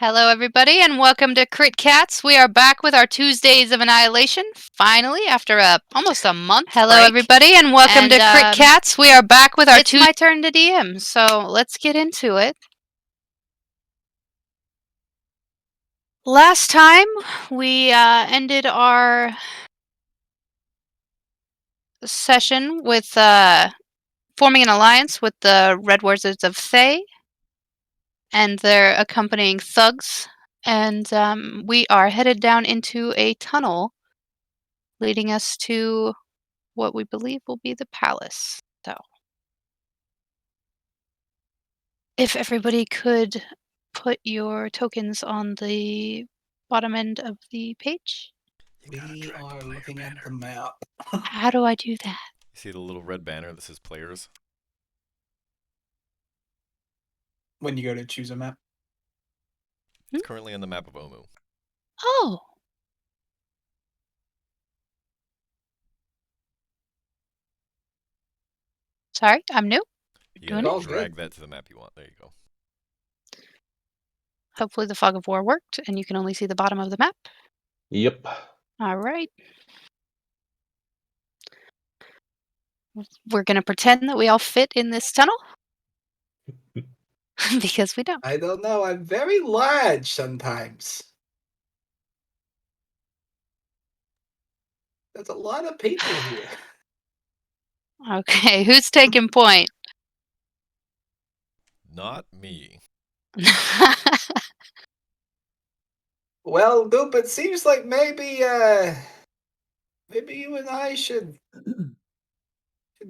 Hello, everybody, and welcome to Crit Cats. We are back with our Tuesdays of Annihilation, finally, after almost a month. Hello, break. Everybody, and welcome to Crit Cats. We are back with our It's my turn to DM, so let's get into it. Last time, we ended our session with forming an alliance with the Red Wizards of Fane and their accompanying thugs, and we are headed down into a tunnel leading us to what we believe will be the palace. So, if everybody could put your tokens on the bottom end of the page. We are looking at the map. How do I do that? You see the little red banner that says players? When you go to choose a map. It's currently on the map of Omu. Oh. Sorry, I'm new. You Doing gotta it? drag that to the map you want. There you go. Hopefully the fog of war worked and you can only see the bottom of the map. Yep. All right. We're going to pretend that we all fit in this tunnel. Because we don't. I don't know. I'm very large sometimes. There's a lot of people here. Okay, who's taking point? Not me. Well, Goop, it seems like maybe you and I should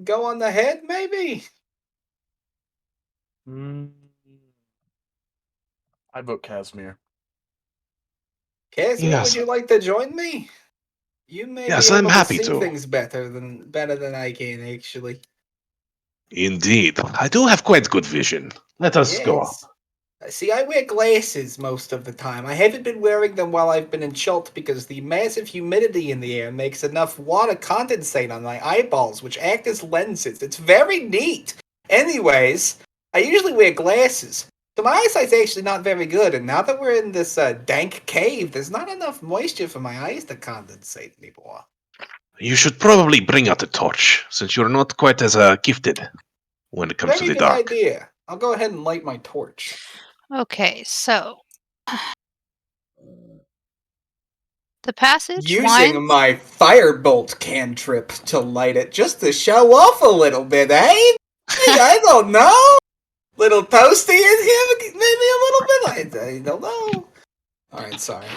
go on the head, maybe? I vote Casimir. Casimir, Yes. would you like to join me? You may Yes, be I'm able happy to see to. things better than I can, actually. Indeed. I do have quite good vision. Let us go. Yes. See, I wear glasses most of the time. I haven't been wearing them while I've been in Chult because the massive humidity in the air makes enough water condensate on my eyeballs, which act as lenses. It's very neat. Anyways, I usually wear glasses. So my eyesight's actually not very good, and now that we're in this dank cave, there's not enough moisture for my eyes to condensate anymore. You should probably bring out a torch, since you're not quite as gifted when it comes Very to the good dark. idea. I'll go ahead and light my torch. Okay, so the passage Using winds. my firebolt cantrip to light it just to show off a little bit, eh? Hey, I don't know. Little toasty in here, maybe a little bit. I don't know. All right, sorry.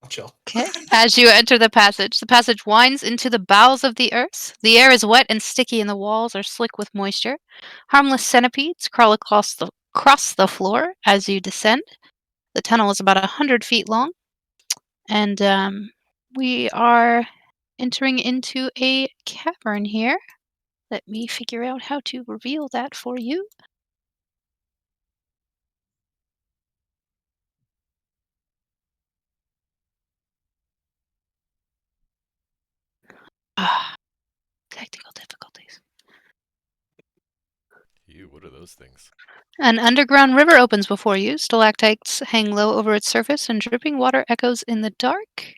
I'll chill. Okay. As you enter the passage winds into the bowels of the earth. The air is wet and sticky, and the walls are slick with moisture. Harmless centipedes crawl across the floor as you descend. The tunnel is about 100 feet long, and we are entering into a cavern here. Let me figure out how to reveal that for you. Ah, technical difficulties. Ew, what are those things? An underground river opens before you. Stalactites hang low over its surface, and dripping water echoes in the dark.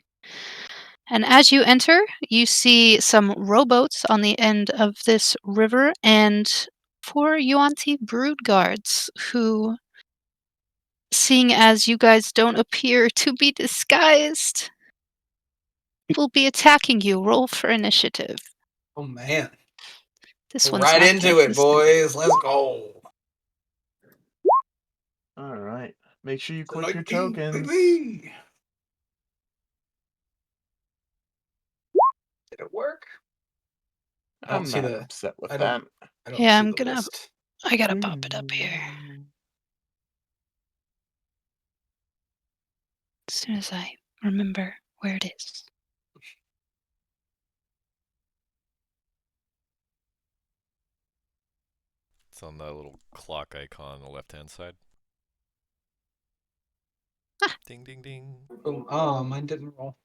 And as you enter, you see some rowboats on the end of this river and 4 Yuan-Ti brood guards who, seeing as you guys don't appear to be disguised, will be attacking you. Roll for initiative. Oh man. This We're one's right not into it, consistent. boys. Let's go. All right. Make sure you click your 19, tokens. baby. Did it work? I don't I'm see not the. upset with I that. don't Yeah, see the list. I gotta pop it up here. As soon as I remember where it is. It's on that little clock icon on the left-hand side. Ah. Ding, ding, ding. Boom. Oh, mine didn't roll.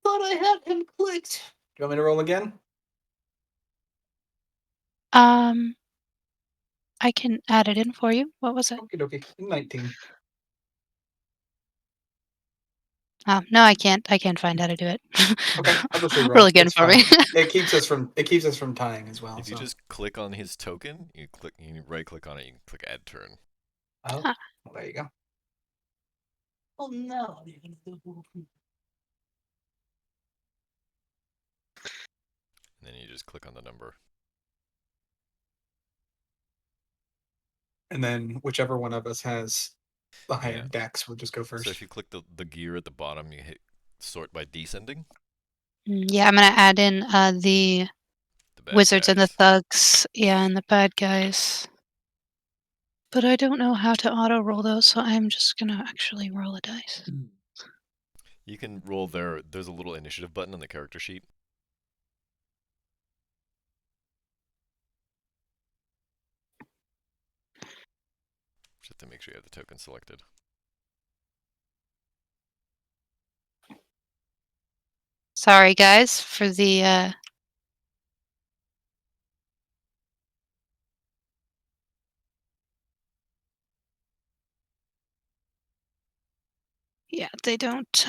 Thought I had him clicked. Do you want me to roll again? I can add it in for you. What was it? Okie dokie. 19. Oh, no, I can't find how to do it. Okay, I'll just reroll. Roll again It's for fine. me. It keeps us from tying as well. If you So. just click on his token, you right click on it, you can click add turn. Oh, Ah. well, there you go. Oh no. And then you just click on the number. And then whichever one of us has the higher Yeah. dex will just go So if first. you click the gear at the bottom, you hit sort by descending. Yeah, I'm gonna add in the The bad wizards and the guys. thugs. Yeah, and the bad guys. But I don't know how to auto roll those, so I'm just gonna actually roll a dice. You can roll there. There's a little initiative button on the character sheet. Just have to make sure you have the token selected. Sorry, guys, for the yeah, they don't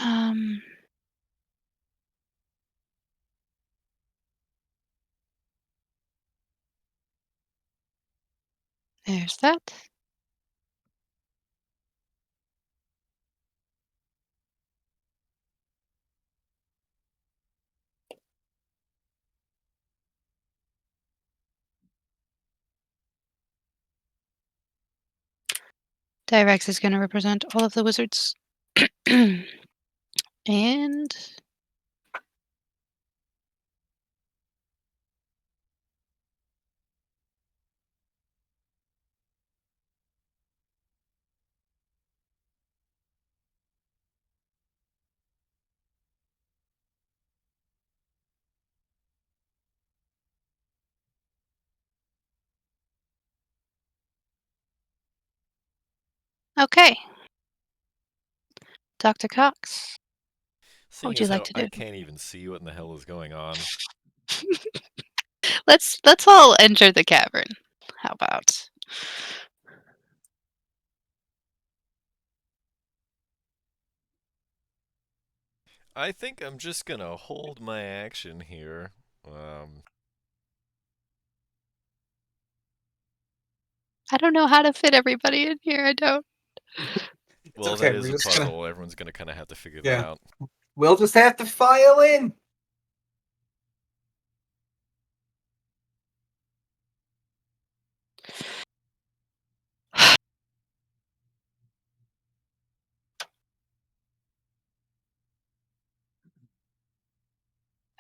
there's that. Direx is gonna represent all of the wizards. And okay. Dr. Cox, what Seeing would you as like how to I do? can't even see what in the hell is going on. Let's all enter the cavern. How about? I think I'm just gonna hold my action here. I don't know how to fit everybody in here. I don't. It's Well, that okay. is We're a just gonna puzzle. Everyone's gonna kind of have to figure that yeah. out. We'll just have to file in.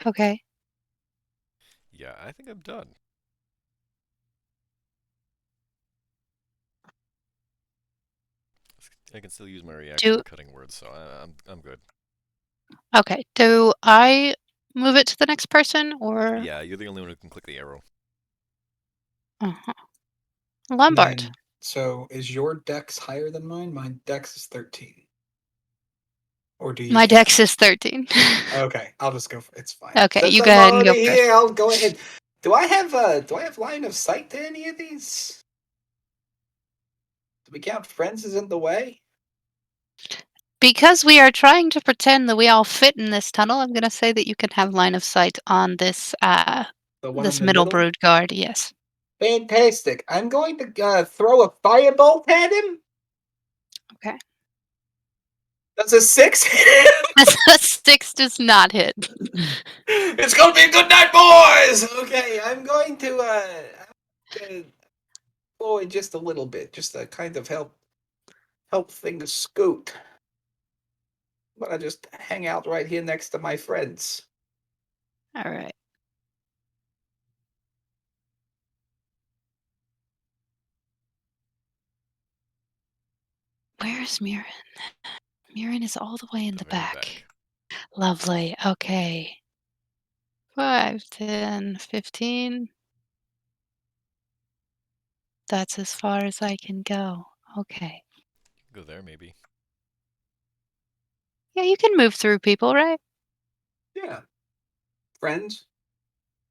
Okay. Yeah, I think I'm done. I can still use my reaction Do to cutting words, so I'm good. okay. Do I move it to the next person or Yeah, you're the only one who can click the arrow. uh-huh. And Lombard? then, so is your dex higher than mine? My dex is 13. Or do you My care? dex is 13. Okay, I'll just go for it's fine. Okay, Since you go I'm ahead and go already first. here, I'll go ahead. Do I have line of sight to any of these? Do we count friends as in the way? Because we are trying to pretend that we all fit in this tunnel, I'm gonna say that you can have line of sight on this The one in this the middle middle? brood guard, yes. Fantastic. I'm going to throw a firebolt at him. Okay. That's a 6 hit him. A 6 does not hit. It's gonna be a good night, boys. Okay, I'm going to deploy just a little bit, just to kind of help things scoot. I'm gonna just hang out right here next to my friends. Alright. Where's Mirren? Mirren is all the way in The the very back. back. Lovely. Okay. 5, 10, 15. That's as far as I can go. Okay. Go there, maybe. Yeah, you can move through people, right? Yeah, friends.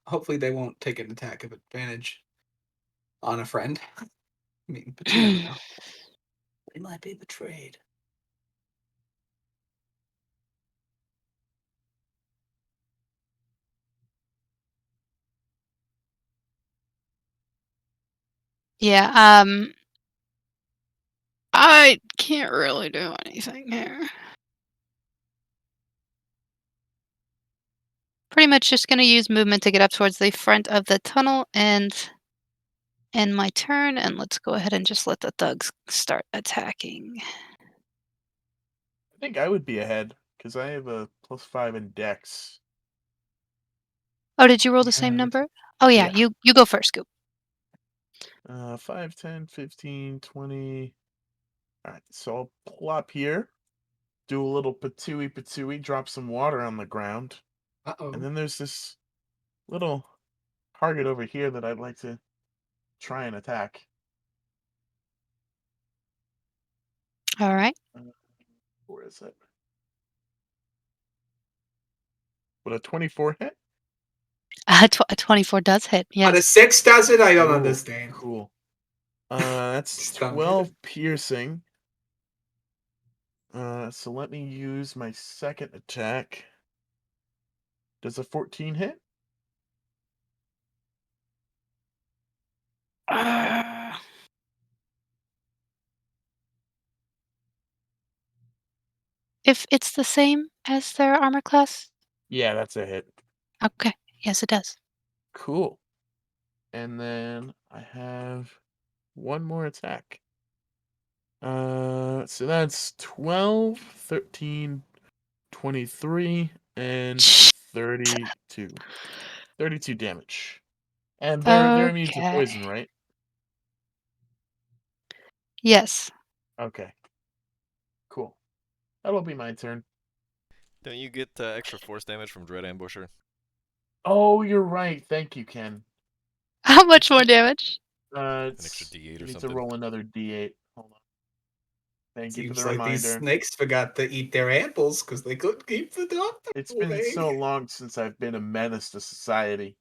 Hopefully, they won't take an attack of advantage on a friend. I mean, but you never know. They might be betrayed. Yeah, I can't really do anything here. Pretty much just gonna use movement to get up towards the front of the tunnel and end my turn, and let's go ahead and just let the thugs start attacking. I think I would be ahead because I have a +5 in Dex. Oh, did you roll the Yeah, same that's- number? Oh yeah, Yeah. you go first, Goop. 5, 10, 15, 20. All right, so I'll plop here, do a little patooey patooey, drop some water on the ground, Uh-oh. and then there's this little target over here that I'd like to try and attack. All right. Where is it? Would a 24 hit? 24 does hit. But a Yes. 6 does it? I don't Ooh, understand. Cool. That's Just don't get 12 it. piercing. So let me use my second attack. Does a 14 hit? Uh, if it's the same as their armor class, Yeah, that's a hit. okay. Yes, it does. Cool. And then I have one more attack. So that's 12, 13, 23, and 32. 32 damage. And they're immune to Okay. poison, right? Yes. Okay. Cool. That'll be my turn. Don't you get extra force damage from Dread Ambusher? Oh, you're right. Thank you, Ken. How much more damage? An extra It's D8 I or need to something. roll another D8. Hold on. Thank you for the Seems like these reminder. snakes forgot to eat their apples because they couldn't keep the doctor It's been away. so long since I've been a menace to society.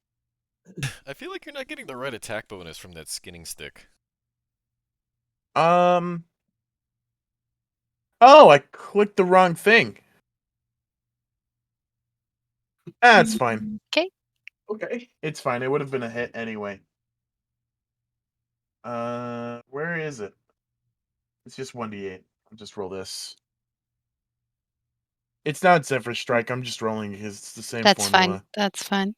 I feel like you're not getting the right attack bonus from that skinning stick. Oh, I clicked the wrong thing. That's fine. Okay. Okay. It's fine. It would have been a hit anyway. Where is it? It's just 1d8. I'll just roll this. It's not Zephyr Strike. I'm just rolling because it's the same That's fine. formula. That's fine.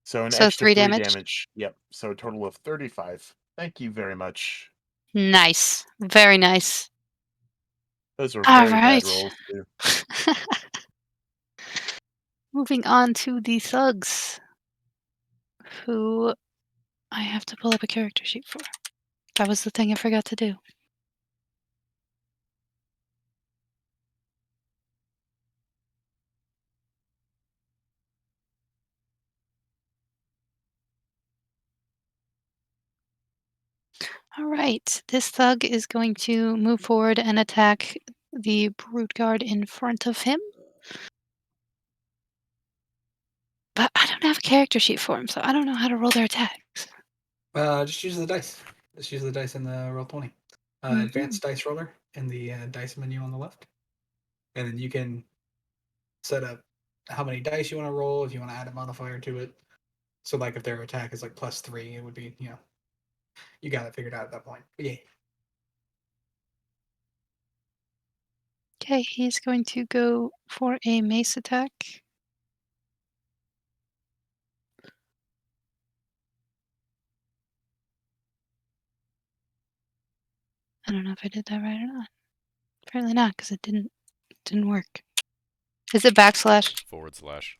So an So extra 3 3 damage. damage. Yep. So a total of 35. Thank you very much. Nice. Very nice. Those were All very bad right. rolls too. Moving on to the thugs, who I have to pull up a character sheet for. That was the thing I forgot to do. All right. This thug is going to move forward and attack the brute guard in front of him. But I don't have a character sheet for him, so I don't know how to roll their attacks. Just use the dice. Just use the dice in the roll 20. Mhm. Advanced dice roller in the dice menu on the left. And then you can set up how many dice you want to roll if you want to add a modifier to it. So like if their attack is like +3, it would be, you got it figured out at that point. But yeah. Okay, he's going to go for a mace attack. I don't know if I did that right or not. Apparently not, because it didn't work. Is it backslash? /.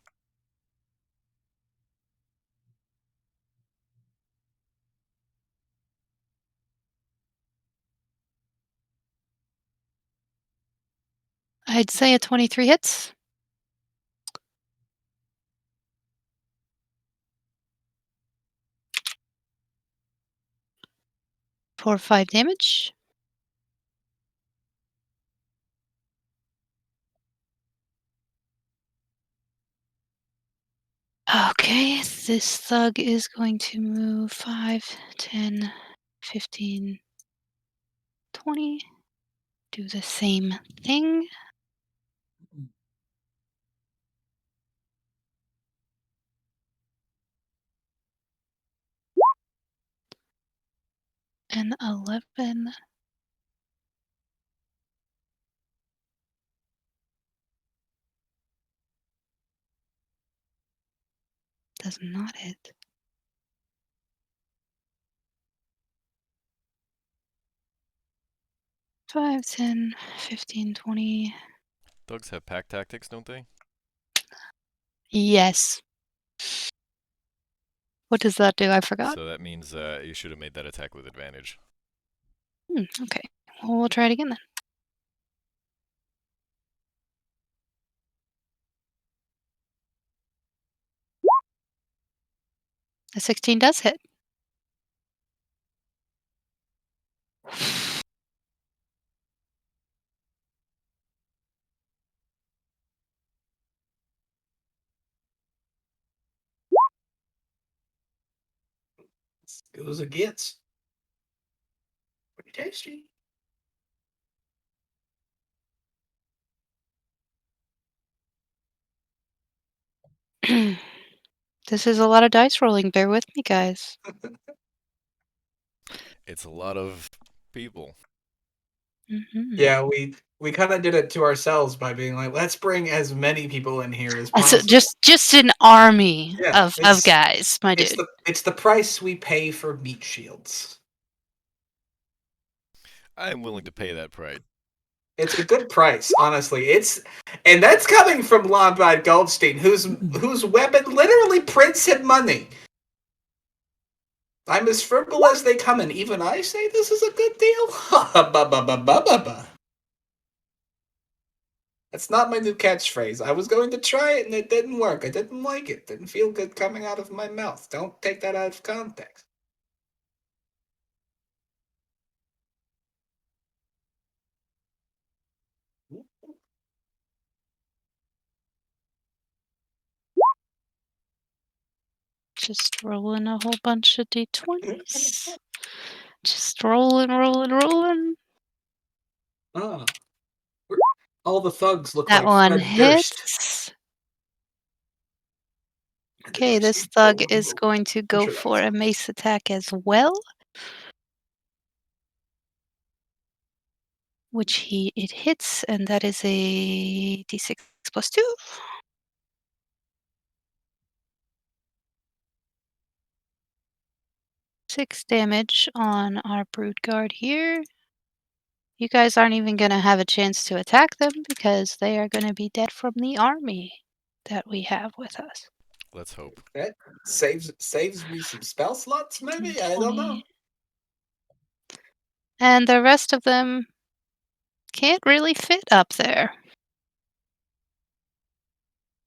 I'd say a 23 hits. For 5 damage. Okay, this thug is going to move 5, 10, 15, 20. Do the same thing. An 11. Does not hit. 5, 10, 15, 20. Thugs have pack tactics, don't they? Yes. What does that do? I forgot. So that means you should have made that attack with advantage. Okay. Well, we'll try it again then. A 16 does hit. It was a gets. Pretty tasty. This is a lot of dice rolling. Bear with me, guys. It's a lot of people. Yeah, we kind of did it to ourselves by being like, let's bring as many people in here as So possible. just an army Yeah, of guys, my it's dude. it's the price we pay for meat shields. I'm willing to pay that price. It's a good price, honestly. And that's coming from Lombard Goldstein, whose weapon literally prints him money. I'm as frugal as they come, and even I say this is a good deal. That's not my new catchphrase. I was going to try it, and it didn't work. I didn't like it. Didn't feel good coming out of my mouth. Don't take that out of context. Just rolling a whole bunch of d20s. Just rolling, rolling, rolling. Ah, all the thugs look That like one Fred Durst. hits. Okay, this thug is going to go for a mace attack as well. Which it hits, and that is a d6 plus 2. 6 damage on our brood guard here. You guys aren't even going to have a chance to attack them because they are going to be dead from the army that we have with us. Let's hope. That saves me some spell slots, maybe? I don't know. And the rest of them can't really fit up there.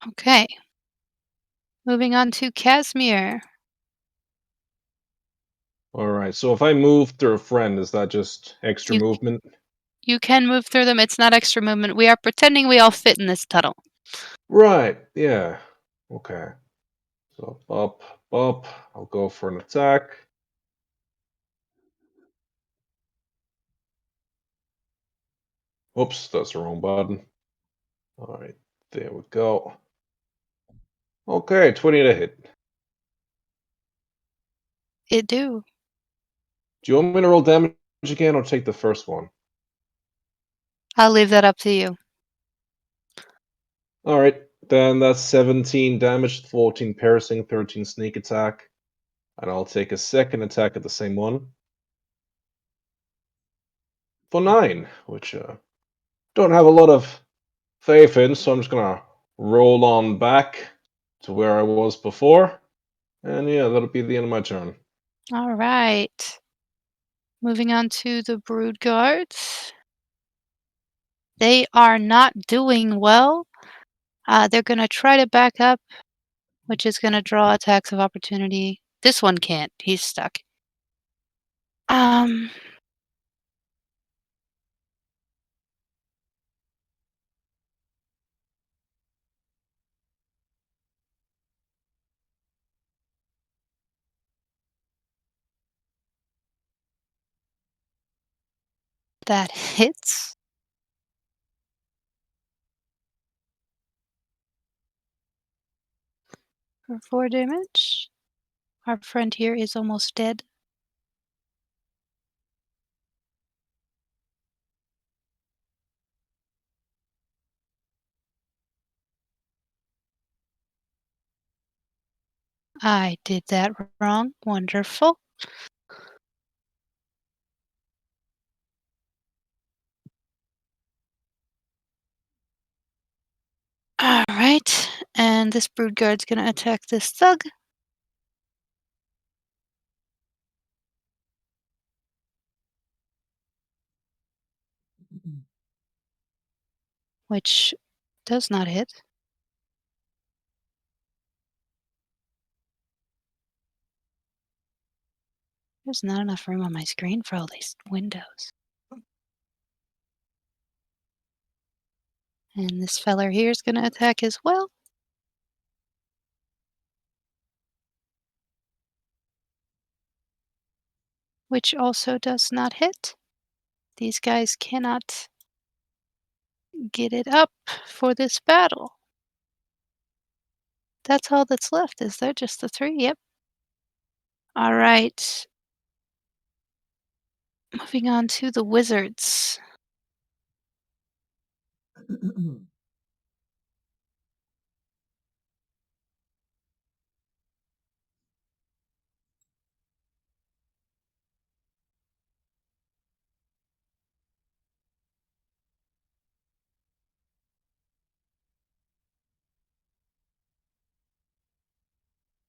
Okay. Moving on to Casimir. Alright, so if I move through a friend, is that just extra You- movement? You can move through them. It's not extra movement. We are pretending we all fit in this tunnel. Right, yeah. Okay. So up, up. I'll go for an attack. Oops, that's the wrong button. Alright, there we go. Okay, 20 to hit. It do. Do you want me to roll damage again or take the first one? I'll leave that up to you. Alright, then that's 17 damage, 14 piercing, 13 sneak attack. And I'll take a second attack at the same one. For 9, which don't have a lot of faith in, so I'm just gonna roll on back to where I was before. And yeah, that'll be the end of my turn. All right. Moving on to the brood guards. They are not doing well. They're going to try to back up, which is going to draw attacks of opportunity. This one can't. He's stuck. That hits. For 4 damage. Our friend here is almost dead. I did that wrong. Wonderful. Alright, and this brood guard's gonna attack this thug. Which does not hit. There's not enough room on my screen for all these windows. And this feller here is gonna attack as well. Which also does not hit. These guys cannot get it up for this battle. That's all that's left, is there? Just the 3? Yep. Alright. Moving on to the wizards.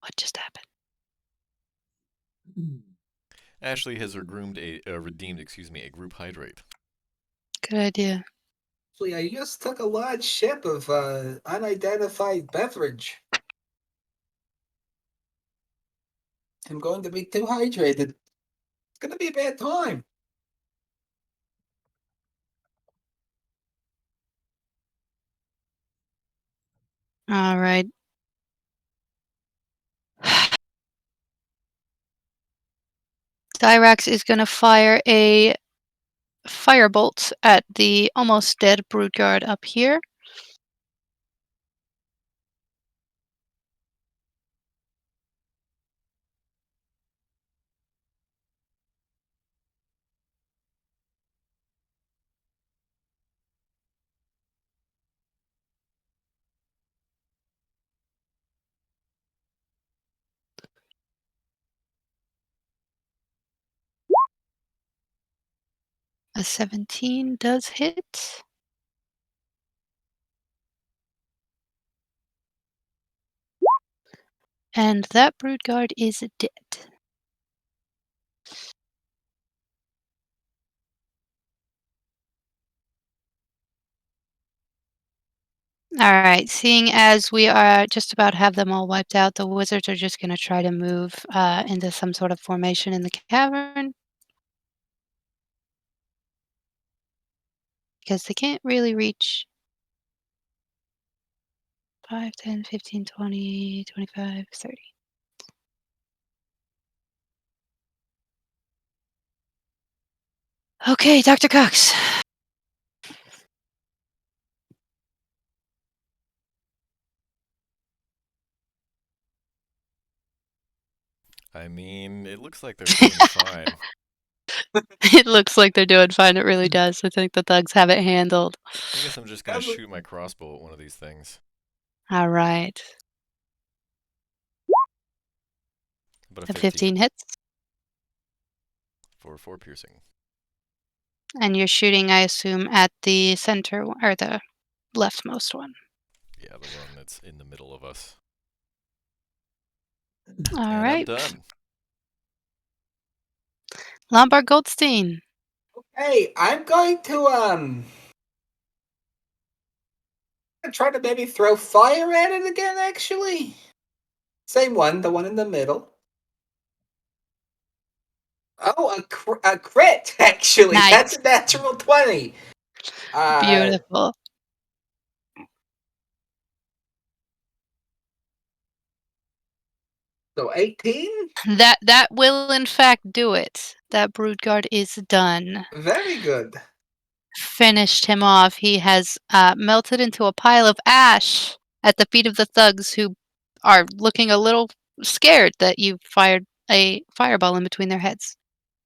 What just happened? Ashley has redeemed a group hydrate. Good idea. Actually, I just took a large sip of unidentified beverage. I'm going to be too hydrated. It's going to be a bad time. Alright. Dyrax is gonna fire a firebolt at the almost dead brood guard up here. A 17 does hit. And that brood guard is dead. Alright, seeing as we are just about have them all wiped out, the wizards are just gonna try to move into some sort of formation in the cavern. Because they can't really reach 5, 10, 15, 20, 25, 30. Okay, Dr. Cox. I mean, it looks like they're doing fine. It looks like they're doing fine. It really does. I think the thugs have it handled. I guess I'm just gonna shoot my crossbow at one of these things. Alright. But The 15 hits. for 4 piercing. And you're shooting, I assume, at the center or the leftmost one. Yeah, the one that's in the middle of us. All And right. I'm done. Lombard Goldstein. Hey, I'm going to try to maybe throw fire at it again, actually. Same one, the one in the middle. Oh, a crit, actually. Nice. That's a natural 20. Beautiful. So 18? That will in fact do it. That brood guard is done. Very good. Finished him off. He has melted into a pile of ash at the feet of the thugs who are looking a little scared that you fired a fireball in between their heads.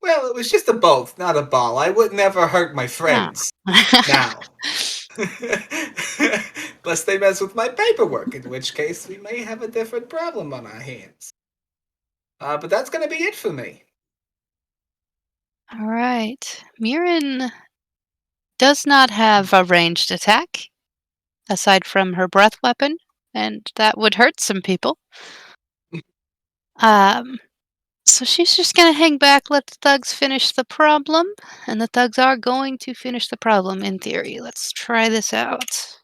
Well, it was just a bolt, not a ball. I would never hurt my friends. Now. Unless they mess with my paperwork, in which case we may have a different problem on our hands. But that's gonna be it for me. All right. Mirren does not have a ranged attack, aside from her breath weapon, and that would hurt some people. Um, so she's just gonna hang back, let the thugs finish the problem, and the thugs are going to finish the problem in theory. Let's try this out.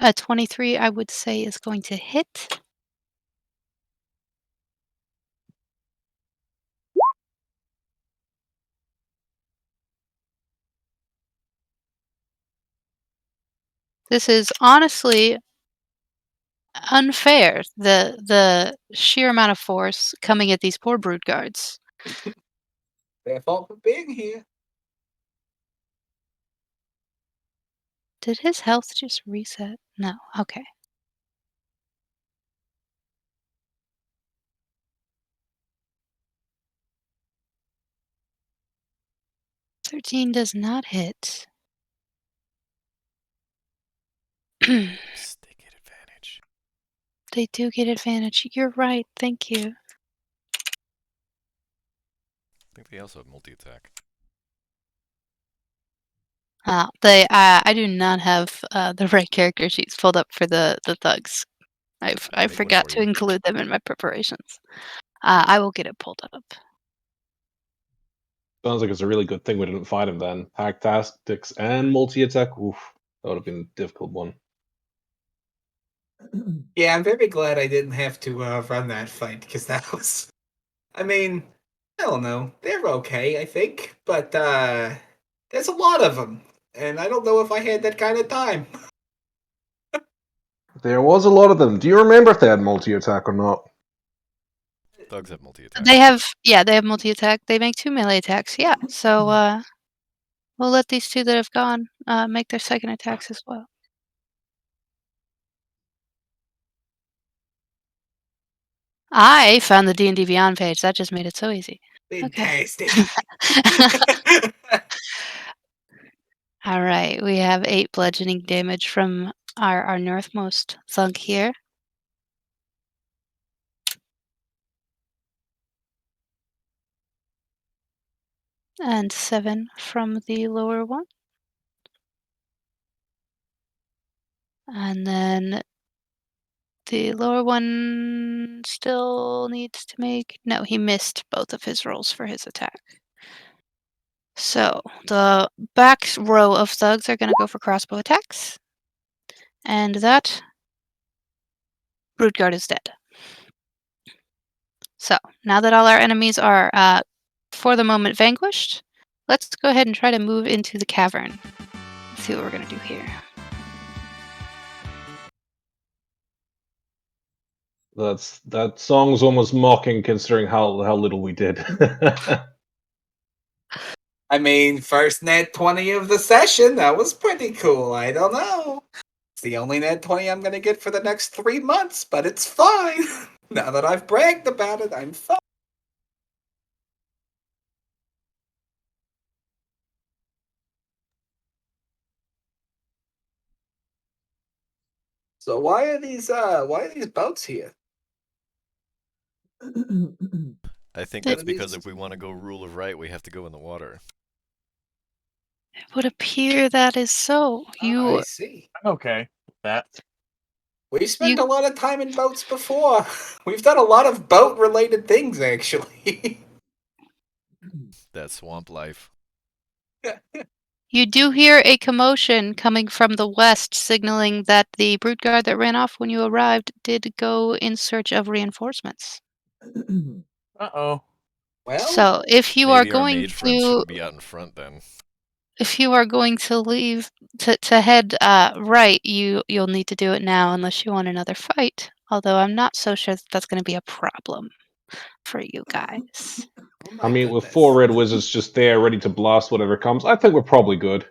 A 23, I would say, is going to hit. This is honestly unfair, the sheer amount of force coming at these poor brood guards. Their fault for being here. Did his health just reset? No. Okay. "13 does not hit." They get advantage. They do get advantage. You're right, thank you. I think they also have multi-attack. I do not have the right character sheets pulled up for the thugs. I Make one forgot for to you. include them in my preparations. I will get it pulled up. Sounds like it's a really good thing we didn't fight him then. Hack tactics and multi-attack. Oof, that would have been a difficult one. Yeah, I'm very glad I didn't have to run that fight, because that was... I mean, I don't know. They're okay, I think. But there's a lot of them. And I don't know if I had that kind of time. There was a lot of them. Do you remember if they had multi-attack or not? Thugs have multi-attack. They have multi-attack. They make 2 melee attacks, yeah. So, we'll let these 2 that have gone, make their second attacks as well. I found the D&D Beyond page, that just made it so easy. Okay. Fantastic. Alright, we have 8 bludgeoning damage from our northmost thug here. And 7 from the lower one. And then the lower one still needs to make... No, he missed both of his rolls for his attack. So, the back row of thugs are gonna go for crossbow attacks. And that Broodguard is dead. So, now that all our enemies are, for the moment, vanquished, let's go ahead and try to move into the cavern. Let's see what we're gonna do here. That song's almost mocking considering how little we did. I mean, first net 20 of the session. That was pretty cool. I don't know. It's the only net 20 I'm going to get for the next 3 months, but it's fine. Now that I've bragged about it, I'm fine. So why are these boats here? I think They- that's because if we want to go rule of right, we have to go in the water. It would appear that is so. I see. I'm okay with that. We've spent You- a lot of time in boats before. We've done a lot of boat-related things, actually. That swamp life. You do hear a commotion coming from the west, signaling that the Broodguard that ran off when you arrived did go in search of reinforcements. Uh-oh. Well, So, if you are Maybe our going mage friends to shouldn't be out in front then. leave to head right, you'll need to do it now unless you want another fight. Although I'm not so sure that's going to be a problem for you guys. oh my I mean, with goodness. 4 red wizards just there, ready to blast whatever comes, I think we're probably good.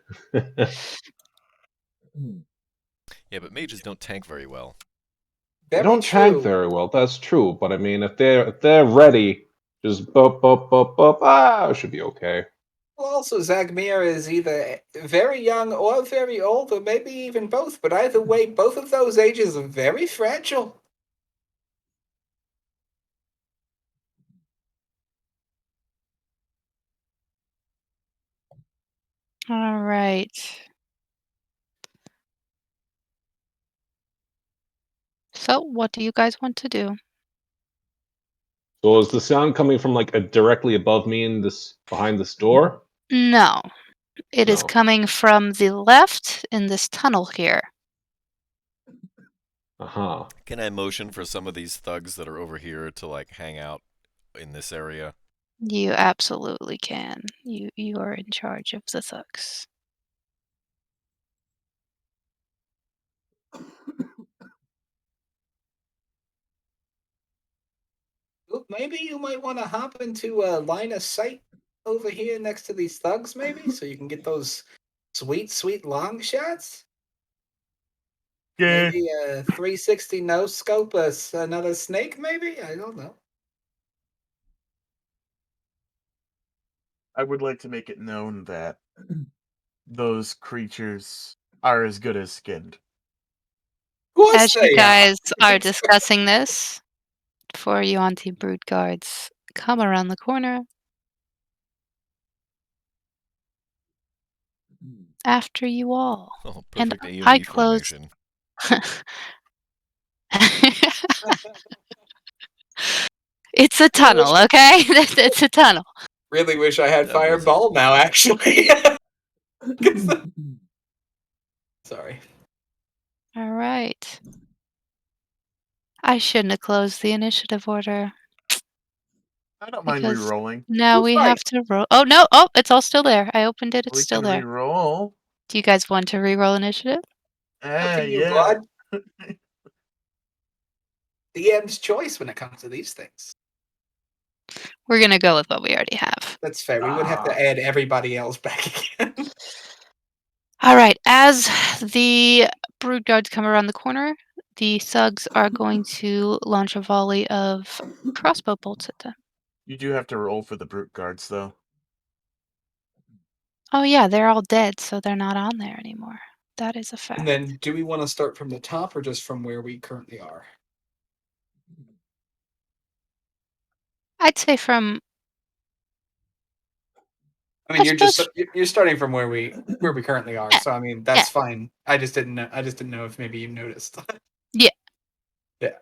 Yeah, but mages don't tank very well. They Very don't true. tank very well, that's true. But I mean, if they're ready, Just bop, bop, bop, bop. Ah, should be okay. Well, also, Zagmir is either very young or very old, or maybe even both. But either way, both of those ages are very fragile. All right. So, what do you guys want to do? So is the sound coming from like directly above me in this behind this door? No, it is No. coming from the left in this tunnel here. Uh-huh. Can I motion for some of these thugs that are over here to like hang out in this area? You absolutely can. You are in charge of the thugs. Look, maybe you might want to hop into a line of sight over here next to these thugs, maybe, so you can get those sweet, sweet long shots. Yeah, Maybe a 360 no scope, another snake, maybe? I don't know. I would like to make it known that those creatures are as good as skinned. Of course As you they are. guys are discussing this, four Yuan-Ti brood guards come around the corner after you all. Oh, And perfect I AoE close. formation. It's a Really wish, tunnel, okay? It's a tunnel. really wish I had That was fireball now, actually. 'Cause sorry. All right. I shouldn't have closed the initiative order I don't mind because re-rolling. now You're we fine. have to roll. Oh, no. Oh, it's all still there. I opened it. It's We still can there. re-roll. Do you guys want to re-roll initiative? Up to you, Yeah. bud. DM's choice when it comes to these things. We're going to go with what we already have. That's fair. We would have to add everybody else back again. All right. As the brood guards come around the corner, the thugs are going to launch a volley of crossbow bolts at them. You do have to roll for the brute guards, though. Oh, yeah. They're all dead, so they're not on there anymore. That is a fact. And then, do we want to start from the top or just from where we currently are? I'd say from. I mean, I suppose. you're starting from where we currently are. Yeah. So I mean, Yeah. that's fine. I just didn't know if maybe you noticed. Yeah. Yeah.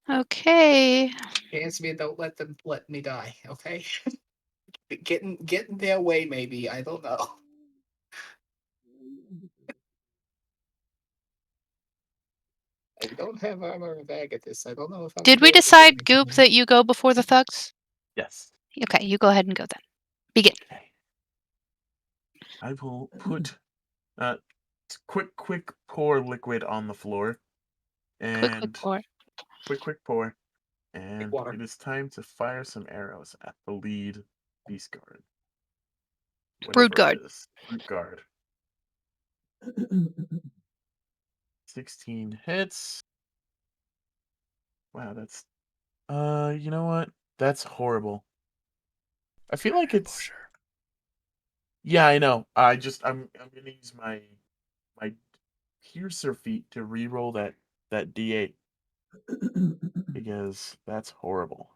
Okay. Hands me, don't let me die. Okay. Get in their way, maybe. I don't know. I don't have armor or bag at this. I don't know if I'm. Did we able to do decide, Goop, anything. that you go before the thugs? Yes. Okay, you go ahead and go then. Begin. Okay. I will put quick pour liquid on the floor. Quick And pour. quick pour. And water. it is time to fire some arrows at the lead beast guard. Brood Whatever guard. it is. Brute guard. 16 hits. Wow, that's you know what? That's horrible. I feel like it's Exposure. Yeah, I know. I'm gonna use my piercer feat to re-roll that D8 because that's horrible.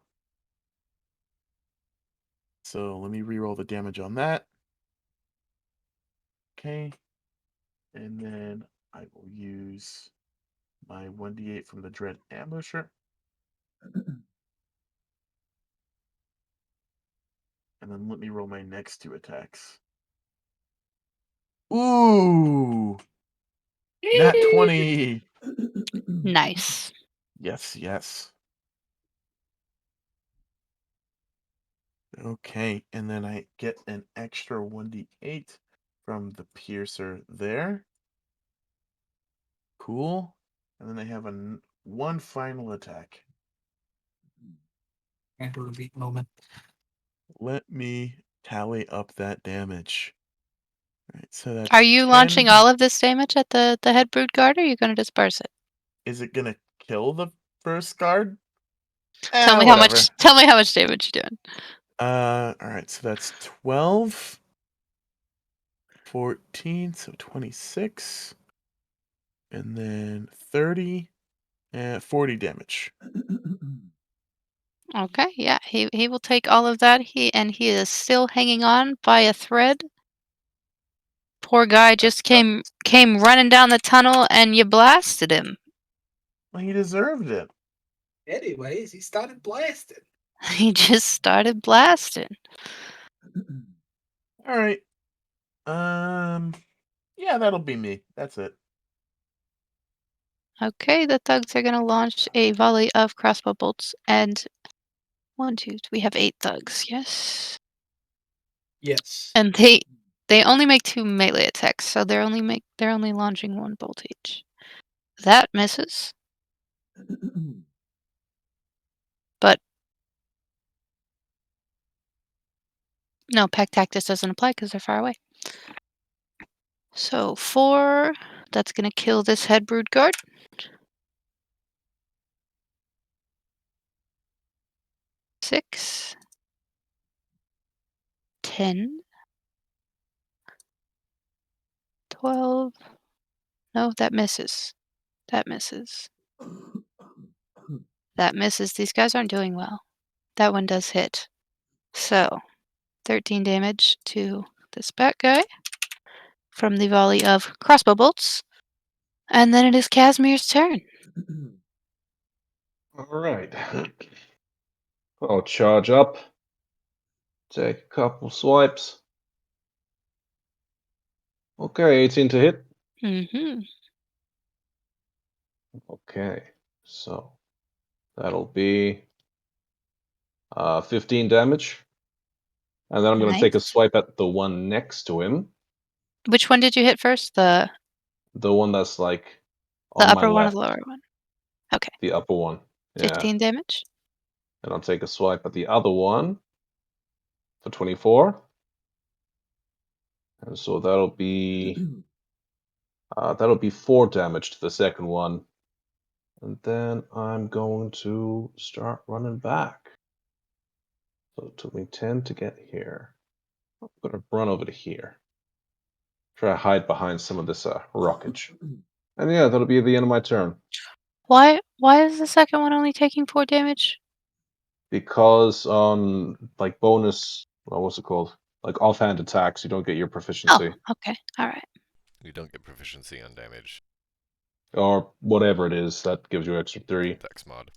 So let me re-roll the damage on that. Okay. And then I will use my 1d8 from the Dread Ambusher. And then let me roll my next two attacks. Ooh! Nat 20! Nice. Yes. Okay, and then I get an extra 1d8 from the piercer there. Cool. And then I have one final attack. And a beat moment. Let me tally up that damage. All right, so that's Are you 10. launching all of this damage at the head brood guard, or are you going to disperse it? Is it gonna kill the first guard. Tell me Whatever. how much damage you're doing. Alright, so that's 12, 14, so 26, and then 30, and 40 damage. Okay, yeah, he will take all of that. He is still hanging on by a thread. Poor guy just came running down the tunnel and you blasted him. Well, he deserved it. Anyways, he started blasting. He just started blasting. Alright. Yeah, that'll be me. That's it. Okay, the thugs are gonna launch a volley of crossbow bolts, and we have 8 thugs, yes? Yes. And they only make 2 melee attacks, so they're only launching 1 bolt each. That misses. But no, Pack Tactics doesn't apply because they're far away. So 4, that's gonna kill this head brood guard. 6, 10, 12. No, that misses. That misses. That misses. These guys aren't doing well. That one does hit. So 13 damage to this bat guy from the volley of crossbow bolts. And then it is Casimir's turn. Alright. I'll charge up. Take a couple swipes. Okay, 18 to hit. Mm-hmm. Okay, so that'll be 15 damage. And then I'm going to take a Nice. swipe at the one next to him. Which one did you hit first? The The one that's like on my upper one or left. the lower one? Okay. The upper one. Yeah. 15 damage. And I'll take a swipe at the other one for 24. And so that'll be 4 damage to the second one. And then I'm going to start running back. So it took me 10 to get here. I'm gonna run over to here. Try to hide behind some of this rockage. And yeah, that'll be the end of my turn. Why is the second one only taking 4 damage? Because on like bonus, what's it called? Like offhand attacks, you don't get your proficiency. Oh, okay. Alright. You don't get proficiency on damage. Or whatever it is that gives you extra 3. Dex mod.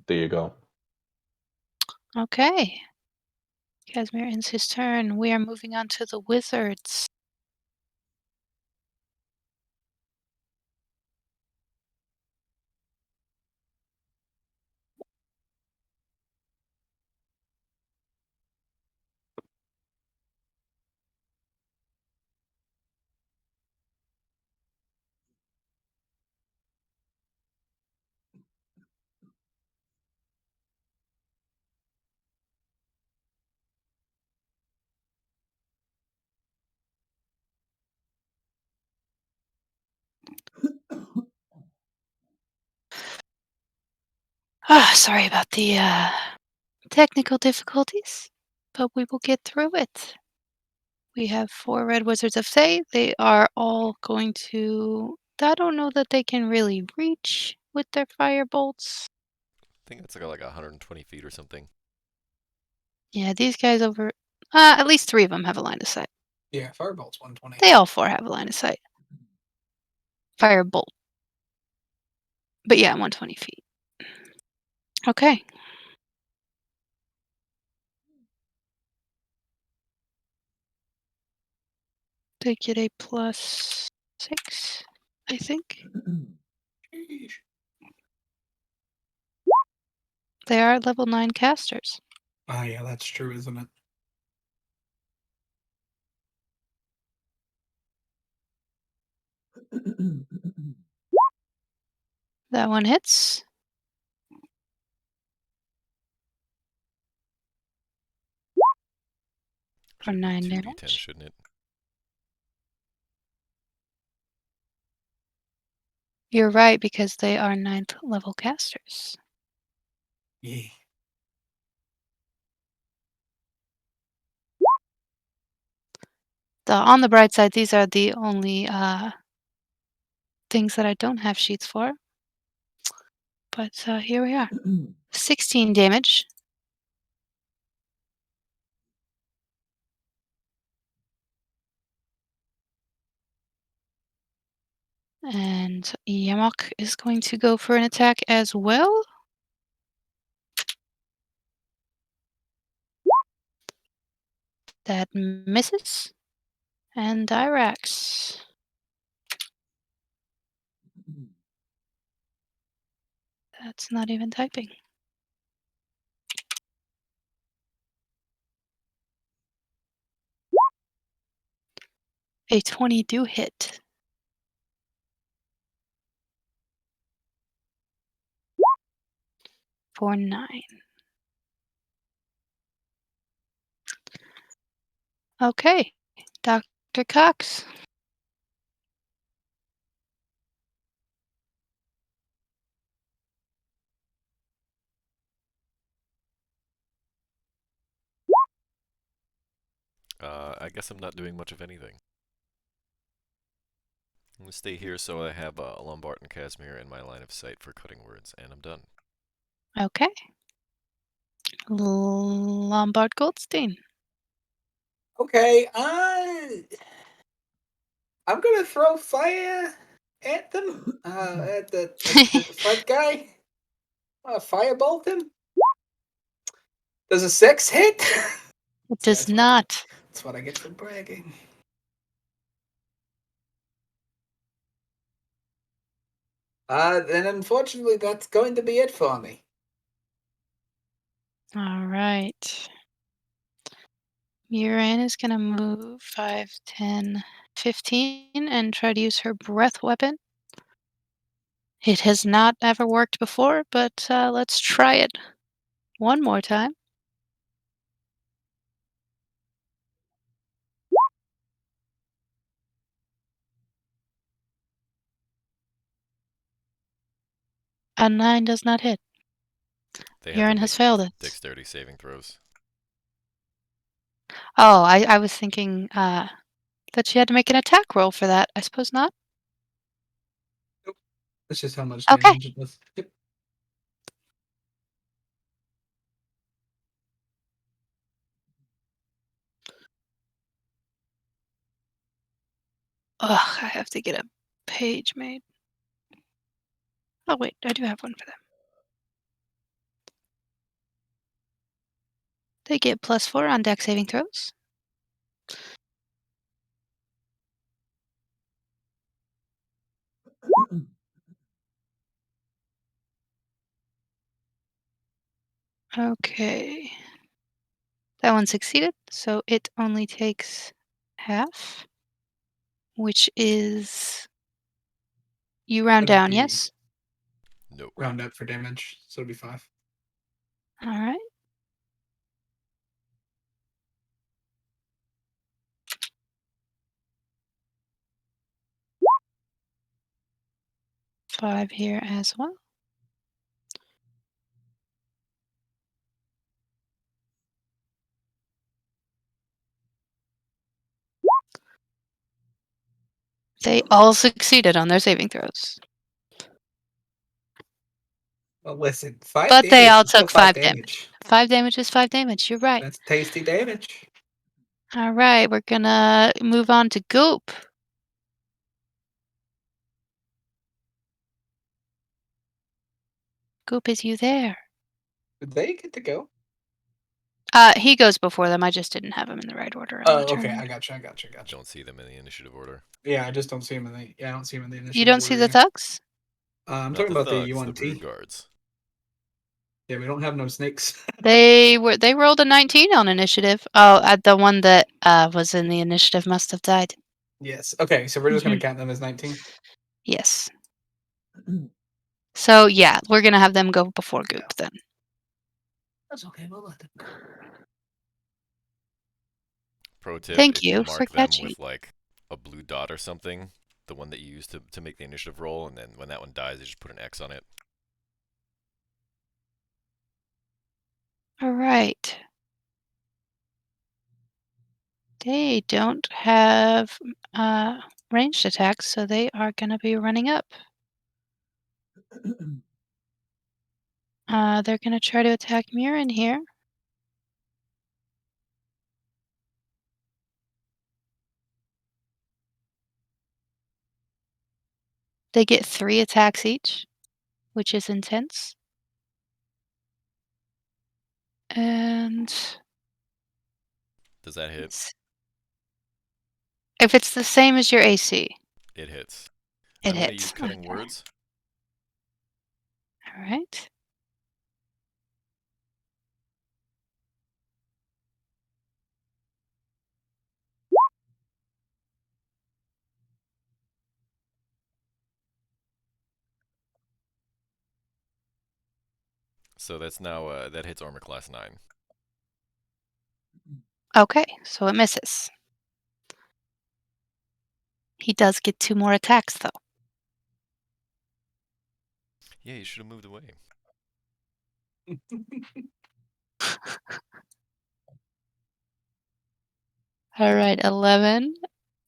There you go. Okay. Casimir ends his turn. We are moving on to the wizards. Sorry about the technical difficulties, but we will get through it. We have 4 red wizards of Fey. They are all going to... I don't know that they can really reach with their fire bolts. I think it's like 120 feet or something. Yeah, these guys over... at least 3 of them have a line of sight. Yeah, Firebolt's 120. They all 4 have a line of sight. Firebolt. But yeah, 120 feet. Okay. They get a +6, I think. Sheesh. They are level 9 casters. Oh yeah, that's true, isn't it? That one hits. For Should 9 be 2d10, damage. shouldn't it? You're right, because they are 9th level casters. Yeah. On the bright side, these are the only things that I don't have sheets for. But here we are. 16 damage. And Yamok is going to go for an attack as well. That misses. And Dyrax. That's not even typing. A 20 do hit. For 9. Okay, Dr. Cox. I guess I'm not doing much of anything. I'm gonna stay here so I have Lombard and Casimir in my line of sight for cutting words, and I'm done. Okay. Lombard Goldstein. Okay, I'm gonna throw fire at them. At the front guy. Firebolt him. Does a 6 hit? It See, does not. That's what I get for bragging. Then unfortunately, that's going to be it for me. All right. Muran is going to move 5, 10, 15 and try to use her breath weapon. It has not ever worked before, but let's try it one more time. A 9 does not hit. They have to Muran make has failed it. dexterity saving throws. Oh, I was thinking that she had to make an attack roll for that. I suppose not. That's just how much Okay. damage it does. Yep. Ugh, I have to get a page made. Oh, wait, I do have one for them. They get +4 on dex saving throws. Okay. That one succeeded, so it only takes half, which is... You round That'd down, be yes? No. round up for damage, so it'll be 5. All right. Five here as well. They all succeeded on their saving throws. Well, listen, 5 But they damage all is still took 5 5 damage. 5 damage is 5 damage, you're right. That's tasty damage. All right, we're gonna move on to Goop. Goop, is you there? Did they get to go? He goes before them. I just didn't have him in the right order on Oh, the turn okay. I order. gotcha. Don't see them in the initiative order. Yeah, I just don't see him in the. Yeah, I don't see him in the initiative. You don't see order the thugs? I'm Not talking the about the thugs, the UNT. brood guards. Yeah, we don't have no snakes. They rolled a 19 on initiative. Oh, the one that was in the initiative must have died. Yes. Okay, so we're just gonna Mhm. count them as 19. Yes. So yeah, we're gonna have them go before Goop Yeah. then. That's okay. We'll let them go. Pro tip, Thank if you you for mark them catching. with like a blue dot or something, the one that you use to make the initiative roll, and then when that one dies, you just put an X on it. All right. They don't have ranged attacks, so they are going to be running up. They're going to try to attack Mirren here. They get 3 attacks each, which is intense. And Does that hit? if it's the same as your AC, It hits. it I'm going to hits. use Cutting Okay. Words. All right. So that's now, that hits armor class 9. Okay, so it misses. He does get 2 more attacks, though. Yeah, you should have moved away. All right, 11.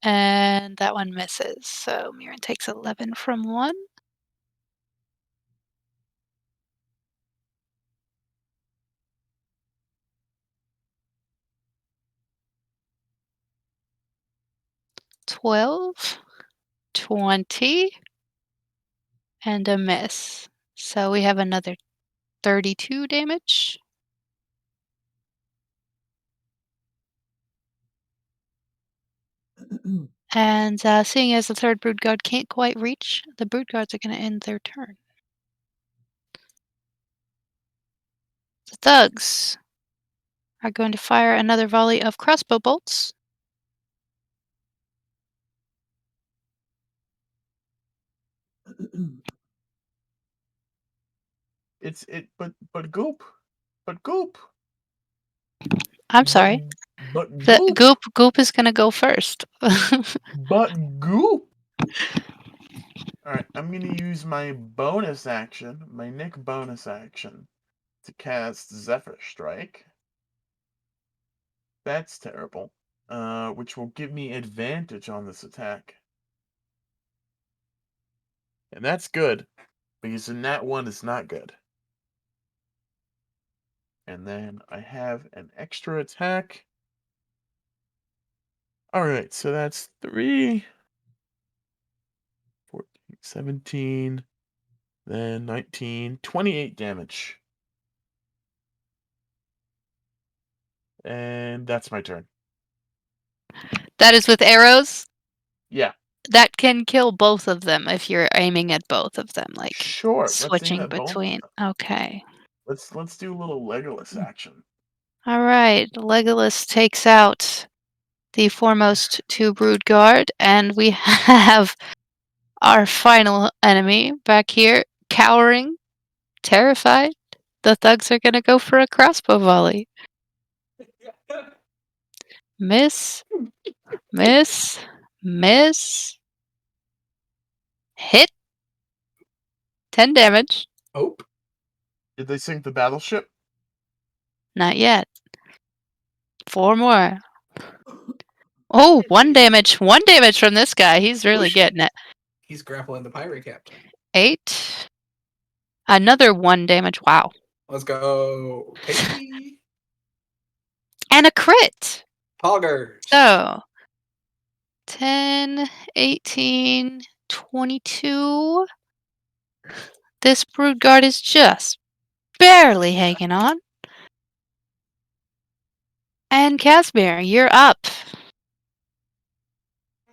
And that one misses. So Mirren takes 11 from 1. $12, 20, and a miss. So we have another 32 damage. And seeing as the third brood guard can't quite reach, the brood guards are going to end their turn. The thugs are going to fire another volley of crossbow bolts. But Goop. But Goop. I'm sorry. But The Goop. Goop is going to go first. But Goop. Alright, I'm gonna use my bonus action, my Nick bonus action, to cast Zephyr Strike. That's terrible. Which will give me advantage on this attack. And that's good, because in that one is not good. And then I have an extra attack. Alright, so that's 3, 14, 17, then 19, 28 damage. And that's my turn. That is with arrows? Yeah. That can kill both of them if you're aiming at both of them, like Sure. switching between. Okay. Let's do a little Legolas action. All right. Legolas takes out the foremost 2 brood guard, and we have our final enemy back here, cowering, terrified. The thugs are gonna go for a crossbow volley. Miss, miss, miss. Hit. 10 damage. Oh. Did they sink the battleship? Not yet. 4 more. Oh, 1 damage. 1 damage from this guy. He's really getting it. He's grappling the pirate captain. 8. Another 1 damage. Wow. Let's go. Tasty. And a crit. Poggers. So 10, 18, 22. This brood guard is just barely hanging on. And Casimir, you're up.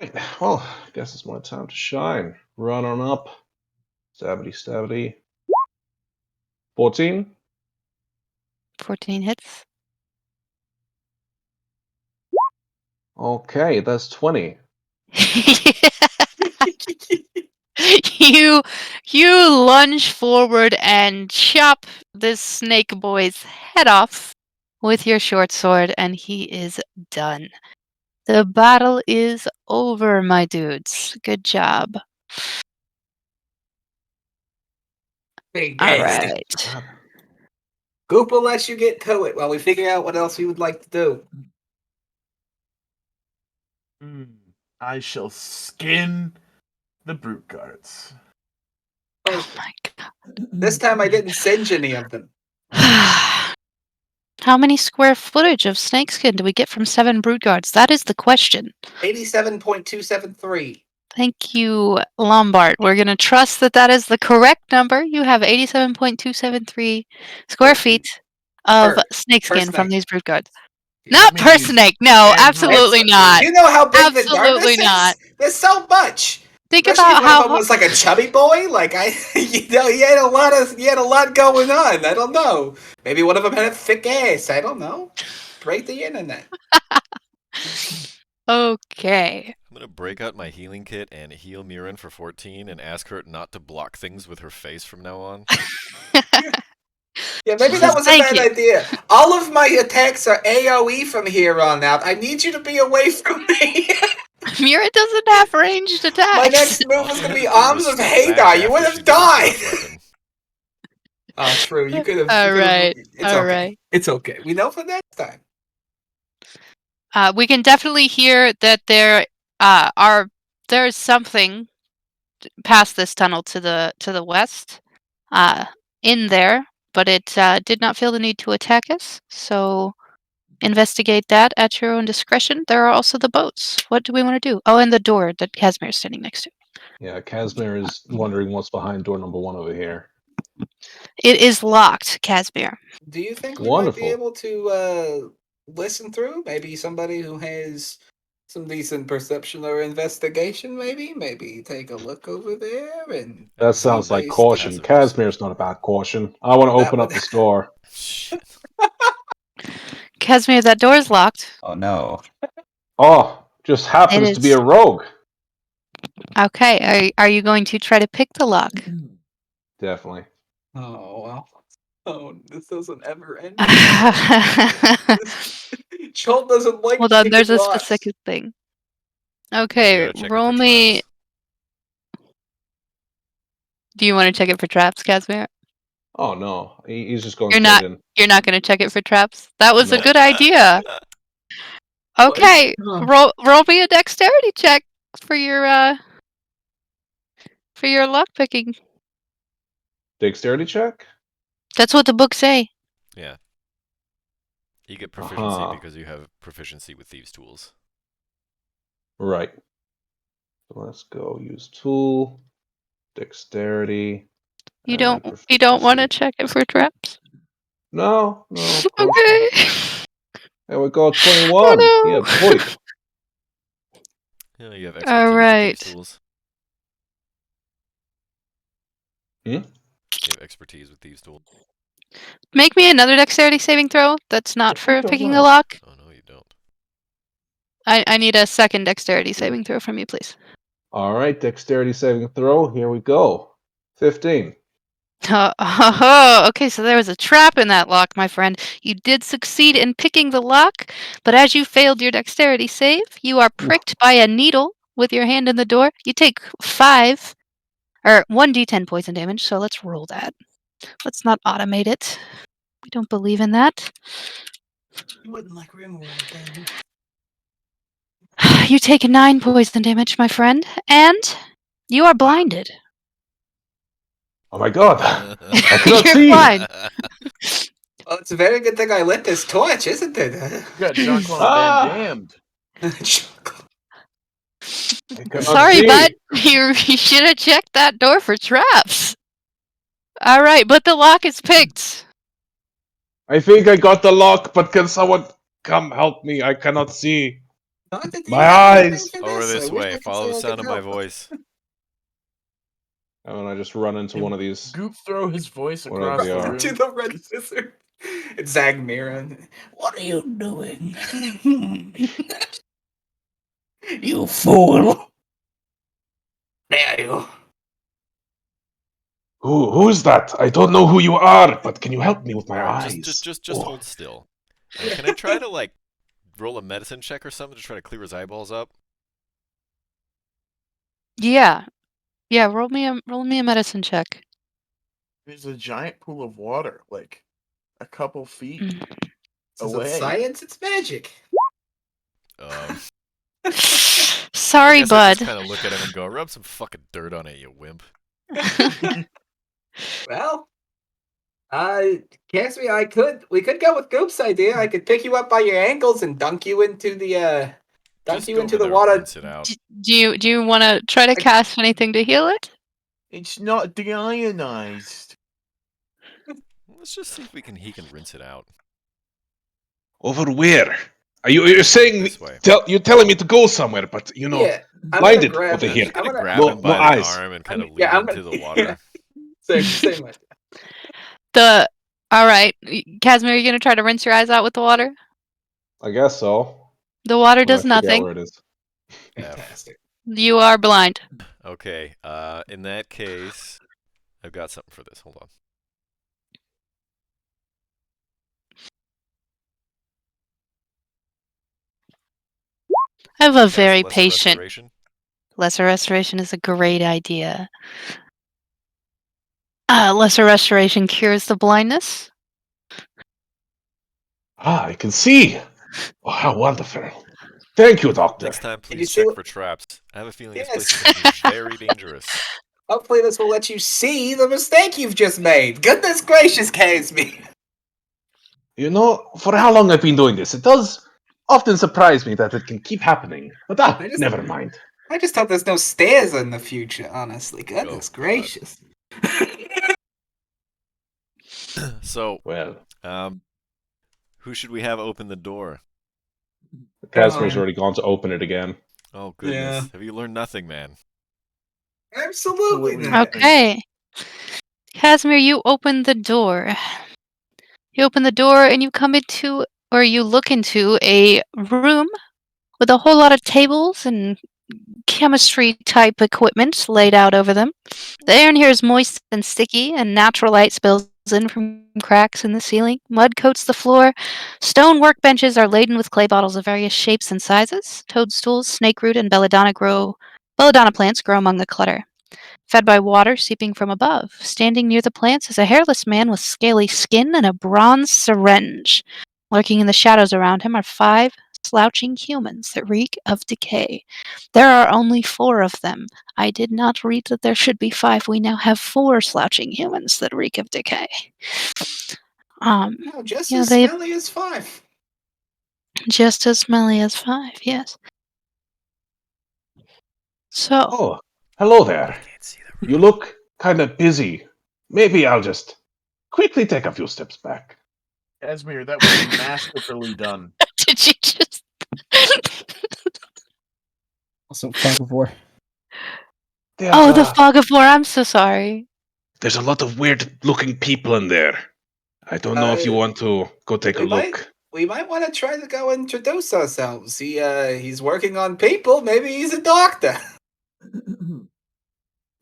Right, well, I guess it's my time to shine. Run on up. Stabbity, stabbity. 14. 14 hits. Okay, that's 20. you lunge forward and chop this snake boy's head off with your short sword, and he is done. The battle is over, my dudes. Good job. All right. Goop will let you get to it while we figure out what else we would like to do. I shall skin the brute guards. Oh my god. This time I didn't singe any of them. How many square footage of snakeskin do we get from 7 brood guards? That is the question. 87.273. Thank you, Lombard. We're going to trust that that is the correct number. You have 87.273 square feet of snakeskin from snake. these brood guards. You Not want me to per use snake. No, every- absolutely not. You know how big the darkness Absolutely is? not. There's so much. Think Especially about if one of how them was like a chubby boy. Like he had a lot going on. I don't know. Maybe one of them had a thick ass. I don't know. Break the internet. Okay. I'm gonna break out my healing kit and heal Mirren for 14 and ask her not to block things with her face from now on. Yeah, maybe that was a Thank bad you. idea. All of my attacks are AoE from here on out. I need you to be away from me. Mira doesn't have ranged attacks. My next move All was you going to had be to do Arms was of step back Hadar. You would after have she did her died. breath weapon. Oh, true. You could have. All right. It's All okay. right. It's okay. We know for next time. We can definitely hear that there's something past this tunnel to the west, in there, but it did not feel the need to attack us. So investigate that at your own discretion. There are also the boats. What do we want to do? Oh, and the door that Casimir is standing next to. Yeah, Casimir is wondering what's behind door number 1 over here. It is locked, Casimir. Do you think we might be Wonderful. able to listen through? Maybe somebody who has some decent perception or investigation, maybe take a look over there and That see sounds like based caution. Passive Casimir's not about caution. I want to That open up would- this door. Shit. Casimir, that door is locked. Oh no. Oh, just happens It to be is. a rogue. Okay, are you going to try to pick the lock? Definitely. Oh well. Oh, this doesn't ever end. Joel doesn't like Hold on, there's picking a locks. specific thing. You Okay, gotta check it roll for me. traps. Do you want to check it for traps, Casimir? Oh no, he's just going You're straight not. in. You're not going to check it for traps. That was a No. good idea. Okay, roll me a dexterity check for your lock picking. Dexterity check? That's what the books say. Yeah. You get proficiency Uh-huh. because you have proficiency with thieves' tools. Right. So let's go use tool, dexterity. You and don't want to proficiency. check it for traps. No, of course not. Okay. There we go, 21. Oh, Yeah, no. boy. Yeah, you have All expertise with right. thieves' tools. Hmm? You have expertise with thieves' tools. Make me another dexterity saving throw. That's not for think I picking will. the lock. Oh no, you don't. I need a second dexterity saving throw from you, please. All right, dexterity saving throw. Here we go. 15. Okay, so there was a trap in that lock, my friend. You did succeed in picking the lock, but as you failed your dexterity save, you are pricked by a needle with your hand in the door. You take 1d10 poison damage, so let's roll that. Let's not automate it. We don't believe in that. You wouldn't like rimworld, then. You take 9 poison damage, my friend, and you are blinded. Oh my god. I cannot You're see. blind. Well, it's a very good thing I lit this torch, isn't it? You got Jean-Claude Ah! Van Damned. I cannot Sorry, see. bud. You should have checked that door for traps. All right, but the lock is picked. I think I got the lock, but can someone come help me? I cannot see. My eyes. Over this way. Follow the sound of my voice. And I just run into one of these. Goop throw his voice Whatever across they the are. room. To the red scissor. It's Zagmira. What are you doing? You fool! There you. Who's that? I don't know who you are, but can you help me with my Alright, eyes? just Oh. hold still. Can I try to, like, roll a medicine check or something to try to clear his eyeballs up? Yeah. Yeah, roll me a medicine check. There's a giant pool of water, like a couple feet Mm. This isn't away. science, it's magic. I Sorry, guess I bud. just kind of look at him and go, "Rub some fucking dirt on it, you wimp." Well, Cassie, we could go with Goop's idea. I could pick you up by your ankles and dunk you into the Just go over there and water. rinse it out. Do you want to try to cast anything to heal it? It's not deionized. Let's just see if he can rinse it out. Over where? You're saying This way. you're telling me to go somewhere, but Yeah, I'm blinded gonna grab over him. here. Just kind I'm of gonna- grab No- him no by the eyes. arm and kind of lead Yeah, him into the water. Same idea. All right, Casimir, you gonna try to rinse your eyes out with the water? I guess so. The water When I does figure out nothing. where it is. Fantastic. You are blind. Okay. In that case, I've got something for this. Hold on. I have a Cast very Lesser patient. Restoration. Lesser restoration is a great idea. Lesser restoration cures the blindness. I can see. Oh, how wonderful. Thank you, doctor. Next time, you please see check what- for traps. I have a feeling Yes. this place is going to be very dangerous. Hopefully, this will let you see the mistake you've just made. Goodness gracious, Casey. You know, for how long I've been doing this, it does often surprise me that it can keep happening. But never mind. I just hope there's no stairs in the future, honestly. Goodness God. gracious. So, Well, who should we have open the door? Casimir's already gone to open it again. Oh, goodness. Yeah. Have you learned nothing, man? Absolutely Absolutely. not. Okay. Casimir, you open the door. You open the door and you you look into a room with a whole lot of tables and chemistry type equipment laid out over them. The air in here is moist and sticky, and natural light spills in from cracks in the ceiling. Mud coats the floor. Stone workbenches are laden with clay bottles of various shapes and sizes. Toadstools, snakeroot, and belladonna plants grow among the clutter. Fed by water seeping from above. Standing near the plants is a hairless man with scaly skin and a bronze syringe. Lurking in the shadows around him are 5 slouching humans that reek of decay. There are only 4 of them. I did not read that there should be 5. We now have 4 slouching humans that reek of decay. Just Yeah, as they smelly as 5. just as smelly as 5. Yes. So, Oh, hello there. Can't see You look kind of busy. Maybe I'll just quickly take a few steps back. Casimir, that was masterfully done. did you just? Also, fog of war. There's, Oh, the fog of war. I'm so sorry. there's a lot of weird-looking people in there. I don't know if you want to go take a look. We might want to try to go introduce ourselves. He's working on people. Maybe he's a doctor.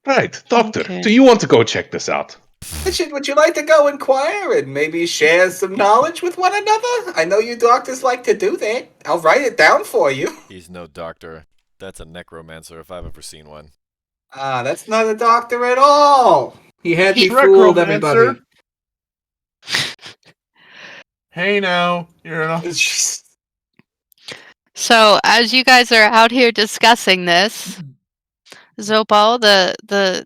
Right, doctor. Okay. Do you want to go check this out? Would you like to go inquire and maybe share some knowledge with one another? I know you doctors like to do that. I'll write it down for you. He's no doctor. That's a necromancer if I've ever seen one. That's not a doctor at all. He had me He's fooled, recromancer. everybody. Hey now, you're enough. So, as you guys are out here discussing this, Zopal, the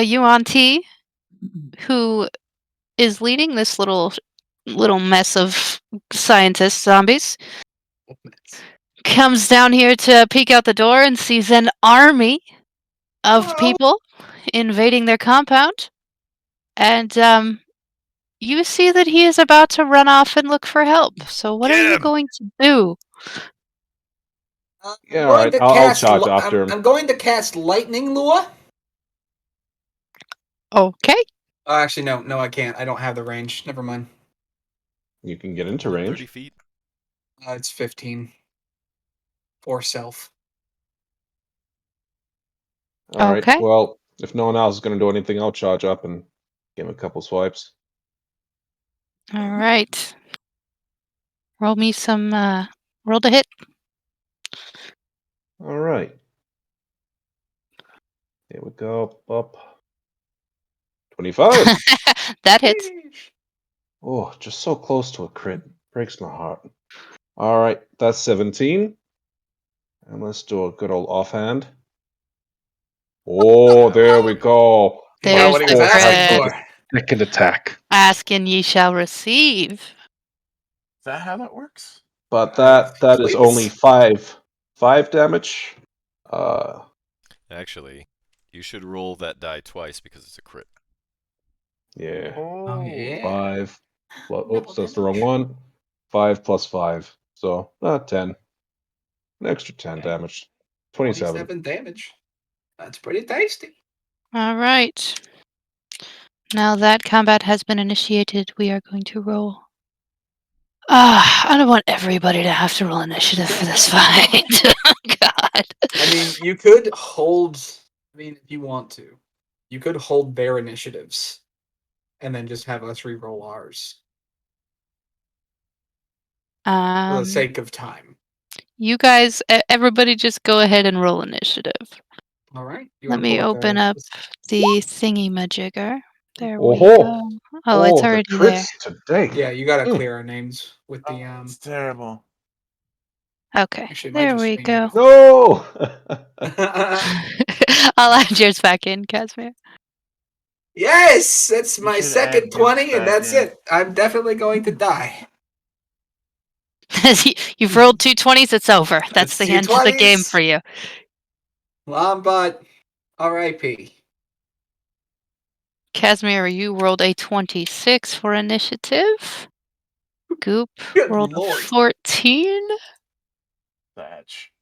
Yuan Ti, who is leading this little mess of scientist zombies, comes down here to peek out the door and sees an army of people invading their compound. And you see that he is about to run off and look for help. So what are you going to do? Yeah, all right. I'll charge after him. I'm going to cast lightning lure. Okay. Oh, actually, no, I can't. I don't have the range. Never mind. You can get into 30 range. feet? It's 15. Or self. All right. Okay. Well, if no one else is going to do anything, I'll charge up and give him a couple swipes. All right. Roll me some. Roll to hit. All right. Here we go. Up. 25. That hits. Oh, just so close to a crit. Breaks my heart. All right, that's 17. And let's do a good old offhand. Oh, there we go. He got There's what he the was asking crit. for. Second attack. Ask and ye shall receive. Is that how that works? But that is Please. only five damage. Actually, you should roll that die twice because it's a crit. Yeah. Oh, yeah. 5. Well, Double oops, that's the damage. wrong one. 5 plus 5. So, 10. An extra 10 Okay. damage. 27. 27 damage. That's pretty tasty. All right. Now that combat has been initiated, we are going to roll. I don't want everybody to have to roll initiative for this fight. Oh, God. I mean, you could hold. I mean, if you want to, you could hold their initiatives, and then just have us re-roll ours for the sake of time. You guys, everybody, just go ahead and roll initiative. All right. You Let wanna me pull open up the thingy-majigger. There we Oh, go. Oh, it's the already there. crits today. Yeah, you gotta Mm. clear our names with the It's terrible. Okay, Actually, there we go. No! I'll add yours back in, Casimir. Yes, that's You my should second add 20, gifts and back that's in. it. I'm definitely going to die. You've rolled 2 20s, it's over. That's That's the end of the game 2 20s. for you. Lombot, R.I.P. Casimir, you rolled a 26 for initiative. Goop Good rolled a lord. 14. Thatch.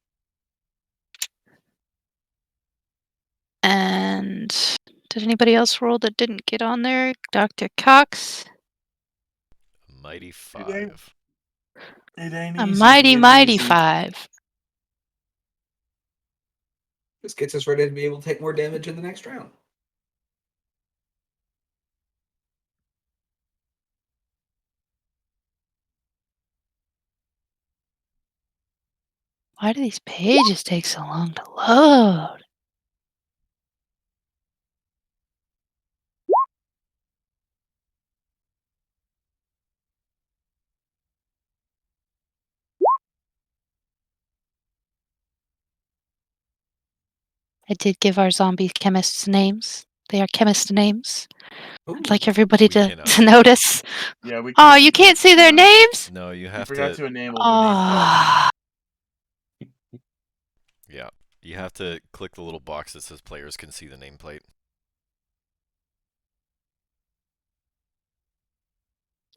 And did anybody else roll that didn't get on there? Dr. Cox? Mighty It ain't- 5. It ain't A easy. mighty, It ain't mighty easy. 5. This gets us ready to be able to take more damage in the next round. Why do these pages take so long to load? I did give our zombie chemists names. They are chemist names. I'd like everybody We to cannot. to notice. Yeah, we Oh, couldn't you do that. can't see their No. names? No, you You have forgot to. to enable the name tag. Oh. Yeah, you have to click the little box that says players can see the nameplate.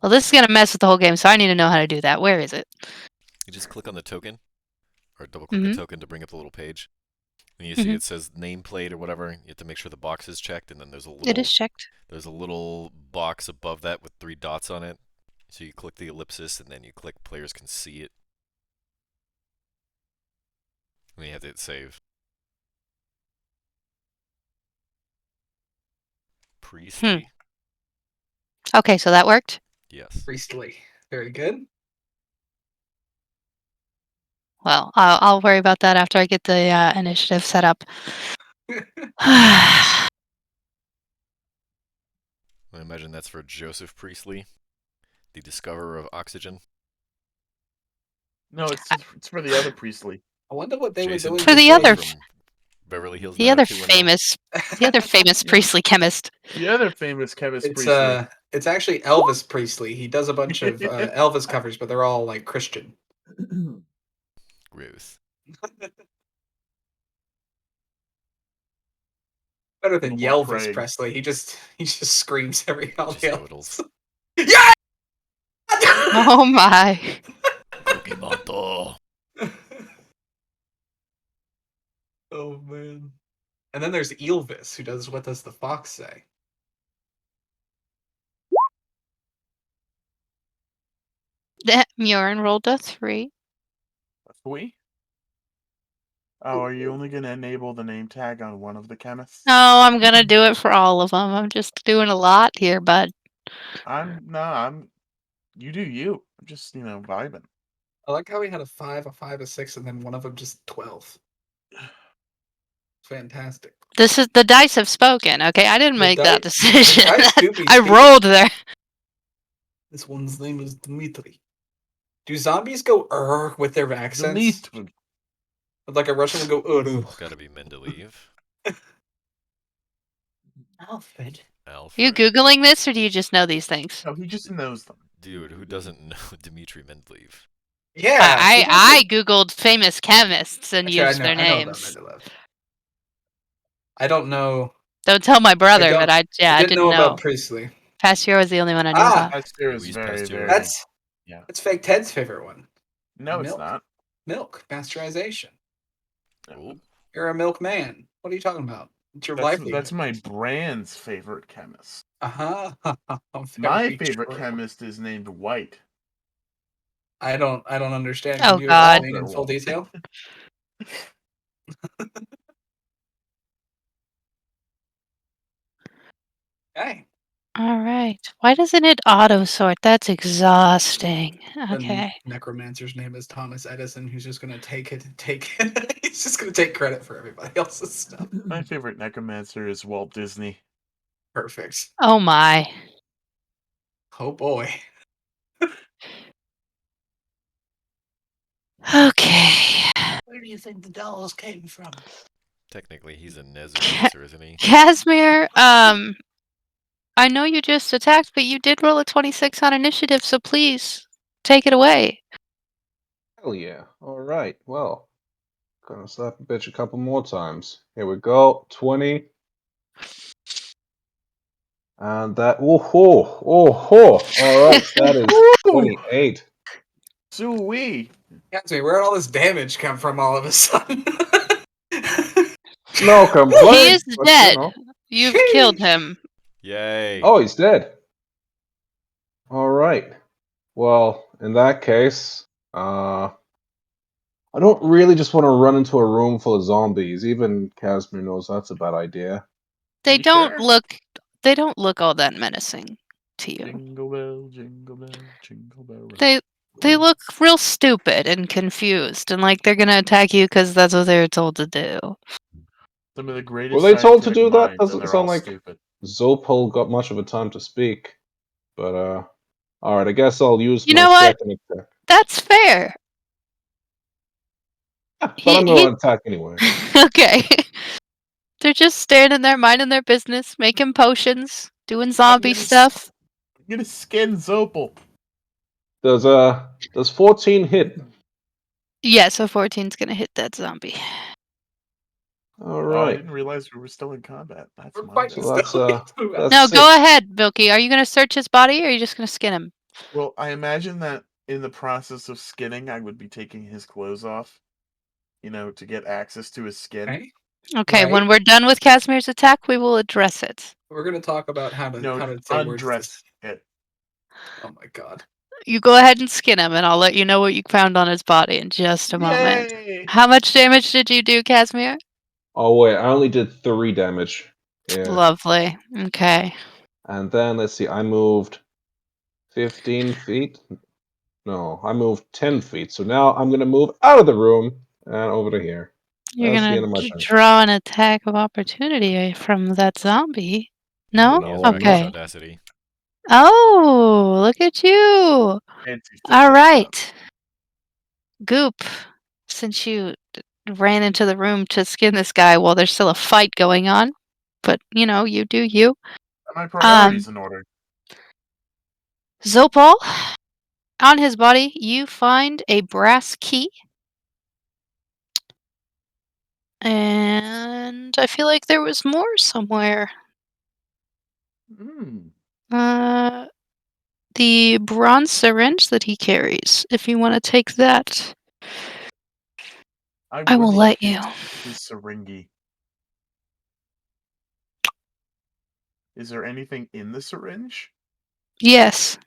Well, this is going to mess with the whole game, so I need to know how to do that. Where is it? You just click on the token, or double click the token to bring up the little page. And you see it says nameplate or whatever. You have to make sure the box is checked, and then there's a little. It is checked. There's a little box above that with 3 dots on it. So you click the ellipsis, and then you click players can see it. And you have to hit save. Priestley. Okay, so that worked? Yes. Priestly. Very good. Well, I'll worry about that after I get the initiative set up. I imagine that's for Joseph Priestley, the discoverer of oxygen. No, it's for the other Priestley. I wonder what they Jason were doing For the before other you- from Beverly Hills the other 90210. famous Priestley chemist. The other famous chemist It's Priestley. it's actually Elvis Priestley. He does a bunch of Elvis covers, but they're all like Christian. Ruth. Better than No more Yelvis praying. Presley. He just screams every all Just the yodels. Yeah. Oh my. Cookie Monster. Oh man. And then there's Elvis, who does What Does the Fox Say? Murin rolled a 3. We? Oh, are you only going to enable the name tag on one of the chemists? No, I'm gonna do it for all of them. I'm just doing a lot here, bud. You do you. I'm just, vibing. I like how we had a 5, a 6, and then one of them just 12. Fantastic. The dice have spoken. Okay, I didn't make that decision. The dice do be I speaking. rolled there. This one's name is Dmitri. Do zombies go with their accents? Dmitri. Like a Russian would go It's gotta be Mendeleev. Alfred. You Googling this, or do you just know these things? No, he just knows them. Dude, who doesn't know Dmitri Mendeleev? Yeah, I Googled famous chemists and actually, used their I know names. about Mendeleev. I don't know. Don't tell my brother, but I didn't didn't know know. about Priestley. Pasteur was the only one I knew about. Pasteur is Louis very, Pasteur. very. That's Fake Ted's favorite one. No, Milk. it's not. Milk pasteurization. Ooh. You're a milkman. What are you talking about? It's your livelihood. That's my brand's favorite chemist. Uh-huh. My favorite chemist is named White. I don't understand. Oh, Can you God. explain in full detail? Okay. All right. Why doesn't it auto sort? That's exhausting. Okay. The necromancer's name is Thomas Edison, who's just gonna take it. He's just gonna take credit for everybody else's stuff. My favorite necromancer is Walt Disney. Perfect. Oh my. Oh boy. Okay. Where do you think the dolls came from? Technically, he's a Nezumancer, isn't he? Casimir, I know you just attacked, but you did roll a 26 on initiative, so please take it away. Hell yeah. Alright, well. Gonna slap a bitch a couple more times. Here we go. 20. And that. Alright, that is 28. Soo-wee. Where'd all this damage come from all of a sudden? No complaints. He is but, dead. You know. You've killed him. Yay! Oh, he's dead. Alright. Well, in that case, I don't really just want to run into a room full of zombies. Even Casimir knows that's a bad idea. They You don't sure? look all that menacing to you. Jingle bell, jingle bell, jingle bell. They look real stupid and confused and like they're gonna attack you because that's what they were told to do. Some of the greatest. Were they told to scientific do that? minds, and Doesn't they're sound all like stupid. Zopal got much of a time to speak. But alright, I guess I'll use You my know what? second attack. That's fair. Yeah, but I'm gonna attack anyway. Okay. They're just standing there minding their business, making potions, doing zombie stuff. I'm gonna skin Zopal. Does 14 hit? Yeah, so 14's gonna hit that zombie. Oh, I Alright. didn't realize we were still in combat. That's We're my fighting bad. So that's No, 6. go ahead, Bilky. Are you gonna search his body or are you just gonna skin him? Well, I imagine that in the process of skinning, I would be taking his clothes off, to get access to his skin. Okay, Right. when we're done with Casimir's attack, we will address it. We're gonna talk about how to say words. Undress it. Oh my god. You go ahead and skin him, and I'll let you know what you found on his body in just a moment. Yay! How much damage did you do, Casimir? Oh wait, I only did 3 damage. Yeah. Lovely. Okay. And then let's see, I moved 15 feet. No, I moved 10 feet. So now I'm gonna move out of the room and over to here. You're That's the gonna end of my turn. draw an attack of opportunity from that zombie. No? He has No, reckless Okay. audacity. Oh, look at you. All right. Goop, since you ran into the room to skin this guy while there's still a fight going on, but you do you. My priorities in order. Zopal, on his body, you find a brass key. And I feel like there was more somewhere. The bronze syringe that he carries. If you want to take that, I will let you. His syringe. Is there anything in the syringe? Yes.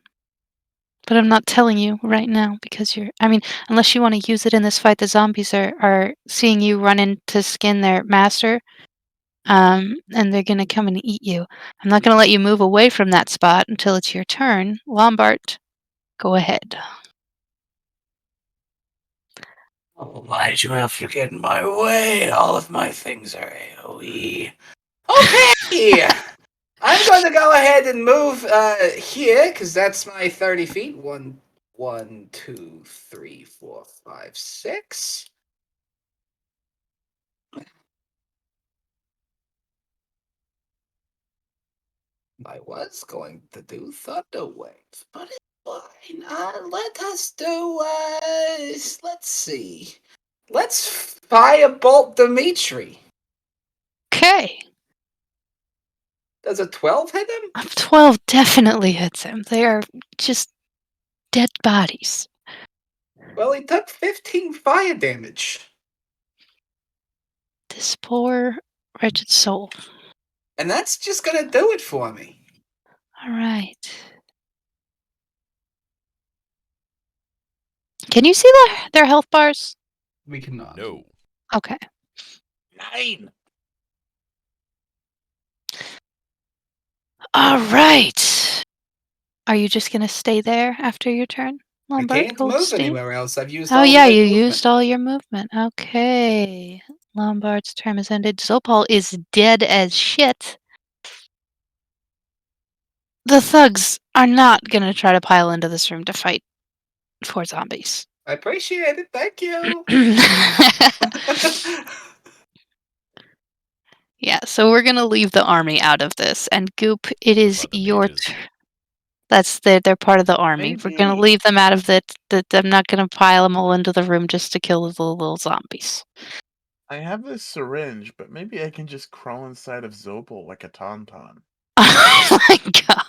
But I'm not telling you right now because unless you want to use it in this fight, the zombies are seeing you run in to skin their master. And they're gonna come and eat you. I'm not gonna let you move away from that spot until it's your turn. Lombard, go ahead. Oh, why'd you have to get in my way? All of my things are AoE. Okay! I'm going to go ahead and move here, because that's my 30 feet. 2, 3, 4, 5, 6. I was going to do Thunder Wave, but it's fine. Let us do, let's see. Let's Firebolt Dimitri. Okay. Does a 12 hit him? 12 definitely hits him. They are just dead bodies. Well, he took 15 fire damage. This poor, wretched soul. And that's just gonna do it for me. All right. Can you see their health bars? We cannot. No. Okay. 9. All right. Are you just going to stay there after your turn, I Lombard? can't Hold move steam? anywhere else. I've used Oh, all yeah, my you movement. used all your movement. Okay. Lombard's term has ended. Zopal is dead as shit. The thugs are not going to try to pile into this room to fight 4 zombies. I appreciate it. Thank you. Yeah, so we're going to leave the army out of this. And Goop, it What is about the your mages? they're part of the army. We're going to Maybe- leave them out of it. I'm not going to pile them all into the room just to kill the little zombies. I have this syringe, but maybe I can just crawl inside of Zopal like a tauntaun. Oh my god.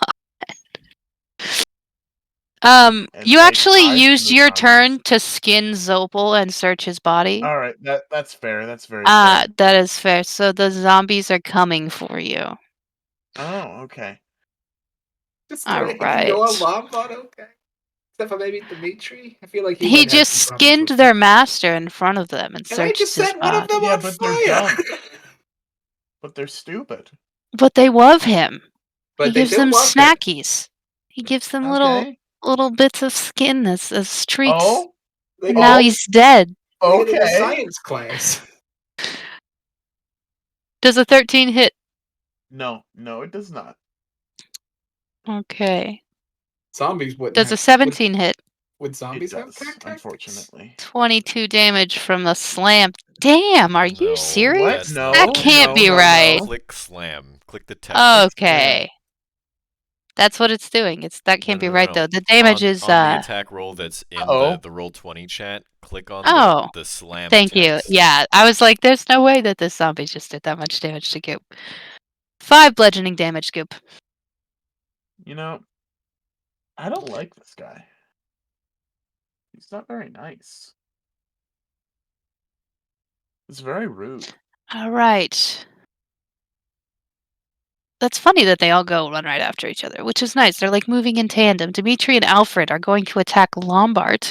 And, You like, actually hide from used the your zombies. turn to skin Zopal and search his body. All right, that's fair. That's very fair. That is fair. So the zombies are coming for you. Oh, okay. Just All ignore right. Lombard, okay? Except for maybe Dimitri. I feel like he He might have just some problems skinned with their master in front of them and And I searched just his set one of them body. Yeah, on but they're fire. dumb. But they're stupid. But they love him. But He they gives do them love him. snackies. He gives them Okay. little bits of skin as treats. Oh, They And get, now oh, he's dead. they get into okay. science class. Does a 13 hit? No, it does not. Okay. Zombies wouldn't Does a have. 17 hit? Would It zombies have does, attack tactics? unfortunately. 22 damage from the slam. Damn, are you No, serious? that's No, That not can't no, be no, right. no. Click slam. Click the text. Okay. That's what it's doing. That can't be right No. though. The damage on, is on the attack roll that's in Uh-oh. the Roll20 chat. Click on Oh. the slam Thank you. text. Yeah, I was like, there's no way that this zombie just did that much damage to Goop. 5 bludgeoning damage, Goop. You know, I don't like this guy. He's not very nice. It's very rude. All right. That's funny that they all go run right after each other, which is nice. They're like moving in tandem. Dimitri and Alfred are going to attack Lombard.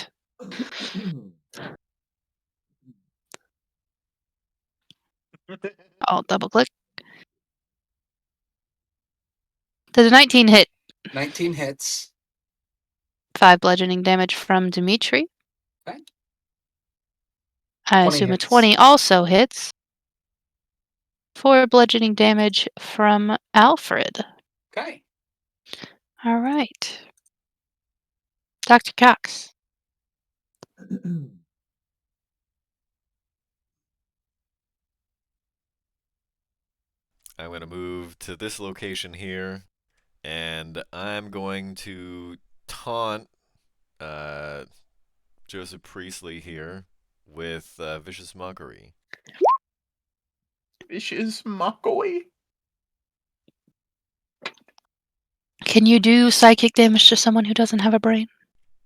I'll double click. Does a 19 hit? 19 hits. 5 bludgeoning damage from Dimitri. Okay. I 20 assume a hits. 20 also hits. 4 bludgeoning damage from Alfred. Okay. All right. Dr. Cox. I'm going to move to this location here, and I'm going to taunt Joseph Priestley here with Vicious Mockery. Vicious mockery? Can you do psychic damage to someone who doesn't have a brain?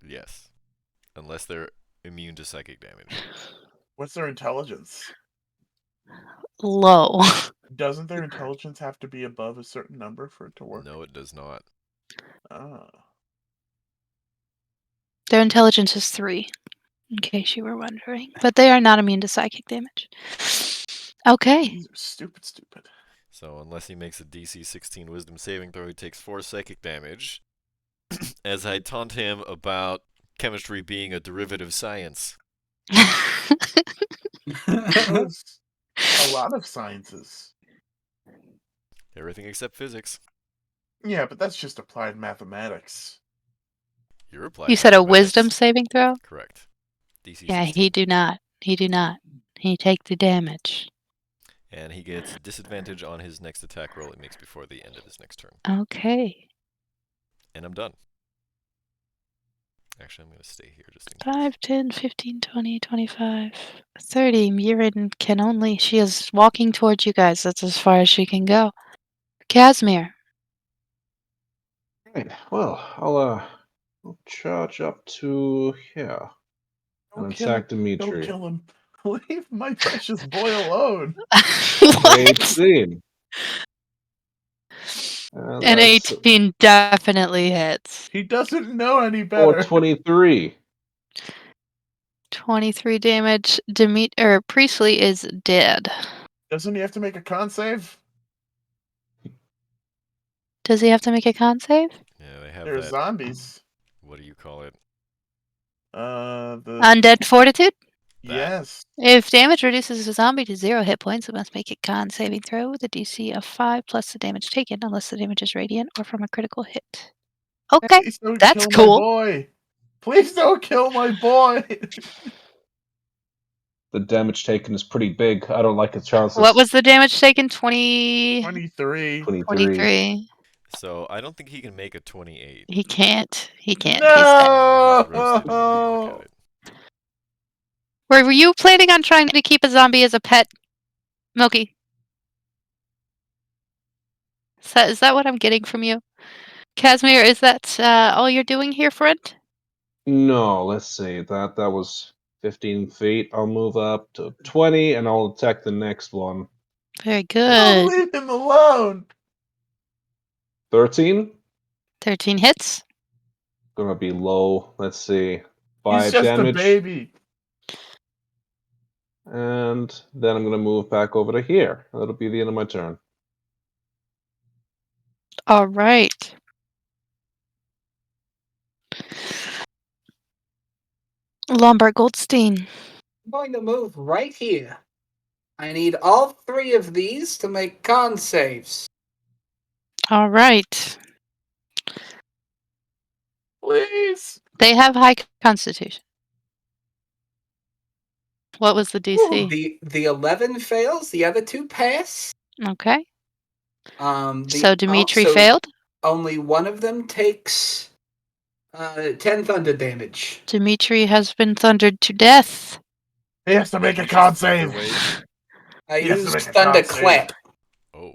Yes. Unless they're immune to psychic damage. What's their intelligence? Low. Doesn't their intelligence have to be above a certain number for it to work? No, it does not. Ah. Their intelligence is 3, in case you were wondering. But they are not immune to psychic damage. Okay. These are stupid. So unless he makes a DC 16 Wisdom saving throw, he takes 4 psychic damage. As I taunt him about chemistry being a derivative science. Was a lot of sciences. Everything except physics. Yeah, but that's just applied mathematics. You're applied You said a wisdom mathematics. saving throw? Correct. DC Yeah, 16. he do not. He do not. He take the damage. And he gets disadvantage on his next attack roll he makes before the end of his next turn. Okay. And I'm done. Actually, I'm going to stay here just in case. 5, 10, 15, 20, 25, 30. Mirren can only... She is walking towards you guys. That's as far as she can go. Casimir. Right. Well, I'll charge up to here and Don't kill him. attack Don't Dimitri. kill him. Leave my precious boy alone. What? 18. An That's 18 definitely hits. He doesn't know any or better. 23. 23 damage. Priestley is dead. Doesn't he have to make a con save? Does he have to make a con save? Yeah, they have They're that. zombies. What do you call it? The Undead Fortitude? yes. If damage reduces a zombie to 0 hit points, it must make a con saving throw with a DC of 5 plus the damage taken, unless the damage is radiant or from a critical hit. Okay, Please don't that's kill cool. my boy. Please don't kill my boy. The damage taken is pretty big. I don't like its chances. What was the damage taken? 20... 23. 23. 23. So I don't think he can make a 28. He can't. He can't. He's dead. He's roasted when we look at it. Were you planning on trying to keep a zombie as a pet, Milky? Is that what I'm getting from you? Casimir, is that all you're doing here, friend? No, let's see. That was 15 feet. I'll move up to 20 and I'll attack the next one. Very Don't good. leave him alone. 13. 13 hits. Gonna be low. Let's see. He's 5 just damage. a baby. And then I'm gonna move back over to here. That'll be the end of my turn. All right. Lombard Goldstein. I'm going to move right here. I need all 3 of these to make con saves. All right. Please. They have high constitution. What was the DC? The 11 fails, the other 2 pass. Okay. So So Dimitri failed. Only one of them takes 10 thunder damage. Dimitri has been thundered to death. He has to make a con save. I He has to used make a thunder con save. clap. Oh.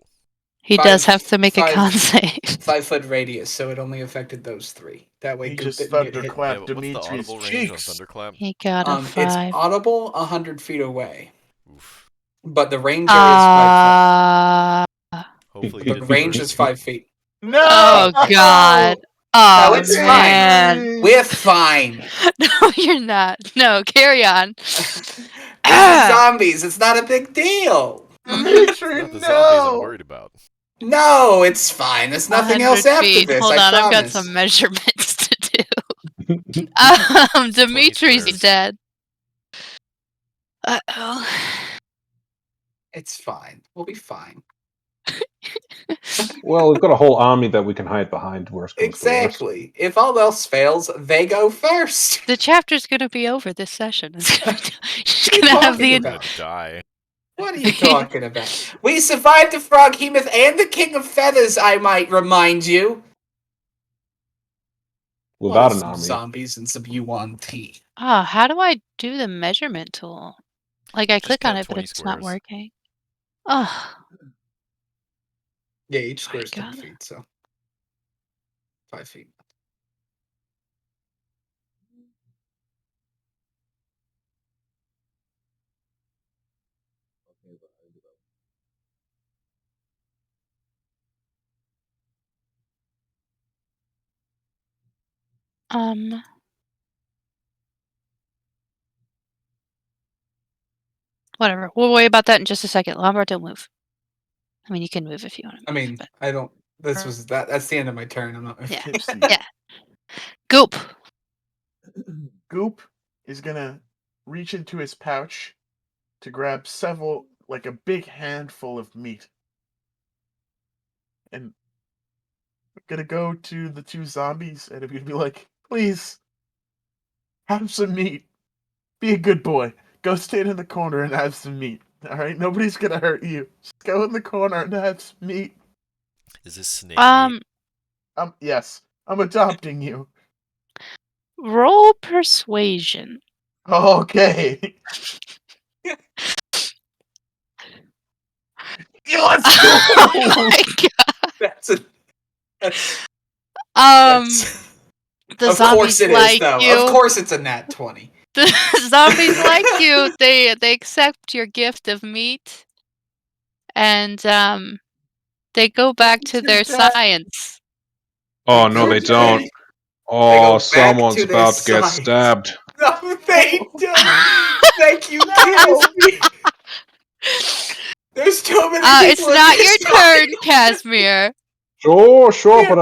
He does have to make a five- con save. 5-foot radius, so it only affected those 3. That way, He Goop just didn't get hit. Yeah, thunderclapped but what's the Dimitri's audible range on cheeks. Thunderclap? He got a It's 5. audible 100 feet away, Oof. but the range area is 5 Hopefully feet. he The didn't range burn is you. 5 feet. No. Oh God. Oh No, it's man. We're fine. No, you're not. No, carry on. These are zombies. It's not a big deal. Dimitri, Not the zombies I'm no. worried about. No, it's fine. There's nothing else 100 after feet. this. Hold I on, I've got promise. some measurements to do. It's 20 Dimitri's squares. dead. Uh-oh. It's fine. We'll be fine. Well, we've got a whole army that we can hide behind. Worst comes to worst. Exactly. If all else fails, they go first. The chapter's gonna be over this session. It's gonna be, she's What are you gonna have talking the I'm about? gonna die. What are you talking about? We survived the Frog Hemoth and the King of Feathers, I might remind you. Without an Some army. zombies and some yuan tea. how do I do the measurement tool? Like I Just click on count it, but 20 it's not squares. working. Oh, Yeah, each square is my 10 God. feet, so 5 feet. Whatever. We'll worry about that in just a second. Lombard, don't move. I mean, you can move if you want to. I mean, but... I don't. That's the end of my turn. I'm not. Yeah. Tipsy. Yeah. Goop. Goop is gonna reach into his pouch to grab several, like a big handful of meat. And I'm gonna go to the two zombies and I'm gonna be like, please, have some meat. Be a good boy. Go stand in the corner and have some meat. Alright? Nobody's gonna hurt you. Just go in the corner and have some meat. Is this snake meat? Yes. I'm adopting you. Roll persuasion. Okay. Let's go! Oh my god. That's The of zombies course it is, like though. you. Of course it's a nat 20. The zombies like you. They accept your gift of meat, and they go back to their science. Oh, no, they don't. They Oh, go back someone's to their about to get science. stabbed. No, they don't. Thank you, Casby. There's too many people. It's not your turn, Casimir. Sure, but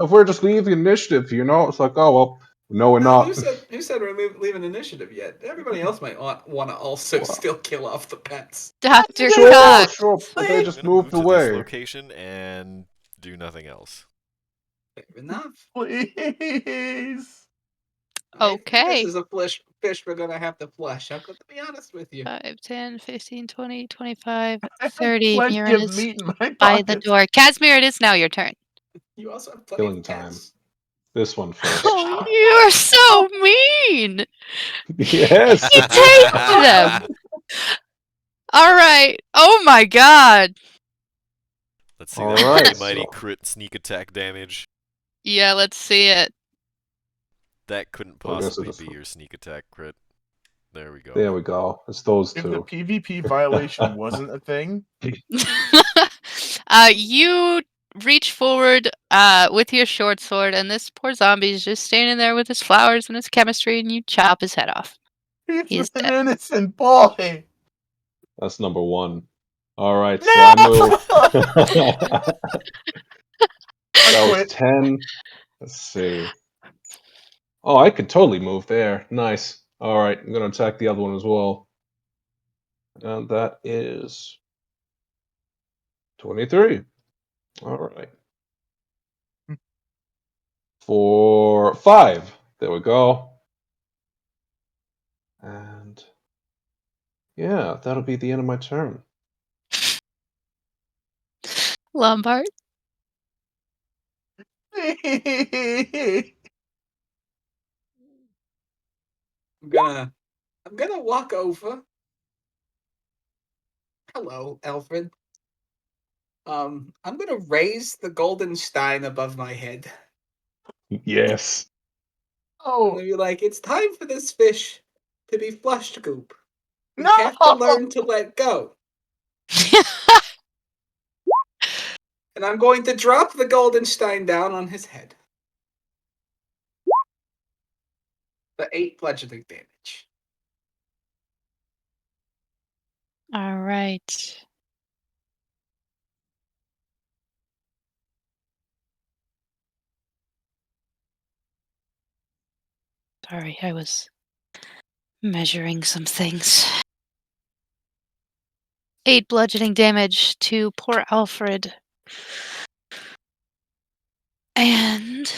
if we're just leaving initiative, it's like, oh well, no, we're No, not. who said we're leaving initiative yet? Everybody else might want to also still kill off the pets. Dr. Sure, Cox. but they I'm just gonna move moved to this away. location and do nothing else. Fair enough. Please. I think Okay. this is a fish we're gonna have to flush. I'm going to be honest with you. 5, 10, 15, 20, 25, I have 30. plenty You're in of meat in my by the pocket. door. Casimir, it is now your turn. You also have plenty Killing of time. pets. This one first. Oh, you are so mean. Yes. You take them. All right. Oh my god. Let's see All that right, mighty so- crit sneak attack damage. Yeah, let's see it. That couldn't So I guess possibly it's- be your sneak attack crit. There we go. There we go. It's those If the two. PvP violation wasn't a thing, You reach forward with your short sword, and this poor zombie is just standing there with his flowers and his chemistry, and you chop his head off. he's He's an dead. innocent boy. That's number one. All right, so I move. That was quit. 10. Let's see. Oh, I could totally move there. Nice. All right, I'm gonna attack the other one as well. And that is 23. All right. For 5. There we go. And yeah, that'll be the end of my turn. Lombard. I'm gonna walk over. Hello, Alfred. I'm gonna raise the golden stein above my head. Yes. I'm Oh gonna be like, it's time for this fish to be flushed, Goop. We no! have to learn to let go. And I'm going to drop the golden stein down on his head. The 8 bludgeoning damage. All right. Sorry, I was measuring some things. 8 bludgeoning damage to poor Alfred. And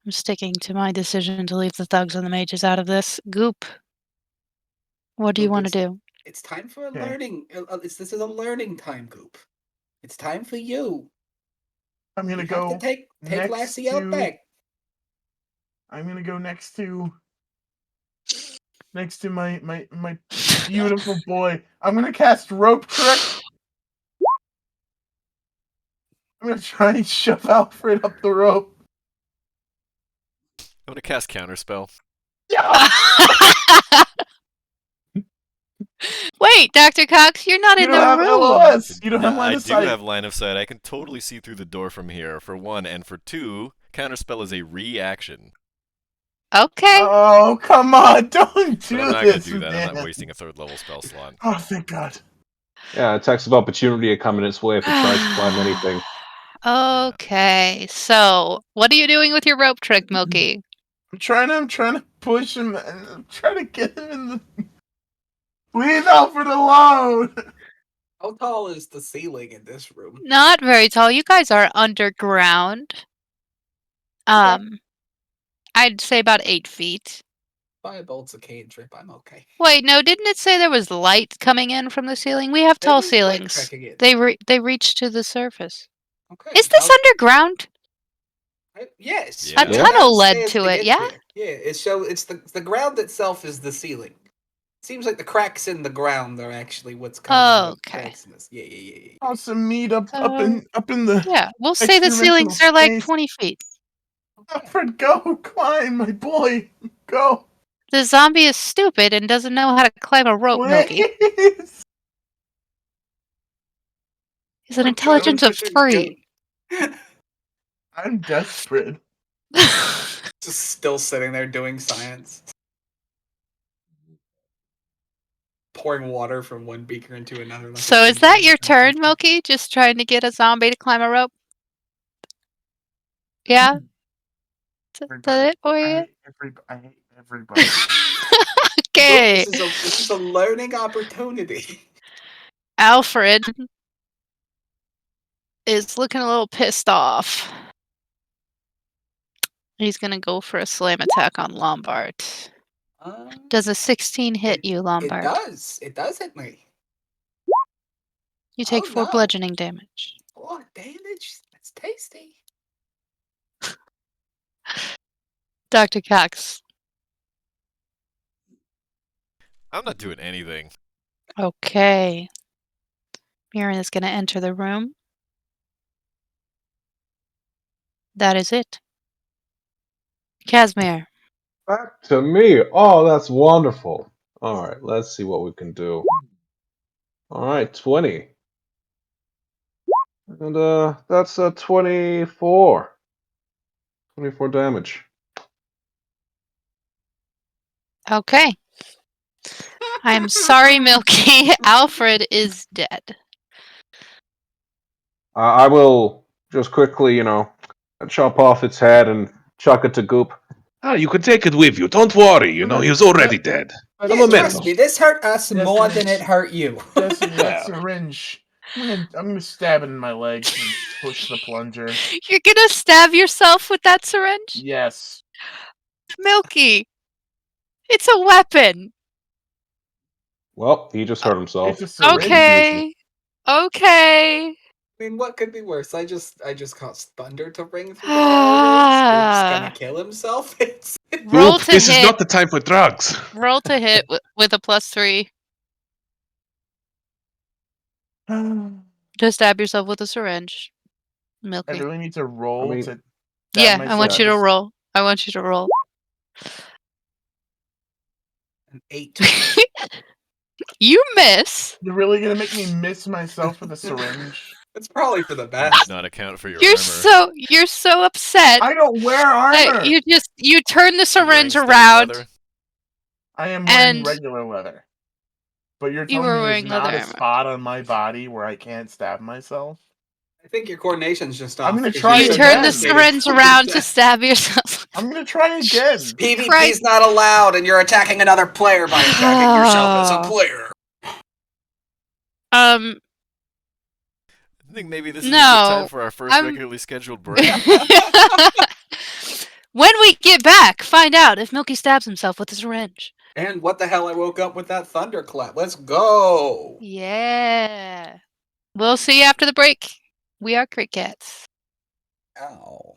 I'm sticking to my decision to leave the thugs and the mages out of this. Goop, what do you Goop, want to do? It's time for a Okay. learning. This is a learning time, Goop. It's time for you. I'm gonna You go have to take next Lassie out to- back. I'm gonna go next to my beautiful boy. I'm gonna cast rope trick. I'm gonna try and shove Alfred up the rope. I'm gonna cast Counterspell. Yeah! Wait, Dr. Cox, you're not You in don't the have room. LOS. You don't have line I of do sight. have line of sight. I can totally see through the door from here, for one, and for two, Counterspell is a reaction. Okay. Oh, come on. Don't do But I'm not gonna this, do that. I'm man. not wasting a 3rd level spell slot. Oh, thank God. Yeah, attacks of opportunity are coming its way if it tries to climb anything. Okay, so what are you doing with your rope trick, Milky? I'm trying to push him. I'm trying to get him in the. Leave Alfred alone. How tall is the ceiling in this room? Not very tall. You guys are underground. I'd say about 8 feet. Firebolt's a cantrip. I'm okay. Wait, no, didn't it say there was light coming in from the ceiling? We have tall Maybe light ceilings. cracking in. They reach to the surface. Okay. Is this underground? Yes. Yeah. A tunnel led Downstairs to it, get yeah? there. Yeah. It's the ground itself is the ceiling. Seems like the cracks in the ground are actually what's causing the Okay. cracks in this. Yeah. Awesome meat up So, in the. yeah, we'll say the Extra-dimensional ceilings are like space. 20 feet. Alfred, go climb, my boy. Go. The zombie is stupid and doesn't know how to climb a rope, Milky. Please. He's an Oh, God, intelligence of pushing 3. I'm desperate. Just still sitting there doing science. Pouring water from one beaker into another. Like So is that your turn, Milky? Just trying to get a zombie to climb a rope? Yeah? Is that it for you? I hate everybody. Okay. Look, this is a learning opportunity. Alfred is looking a little pissed off. He's gonna go for a slam attack on Lombard. Does a 16 hit you, Lombard? It does. It does hit me. You take 4 no. bludgeoning damage. 4 damage? That's tasty. Dr. Cox. I'm not doing anything. Okay. Mirren is gonna enter the room. That is it. Casimir. Back to me. Oh, that's wonderful. All right, let's see what we can do. All right, 20. And that's a 24. 24 damage. Okay. I'm sorry, Milky. Alfred is dead. I will just quickly, chop off its head and chuck it to Goop. Ah, you can take it with you. Don't worry. He's already dead. Yeah, The memento. Trust me, this hurt us more than it hurt you. Jesse, that syringe. I'm gonna stab it in my leg and push the plunger. You're gonna stab yourself with that syringe? Yes. Milky. It's a weapon. Well, he just hurt himself. It's a syringe. Okay. Okay. I mean, what could be worse? I just caused thunder to ring through the corridors. Goop's gonna kill himself. Roll to this hit. is not the time for drugs. Roll to hit with a +3. Just stab yourself with a syringe. I Milky. really need to roll to stab Yeah, myself. I want you to roll. I want you to roll. An 8. You miss. You're really gonna make me miss myself with a syringe? It's probably for the You best. did not account for your You're armor. so upset. I don't wear that armor. you turn the You're wearing syringe studded around. leather? I am wearing And regular leather. But you're you telling were me there's wearing leather not a armor. spot on my body where I can't stab myself? I think your coordination's just off. I'm gonna because try You said turn the again. syringe around to stab yourself. I'm gonna try again. PvP's not allowed, and you're attacking another player by attacking yourself as a player. I think maybe this is a good time for our first regularly scheduled break. When we get back, find out if Milky stabs himself with a syringe. And what the hell, I woke up with that thunderclap. Let's go! Yeah. We'll see you after the break. We are Crickets. Ow.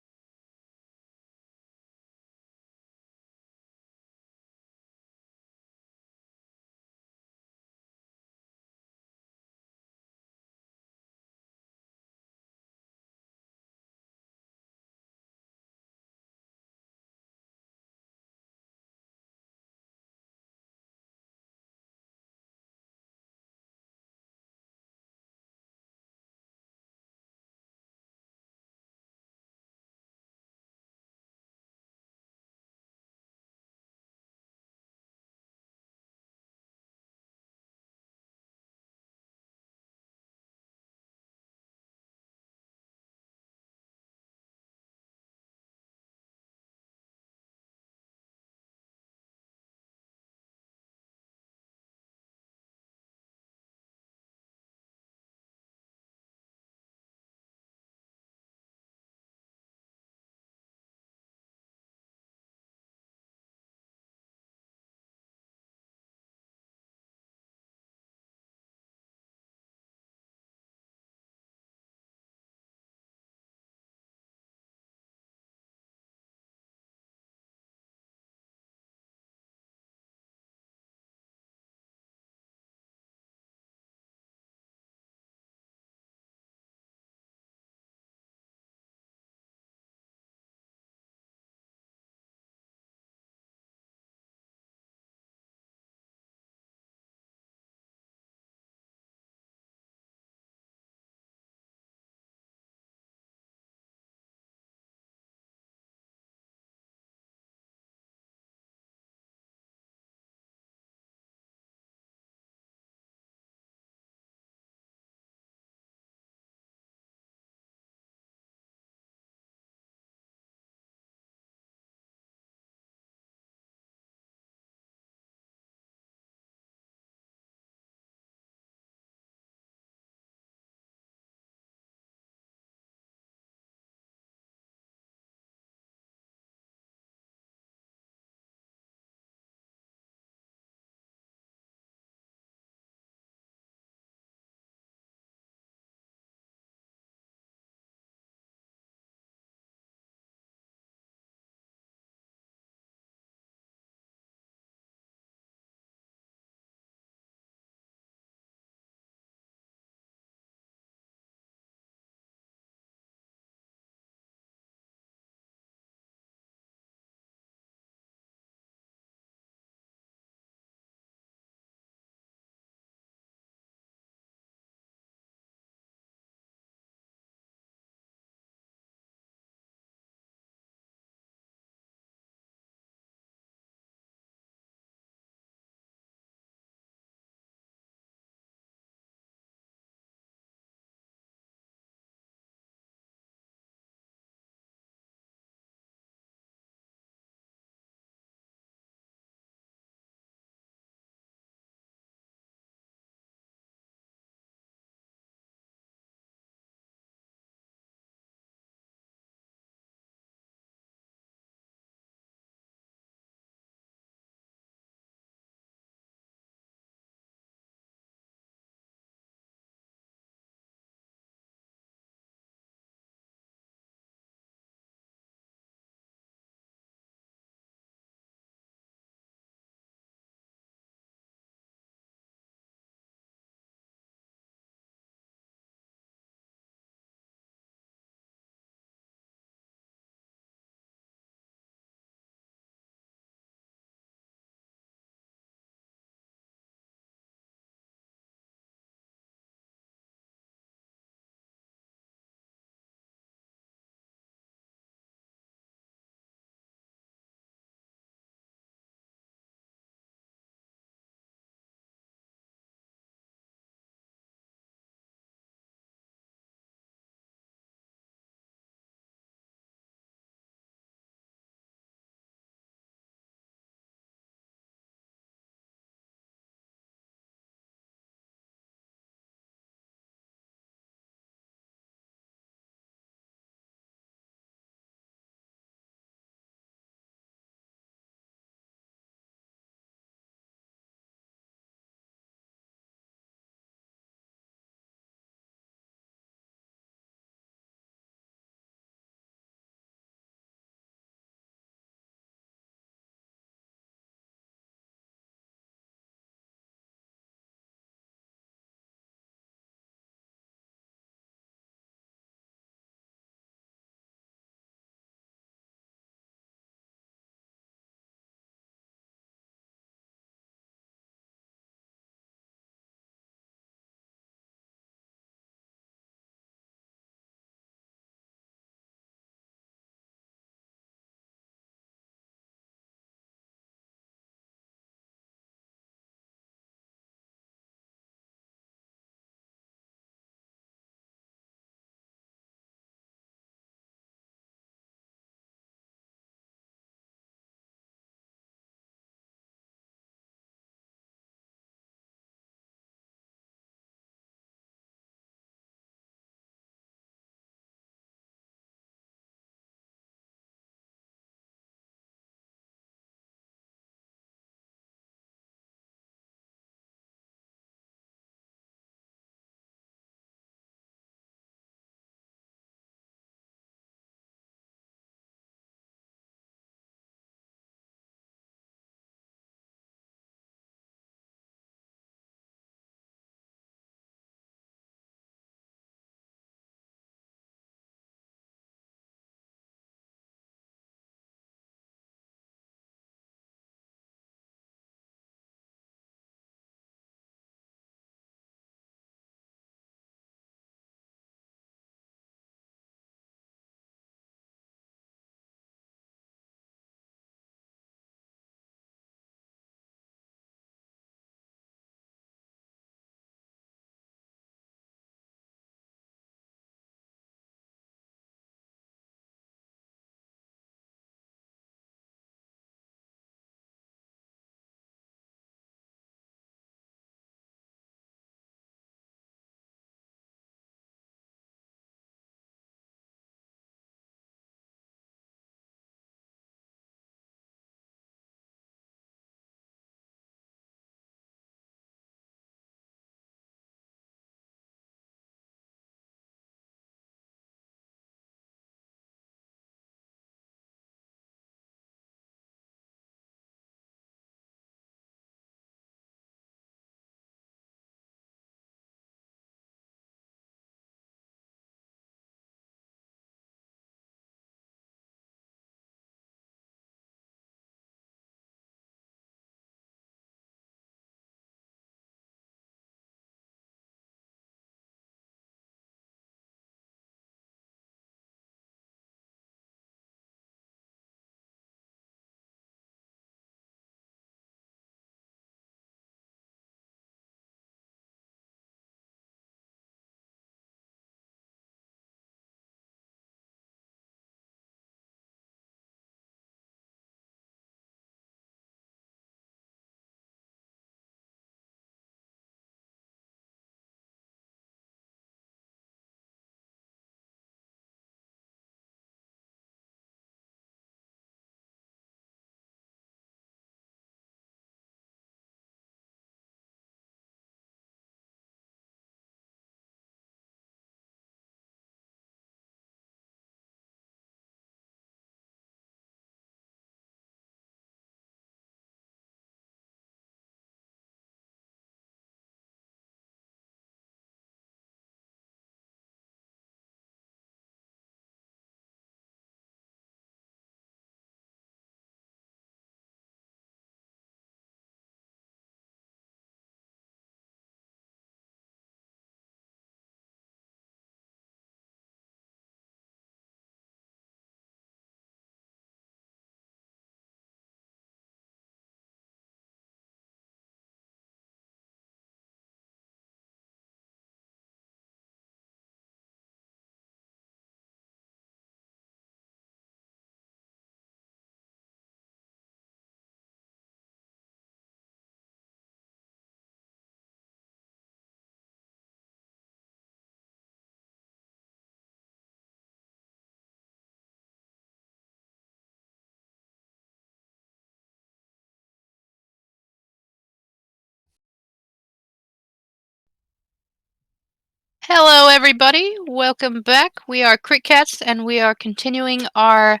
Hello, everybody. Welcome back. We are Critcats, and we are continuing our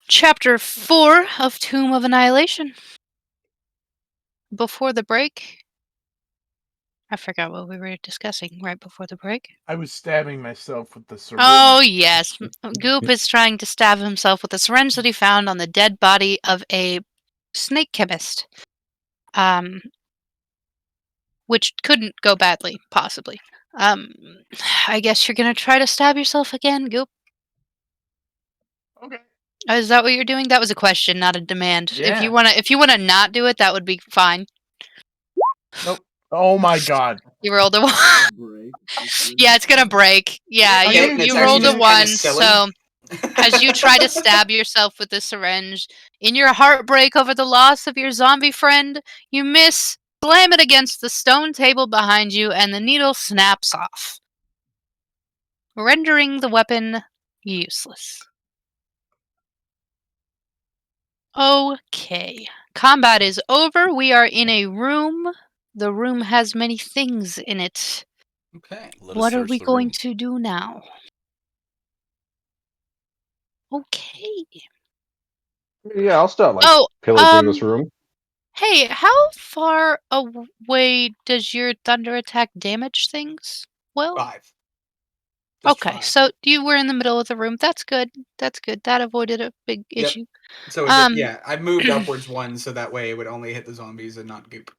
Chapter 4 of Tomb of Annihilation. Before the break, I forgot what we were discussing right before the break. I was stabbing myself with the syringe. Oh, yes. Goop is trying to stab himself with a syringe that he found on the dead body of a snake chemist. Which couldn't go badly, possibly. I guess you're gonna try to stab yourself again, Goop? Okay. Is that what you're doing? That was a question, not a demand. If you wanna not do it, that would be fine. Nope. Oh my god. You rolled a 1. Yeah, it's gonna break. Yeah, I you mean, you it's rolled a actually 1, kinda silly. so as you try to stab yourself with the syringe, in your heartbreak over the loss of your zombie friend, you miss, slam it against the stone table behind you, and the needle snaps off, rendering the weapon useless. Okay. Combat is over. We are in a room. The room has many things in it. Okay. Let us What are search we the going room. to do now? Okay. Yeah, I'll start Oh, pillaging this room. hey, how far away does your thunder attack damage things? Well, 5. Just okay, 5. so you were in the middle of the room. That's good. That's good. That avoided a big Yep. issue. So yeah, I moved upwards 1 so that way it would only hit the zombies and not Goop.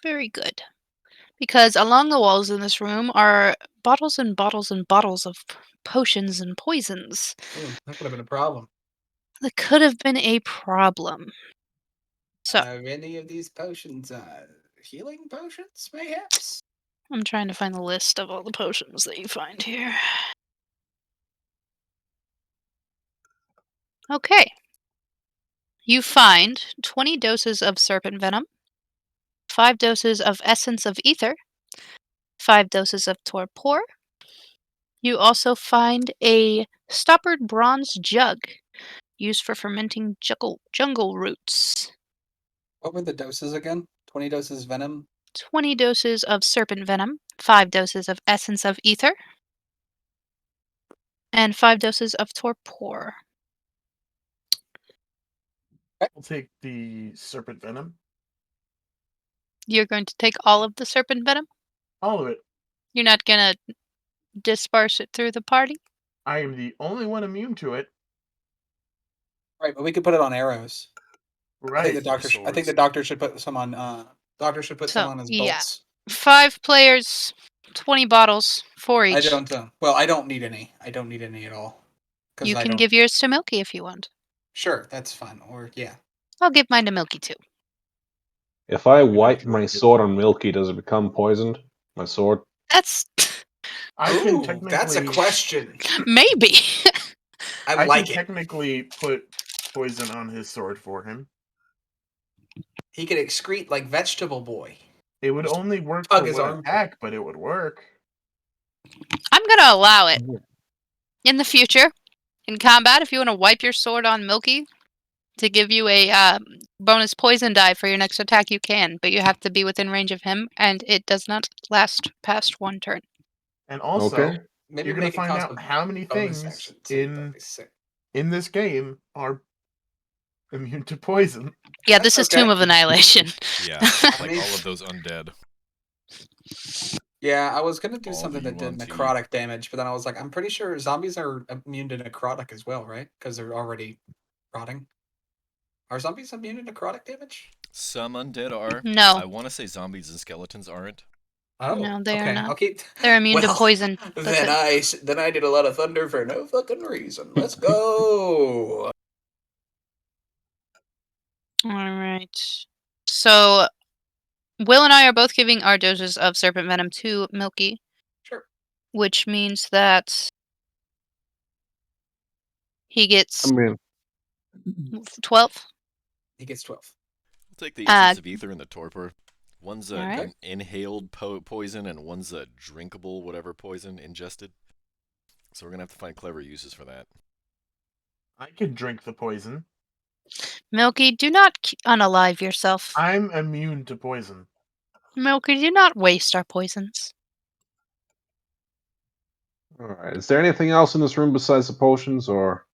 Very good. Because along the walls in this room are bottles and bottles and bottles of potions and poisons. Ooh, that could have been a problem. That could have been a problem. So, Are any of these potions healing potions, mayhaps? I'm trying to find the list of all the potions that you find here. Okay. You find 20 doses of serpent venom, 5 doses of essence of ether, 5 doses of torpor. You also find a stoppered bronze jug used for fermenting jungle roots. What were the doses again? 20 doses venom? 20 doses of serpent venom, 5 doses of essence of ether, and 5 doses of torpor. I'll take the serpent venom. You're going to take all of the serpent venom? All of it. You're not gonna disperse it through the party? I am the only one immune to it. Right, but we could put it on arrows. I think Right. the doctor should put some on some So, on his yeah. bolts. 5 players, 20 bottles, 4 I each. don't need any. I don't need any at all. You I can don't give yours to Milky if you want. Sure, that's fine. Or yeah. I'll give mine to Milky too. If I Maybe wipe if you wanna my get- sword on Milky, does it become poisoned? My sword? That's I can Ooh, that's a technically question. maybe. I I like can it. technically put poison on his sword for him. He could excrete like Vegetable Boy. It would only work Tug for his one armpit. attack, but it would work. I'm gonna allow it. In the future, in combat, if you want to wipe your sword on Milky to give you a bonus poison die for your next attack, you can, but you have to be within range of him, and it does not last past 1 turn. And also, Okay. Maybe you're gonna make it find cost out a how many bonus things action too. That'd be sick. in this game are immune to poison. Yeah, That's this is Tomb okay. of Annihilation. Yeah, I like mean- all of those undead. Yeah, I was gonna do All something the that did UNT. necrotic damage, but then I was like, I'm pretty sure zombies are immune to necrotic as well, right? Because they're already rotting. Are zombies immune to necrotic damage? Some undead are. No. I want to say zombies and skeletons aren't. Oh, No, they are okay. not. I'll keep. They're immune to Well, poison. That's Then I did a lot of thunder for no fucking reason. Let's go. Alright. So, Will and I are both giving our doses of serpent venom to Milky, Sure. which means that he gets I mean, 12. He gets 12. I'll take the essence of ether and the torpor. One's Alright. an inhaled poison, and one's a drinkable whatever poison ingested. So we're gonna have to find clever uses for that. I can drink the poison. Milky, do not unalive yourself. I'm immune to poison. Milky, do not waste our poisons. Alright, is there anything else in this room besides the potions, or...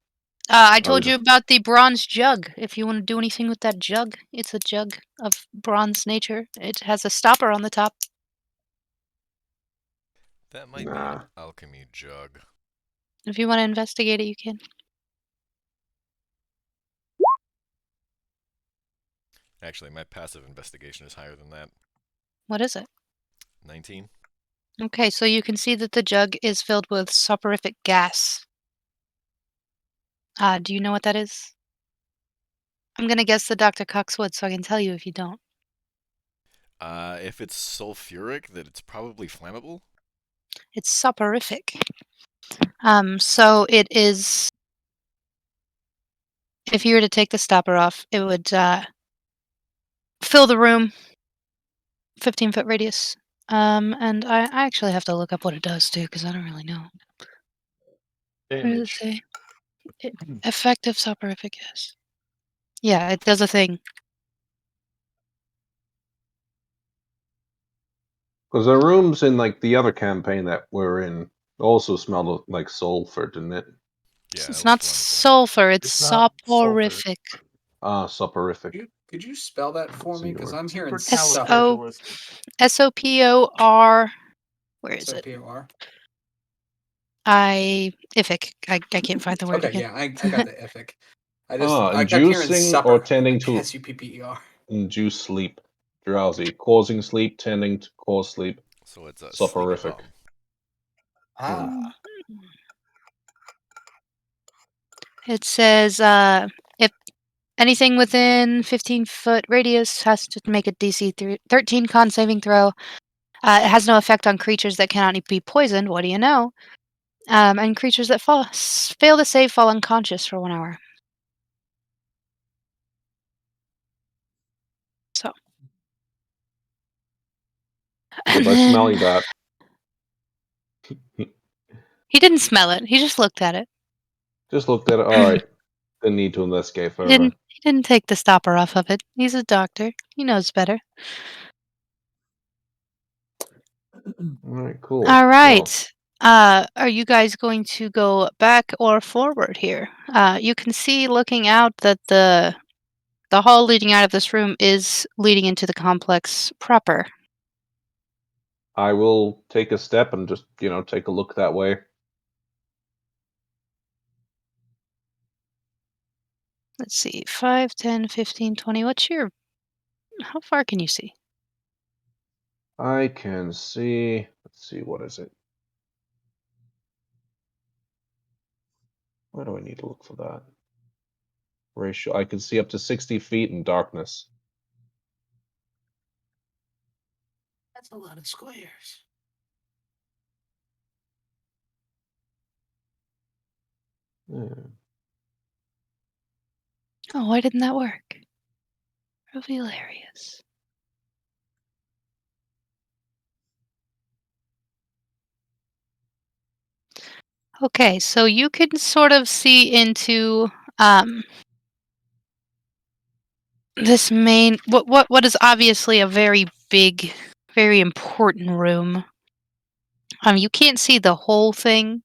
I we told you just- about the bronze jug. If you want to do anything with that jug, it's a jug of bronze nature. It has a stopper on the top. That might be an alchemy jug. If you want to investigate it, you can. Actually, my passive investigation is higher than that. What is it? 19. Okay, so you can see that the jug is filled with soporific gas. Do you know what that is? I'm gonna guess that Dr. Cox would, so I can tell you if you don't. If it's sulfuric, then it's probably flammable. It's soporific. So it is. If you were to take the stopper off, it would fill the room, 15-foot radius. And I actually have to look up what it does too, because I don't really know. What does it Damage. say? Effective soporific gas. Yeah, it does a thing. Because the rooms in like the other campaign that we're in also smelled like sulfur, didn't it? Yeah, It's it not was flammable. sulfur, it's It's not sulfur. soporific. Soporific. Could you spell that for That's me? the Because word. I'm hearing S-O- Supercalifragilistic. SOPOR. Where is it? SOPOR. Ific. I can't find the word Okay, again. yeah, I got the ethic. I kept hearing Inducing supper. or tending to SUPPER. induce sleep. Drowsy. Causing sleep, tending to cause sleep. So it's a sleep Soporific. bomb. Ah. It says if anything within 15-foot radius has to make a DC 13 con saving throw. It has no effect on creatures that cannot be poisoned. What do you know? And creatures that fail to save fall unconscious for 1 hour. So. Was I smelling that? He didn't smell it. He just looked at it. Just looked at it. Alright. Didn't need to investigate further. He didn't take the stopper off of it. He's a doctor. He knows better. Alright, cool. All right. Are you guys going to go back or forward here? You can see looking out that the hall leading out of this room is leading into the complex proper. I will take a step and just, take a look that way. Let's see. 5, 10, 15, 20. How far can you see? I can see. Let's see, what is it? Where do I need to look for that? Ratio. I can see up to 60 feet in darkness. That's a lot of squares. Yeah. Oh, why didn't that work? Reveal areas. Okay, so you can sort of see into this main what is obviously a very big, very important room. You can't see the whole thing,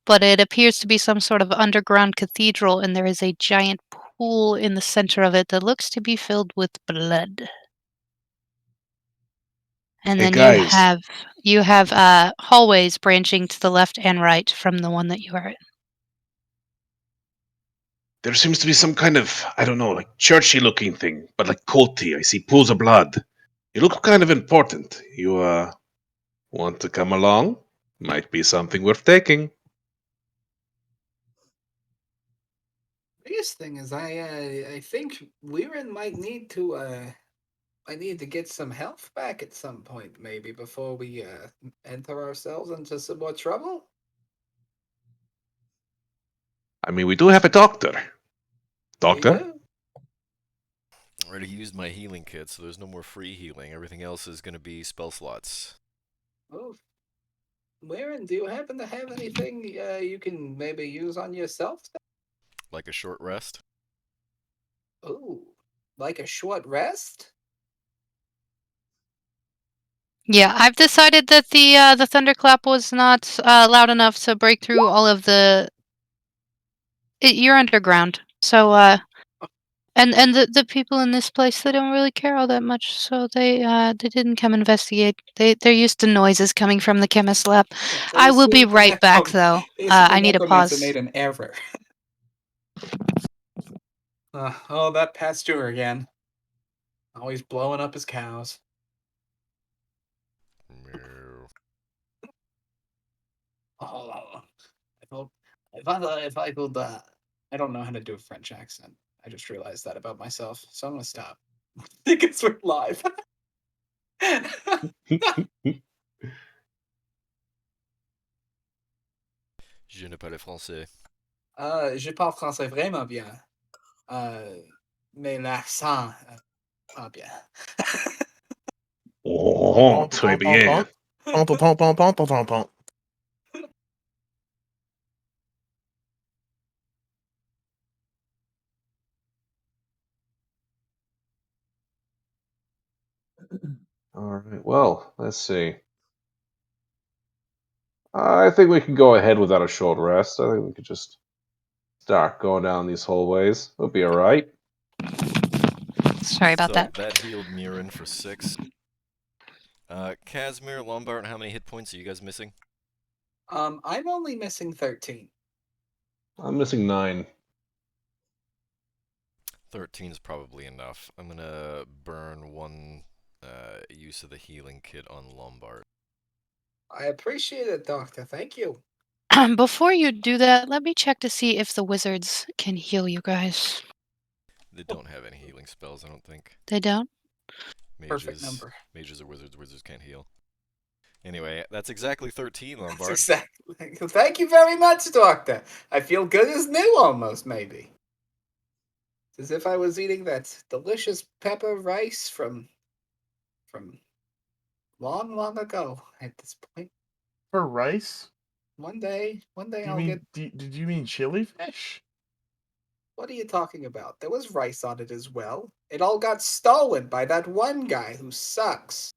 but it appears to be some sort of underground cathedral, and there is a giant pool in the center of it that looks to be filled with blood. And Hey then guys, you have hallways branching to the left and right from the one that you are in. there seems to be some kind of, I don't know, like churchy looking thing, but like culty. I see pools of blood. You look kind of important. You, want to come along? Might be something worth taking. Biggest thing is I think Liren might need to I need to get some health back at some point, maybe before we enter ourselves into some more trouble. I mean, we do have a doctor. We Doctor? do. I already used my healing kit, so there's no more free healing. Everything else is going to be spell slots. Oh, Liren, do you happen to have anything you can maybe use on yourself? Like a short rest. Oh, like a short rest? Yeah, I've decided that the thunderclap was not loud enough to break through all of the. You're underground, so and the people in this place, they don't really care all that much, so they didn't come investigate. They're used to noises coming from the chemist lab. Yeah, they I will be assumed the right back though. they assumed the I need to necromancer pause. made an error. Oh, that pasture again. Always blowing up his cows. Meow. Oh, if I could, I don't know how to do a French accent. I just realized that about myself, so I'm gonna stop because we're live. Je ne parle français. Je parle français vraiment bien, mais l'accent pas bien. Oh, très bien. All right. Well, let's see. I think we can go ahead without a short rest. I think we could just start going down these hallways. It'll be all right. Sorry about So that. that healed Mirren for 6. Casimir, Lombard, how many hit points are you guys missing? I'm only missing 13. I'm missing 9. 13 is probably enough. I'm gonna burn 1 use of the healing kit on Lombard. I appreciate it, Doctor. Thank you. Before you do that, let me check to see if the wizards can heal you guys. They don't have any healing spells, I don't think. They don't? Perfect number. Mages are wizards. Wizards can't heal. Anyway, that's exactly 13, That's Lombard. exactly. Thank you very much, Doctor. I feel good as new, almost, maybe. It's as if I was eating that delicious pepper rice from long, long ago. At this point, For rice? one day Do you I'll mean get. did you mean chili fish? What are you talking about? There was rice on it as well. It all got stolen by that one guy who sucks.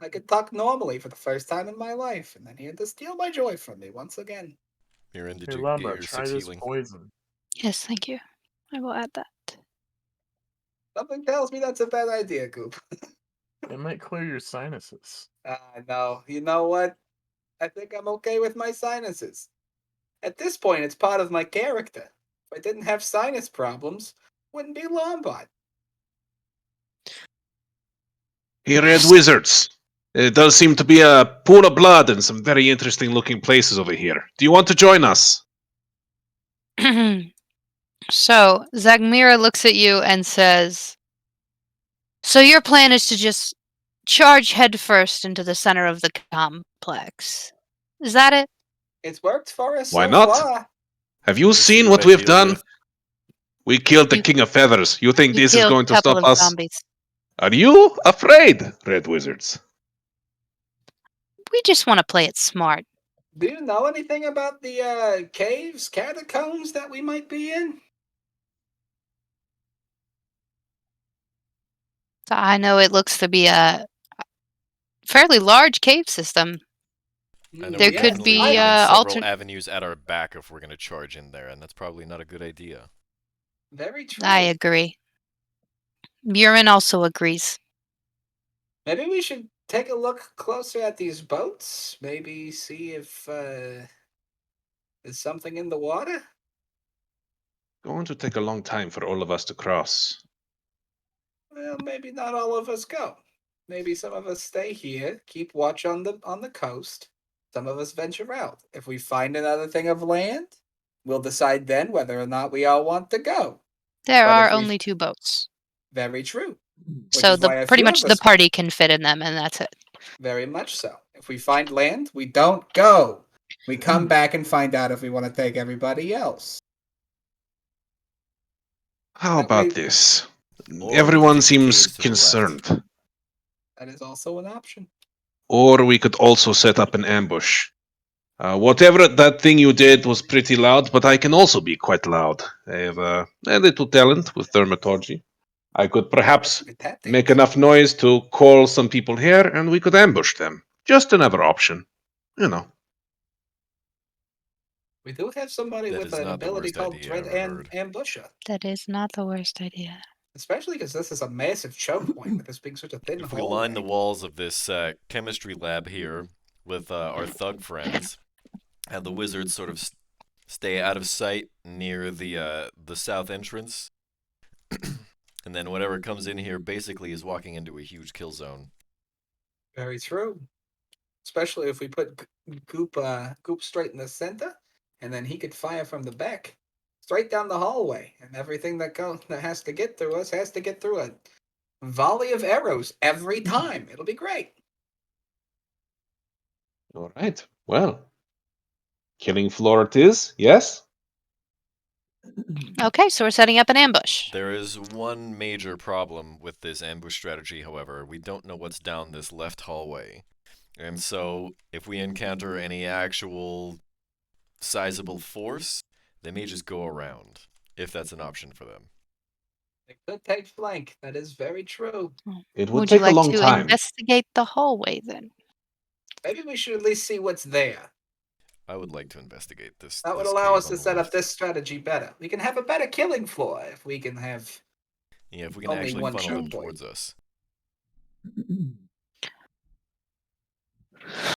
I could talk normally for the first time in my life, and then he had to steal my joy from me once again. Mirren, did Hey, you get Lumber, your try 6 this healing? poison. Yes, thank you. I will add that. Something tells me that's a bad idea, Goop. It might clear your sinuses. No. You know what? I think I'm okay with my sinuses. At this point, it's part of my character. If I didn't have sinus problems, wouldn't be Lombard. Hey, Red Wizards. It does seem to be a pool of blood and some very interesting looking places over here. Do you want to join us? So, Zagmira looks at you and says, "So your plan is to just charge headfirst into the center of the complex. Is that it?" It's worked for us Why so not? far. Have you You see seen what what I we've deal done? with? We killed the You- King of Feathers. You think You this is killed going a to couple stop of us? zombies. Are you afraid, Red Wizards? We just want to play it smart. Do you know anything about the caves, catacombs that we might be in? So I know it looks to be a fairly large cave system. I know There we're Yes, could definitely be leaving several alternate. avenues at our back if we're going to charge in there, and that's probably not a good idea. Very true. I agree. Buren also agrees. Maybe we should take a look closer at these boats. Maybe see if there's something in the water. Going to take a long time for all of us to cross. Well, maybe not all of us go. Maybe some of us stay here, keep watch on the coast. Some of us venture out. If we find another thing of land, we'll decide then whether or not we all want to go. There But are if we only 2 boats. Very true. Which So is the why a pretty few much of the us go. party can fit in them, and that's it. Very much so. If we find land, we don't go. We come back and find out if we want to take everybody else. How That about way- this? Or we could Everyone take the seems caves to the left. concerned. That is also an option. Or we could also set up an ambush. Whatever that thing you did was pretty loud, but I can also be quite loud. I have a little talent with thaumaturgy. I could perhaps Good tactics. make enough noise to call some people here, and we could ambush them. Just another option, you know. We do have somebody That with is an not the ability worst called idea Dread I've ever and heard. Ambusher. That is not the worst idea. Especially because this is a massive choke point with this being such a thin If we hallway. line the walls of this chemistry lab here with our thug friends, have the wizards sort of stay out of sight near the south entrance, and then whatever comes in here basically is walking into a huge kill zone. Very true. Especially if we put Goop straight in the center, and then he could fire from the back, straight down the hallway, and everything that has to get through us has to get through a volley of arrows every time. It'll be great. All right. Well, killing floor it is, yes? Okay, so we're setting up an ambush. There is one major problem with this ambush strategy, however. We don't know what's down this left hallway. And so, if we encounter any actual sizable force, they may just go around, if that's an option for them. They could take flank. That is very true. It would Would you take like a long to time. investigate the hallway then? Maybe we should at least see what's there. I would like to investigate this. That would this allow cave us on to the set up left. this strategy better. We can have a better killing floor if we can have. Yeah, if we can only actually one funnel choke them point. towards us.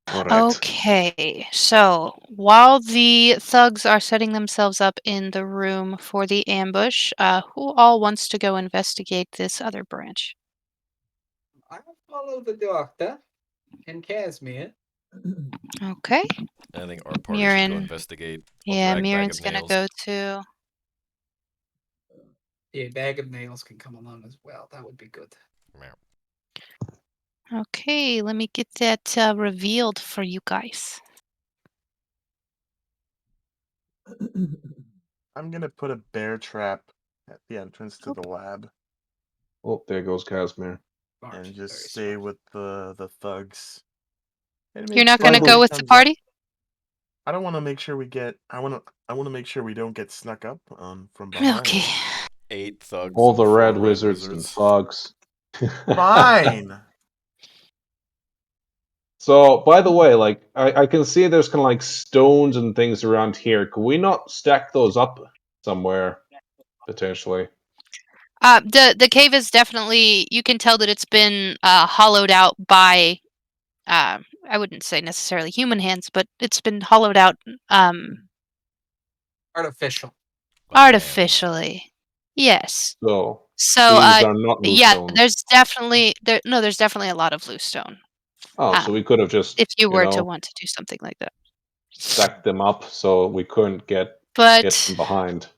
All right. Okay, so while the thugs are setting themselves up in the room for the ambush, who all wants to go investigate this other branch? I'll follow the doctor and Casimir. Okay, I think our party should go Mirren. investigate. I'll Yeah, drag Bag Mirren's of gonna Nails. go too. Yeah, Bag of Nails can come along as well. That would be good. Okay, let me get that revealed for you guys. I'm gonna put a bear trap at the entrance to the lab Oh, there goes Casimir. Smart, and very just stay smart. with the thugs. And You're make not sure gonna By the- go nobody with the comes up. party? I don't want to make sure we get. I want to make sure we don't get snuck up on from behind. Okay. 8 thugs. All and the 4 red wizards and thugs. Fine. So, by the way, like I can see there's kind of like stones and things around here. Could we not stack those up somewhere potentially? The cave is definitely, you can tell that it's been hollowed out by I wouldn't say necessarily human hands, but it's been hollowed out Artificial. artificially. Yes. So So these are not loose yeah, stones. there's definitely a lot of loose stone. Oh, so we could have just If you were to want to do something like that. stacked them up so we couldn't get hit But from behind.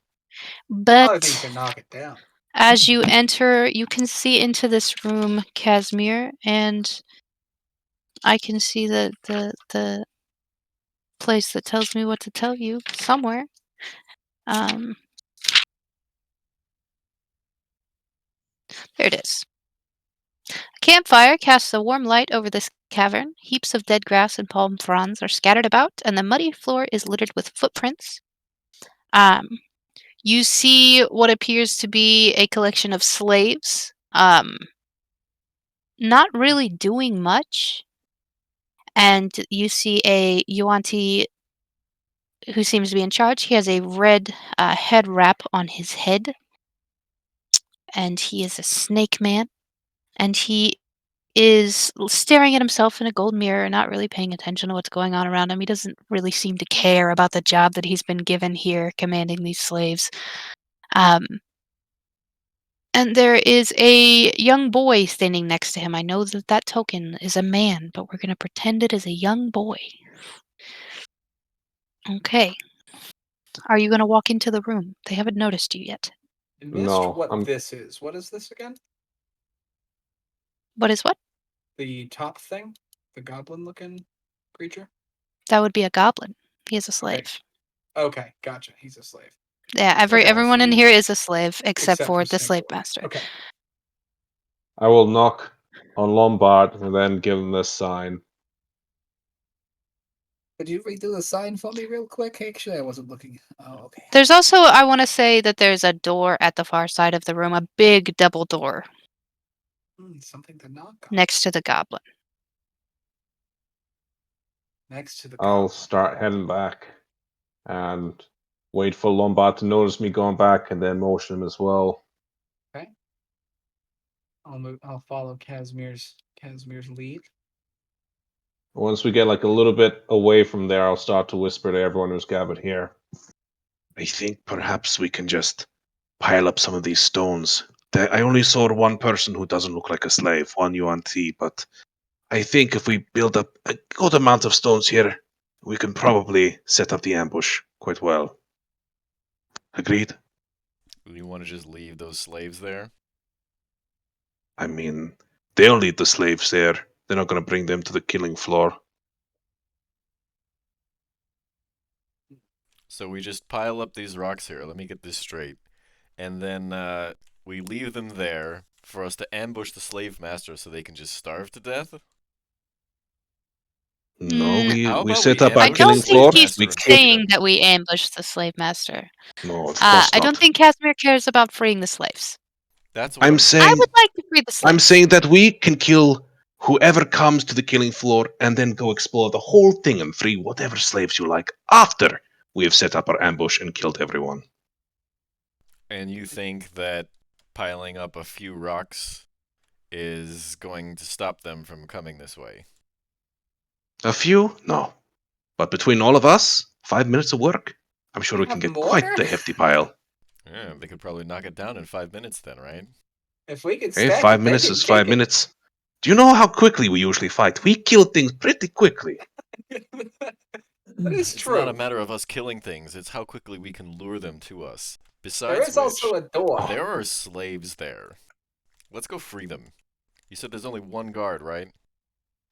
I think you can but knock it down. as you enter, you can see into this room, Casimir, and I can see the place that tells me what to tell you somewhere. There it is. A campfire casts a warm light over this cavern. Heaps of dead grass and palm fronds are scattered about, and the muddy floor is littered with footprints. You see what appears to be a collection of slaves, not really doing much. And you see a Yuanti who seems to be in charge. He has a red head wrap on his head, and he is a snake man. And he is staring at himself in a gold mirror, not really paying attention to what's going on around him. He doesn't really seem to care about the job that he's been given here, commanding these slaves. And there is a young boy standing next to him. I know that that token is a man, but we're going to pretend it is a young boy. Okay. Are you going to walk into the room? They haven't noticed you yet. I missed No, what this is. What is this again? What is what? The top thing? The goblin-looking creature? That would be a goblin. He is a slave. Okay, gotcha. He's a slave. Yeah, Okay. everyone in Three. here is a slave except Except for for the slave Snake Boy. master. Okay. I will knock on Lombard and then give him this sign. Could you redo the sign for me real quick? Actually, I wasn't looking. Oh, okay. There's also, I want to say that there's a door at the far side of the room, a big double door Something to knock on. next to the goblin. Next to the I'll goblin. start heading back and wait for Lombard to notice me going back and then motion him as well. Okay. I'll follow Casimir's lead. Once we get like a little bit away from there, I'll start to whisper to everyone who's gathered here. I think perhaps we can just pile up some of these stones. I only saw one person who doesn't look like a slave, one UNT, but I think if we build up a good amount of stones here, we can probably set up the ambush quite well. Agreed? You want to just leave those slaves there? I mean, they'll lead the slaves there. They're not going to bring them to the killing floor. So we just pile up these rocks here. Let me get this straight. And then we leave them there for us to ambush the slave master so they can just starve to death? No, How we about set we up our I ambush killing don't the think floor. slave he's We master and kill free saying them? that we ambush the slave master. No, of course I not. don't think Casimir cares about freeing the slaves. That's what I'm I saying would like to free the slaves. I'm saying that we can kill whoever comes to the killing floor and then go explore the whole thing and free whatever slaves you like after we have set up our ambush and killed everyone. And you think that piling up a few rocks is going to stop them from coming this way? A few? No. But between all of us, 5 minutes of work, I'm sure You we can have get quite mortar? the hefty pile. Yeah, they could probably knock it down in 5 minutes then, right? If we could Hey, stack 5 it, they minutes can is take 5 minutes. Do you know how quickly we usually fight? We kill things pretty quickly. it. That is It's true. not a matter of us killing things, it's how quickly we can lure them to us. Besides There is also a door. there are slaves there. Let's go free them. You said there's only one guard, right?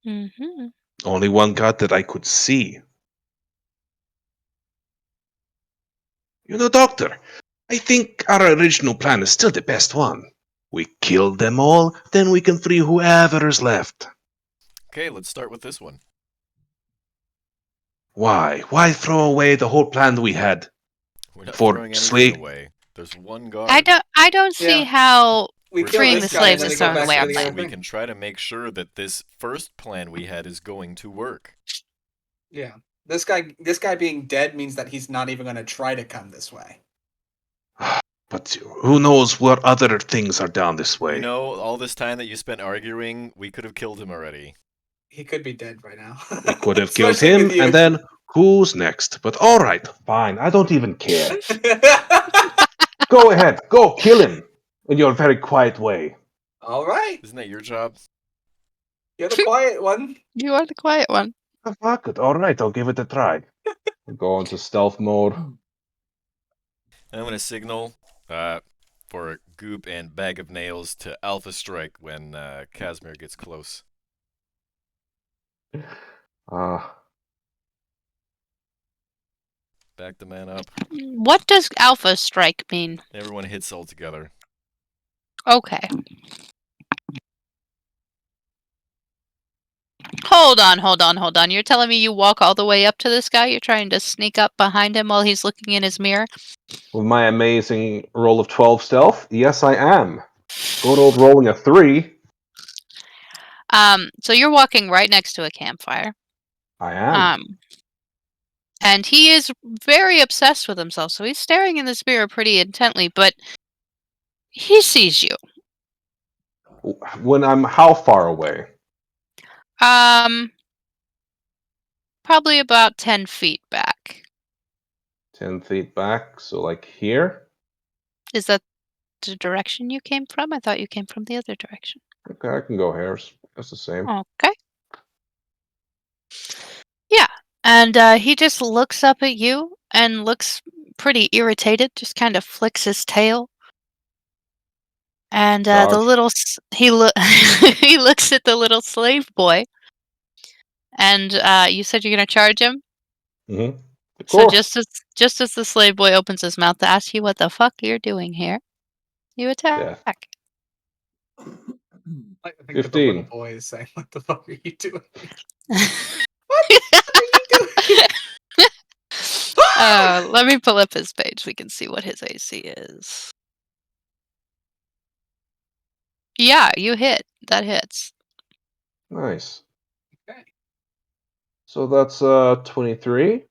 Mm-hmm. Only one god that I could see. You know, Doctor, I think our original plan is still the best one. We kill them all, then we can free whoever is left. Okay, let's start with this one. Why? Why throw away the whole plan we had? We're not For throwing anything slave- away. There's one guard. I don't see Yeah. how We We're kill freeing this the guy and slaves then is we go throwing back away to our the plan. other we thing. can try to make sure that this first plan we had is going to work. Yeah. This guy being dead means that he's not even going to try to come this way. But who knows what other things are down this way? You know, all this time that you spent arguing, we could have killed him already. He could be dead right now. We could have killed Especially him, with you. and then who's next? But alright, fine, I don't even care. Go ahead, go kill him in your very quiet way. All right. Isn't that your job? You're the quiet one. You are the quiet one. Oh, fuck it, alright, I'll give it a try. Go into stealth mode. And I'm going to signal for Goop and Bag of Nails to Alpha Strike when Casimir gets close. Back the man up. What does Alpha Strike mean? Everyone hits all together. Okay. Hold on. You're telling me you walk all the way up to this guy? You're trying to sneak up behind him while he's looking in his mirror? With my amazing roll of 12 stealth, yes, I am. Good old rolling a 3. So you're walking right next to a campfire. I am. And he is very obsessed with himself, so he's staring in this mirror pretty intently, but he sees you. When I'm how far away? Probably about 10 feet back. 10 feet back, so like here? Is that the direction you came from? I thought you came from the other direction. Okay, I can go here. That's the same. Okay. Yeah, and he just looks up at you and looks pretty irritated, just kind of flicks his tail. And the Dodge. little he he looks at the little slave boy. And you said you're gonna charge him. Mm-hmm. Of So course. just as the slave boy opens his mouth to ask you what the fuck you're doing here, you attack. Death. I think that the little 15. boy is saying, "What the fuck are you doing? What the fuck are you doing?" Let me pull up his page. We can see what his AC is. Yeah, you hit. That hits. Nice. Okay. So that's 23.